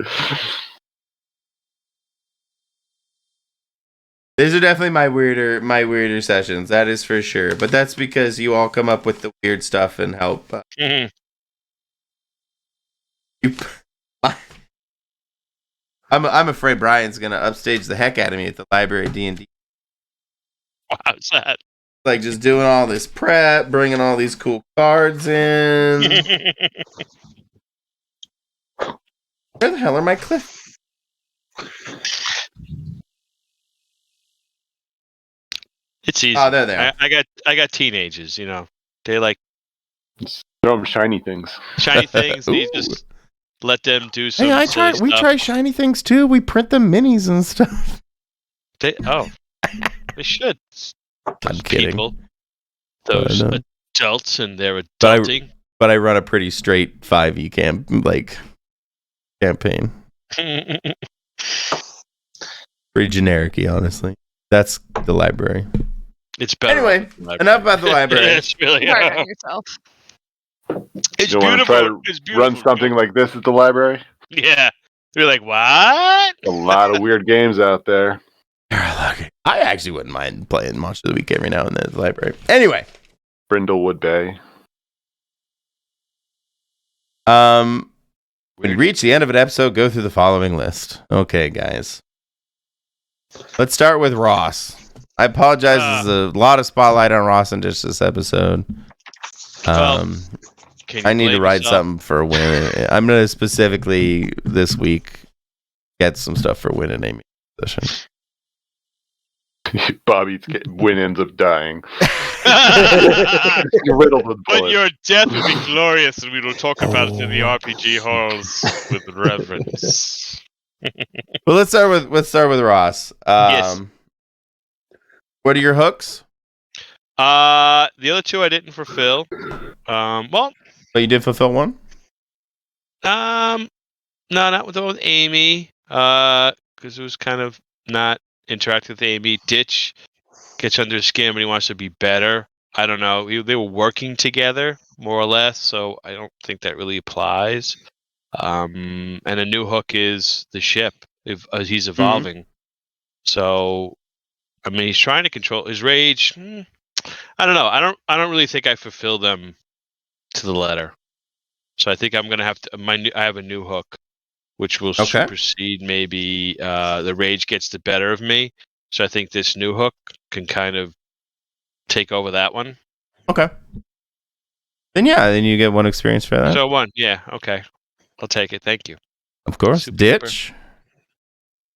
[SPEAKER 1] These are definitely my weirder sessions. That is for sure. But that's because you all come up with the weird stuff and help. I'm afraid Brian's gonna upstage the heck out of me at the library D&D.
[SPEAKER 3] How's that?
[SPEAKER 1] Like just doing all this prep, bringing all these cool cards in. Where the hell are my cliff?
[SPEAKER 3] It's easy.
[SPEAKER 1] Oh, there they are.
[SPEAKER 3] I got teenagers. You know, they like
[SPEAKER 2] Throw them shiny things.
[SPEAKER 3] shiny things. And you just let them do some.
[SPEAKER 1] Hey,
[SPEAKER 3] silly
[SPEAKER 1] we
[SPEAKER 3] stuff.
[SPEAKER 1] try shiny things too. We print them minis and stuff.
[SPEAKER 3] They should.
[SPEAKER 1] I'm kidding.
[SPEAKER 3] People, those
[SPEAKER 1] But,
[SPEAKER 3] adults and their
[SPEAKER 1] but
[SPEAKER 3] adulting.
[SPEAKER 1] But I run a pretty straight 5e campaign. Pretty generic-y, honestly. That's the library.
[SPEAKER 3] It's better.
[SPEAKER 1] Anyway, enough about the library.
[SPEAKER 3] It's really
[SPEAKER 4] Hard on yourself.
[SPEAKER 3] It's
[SPEAKER 2] You want to
[SPEAKER 3] beautiful.
[SPEAKER 2] try to
[SPEAKER 3] It's beautiful.
[SPEAKER 2] run something like this at the library?
[SPEAKER 3] Yeah. You're like, what?
[SPEAKER 2] A lot of weird games out there.
[SPEAKER 1] I actually wouldn't mind playing Monster of the Week every now and then at the library. Anyway.
[SPEAKER 2] Brindlewood Bay.
[SPEAKER 1] When you reach the end of an episode, go through the following list. Okay, guys. Let's start with Ross. I apologize. There's a lot of spotlight on Ross in just this episode. I need to write something for a win. I'm going to specifically this week get some stuff for win and Amy position.
[SPEAKER 2] Bobby Win ends up dying.
[SPEAKER 3] Riddled with bullets. But your death will be glorious, and we will talk about it in the RPG halls with reverence.
[SPEAKER 1] Well, let's start with Ross.
[SPEAKER 3] Yes.
[SPEAKER 1] What are your hooks?
[SPEAKER 3] The other two I didn't fulfill. But
[SPEAKER 1] you did fulfill one?
[SPEAKER 3] No, not with Amy. Because it was kind of not interactive with Amy. Ditch gets under his skin, but he wants to be better. I don't know. They were working together, more or less, so I don't think that really applies. And a new hook is the ship. If he's evolving. Mm-hmm. So, I mean, he's trying to control his rage. I don't know. I don't really think I fulfill them to the letter. So I think I'm gonna have to. I have a new hook, which will supersede maybe the rage gets the better of me. So I think this new hook can kind of take over that one.
[SPEAKER 1] Okay. Then you get one experience for that.
[SPEAKER 3] So one, yeah, okay. I'll take it. Thank you.
[SPEAKER 1] Of course. Ditch.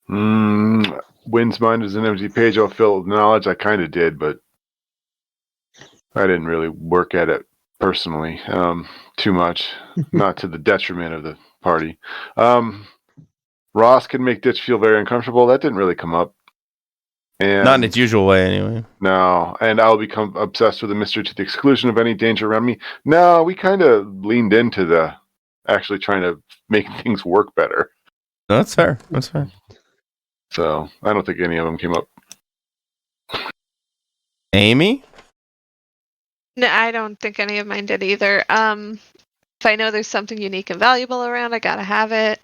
[SPEAKER 2] Wins Mind is an empty page. I'll fill with knowledge. I kind of did, but I didn't really work at it personally too much, not to the detriment of the party. Ross can make Ditch feel very uncomfortable. That didn't really come up. And
[SPEAKER 1] not in its usual way, anyway.
[SPEAKER 2] No, and I'll become obsessed with the mystery to the exclusion of any danger around me. No, we kind of leaned into the actually trying to make things work better.
[SPEAKER 1] No, that's fair. That's fair.
[SPEAKER 2] So I don't think any of them came up.
[SPEAKER 1] Amy?
[SPEAKER 4] No, I don't think any of mine did either. If I know there's something unique and valuable around, I gotta have it.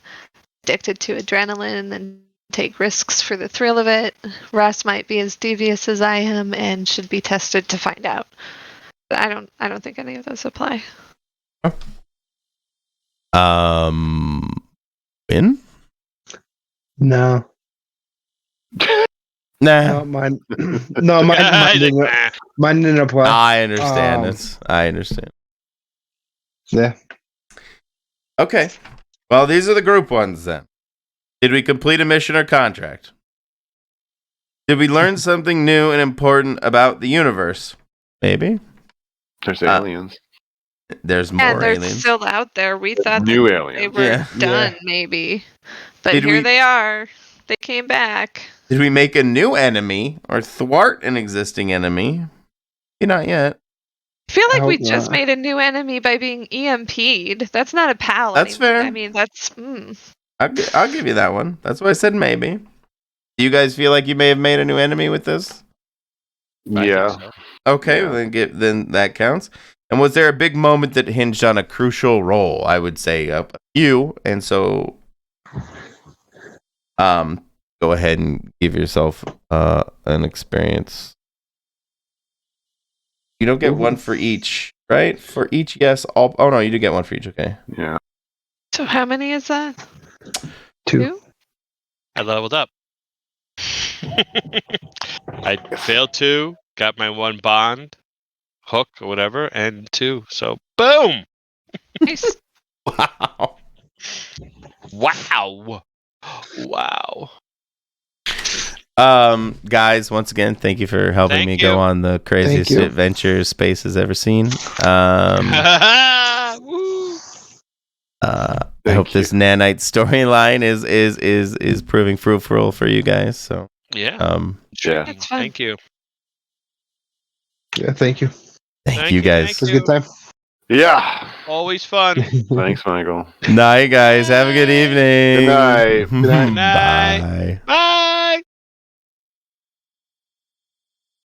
[SPEAKER 4] Addicted to adrenaline and take risks for the thrill of it. Ross might be as devious as I am and should be tested to find out. But I don't think any of those apply.
[SPEAKER 1] Win?
[SPEAKER 5] No.
[SPEAKER 1] Nah.
[SPEAKER 5] Mine didn't apply.
[SPEAKER 1] I understand it. I understand.
[SPEAKER 5] Yeah.
[SPEAKER 1] Okay. Well, these are the group ones then. Did we complete a mission or contract? Did we learn something new and important about the universe? Maybe.
[SPEAKER 2] There's aliens.
[SPEAKER 1] There's more
[SPEAKER 4] and they're
[SPEAKER 1] aliens.
[SPEAKER 4] Still out there. We thought
[SPEAKER 2] new
[SPEAKER 4] that
[SPEAKER 2] aliens.
[SPEAKER 4] They were done, maybe. But here they are. They came back.
[SPEAKER 1] Did we make a new enemy or thwart an existing enemy? Maybe not yet.
[SPEAKER 4] I feel like we just made a new enemy by being EMP'd. That's not a pal.
[SPEAKER 1] That's
[SPEAKER 4] anymore.
[SPEAKER 1] fair.
[SPEAKER 4] I mean, that's.
[SPEAKER 1] I'll give you that one. That's why I said maybe. Do you guys feel like you may have made a new enemy with this?
[SPEAKER 2] Yeah.
[SPEAKER 3] So.
[SPEAKER 1] Okay, yeah. Then that counts. And was there a big moment that hinged on a crucial role? I would say you. And so, go ahead and give yourself an experience. You don't get one for each, right? For each, yes. Oh no, you do get one for each. Okay.
[SPEAKER 2] Yeah.
[SPEAKER 4] So how many is that?
[SPEAKER 5] 2.
[SPEAKER 3] I leveled up. I failed 2, got my 1 bond, hook or whatever, and 2. So boom!
[SPEAKER 4] Nice.
[SPEAKER 1] Wow.
[SPEAKER 3] Wow.
[SPEAKER 1] Guys, once again, thank you for helping me go on the craziest adventure space has ever seen. I hope
[SPEAKER 2] Thank you.
[SPEAKER 1] this nanite storyline is proving fruitful for you guys. So
[SPEAKER 3] Yeah.
[SPEAKER 2] Yeah.
[SPEAKER 4] It's fun.
[SPEAKER 3] Thank you.
[SPEAKER 5] Yeah, thank you.
[SPEAKER 1] thank you guys.
[SPEAKER 5] It was a good time.
[SPEAKER 2] Yeah.
[SPEAKER 3] Always fun.
[SPEAKER 2] Thanks, Michael.
[SPEAKER 1] Night, guys. Have a good evening.
[SPEAKER 2] Good night.
[SPEAKER 3] Good night.
[SPEAKER 1] Bye.
[SPEAKER 3] Bye.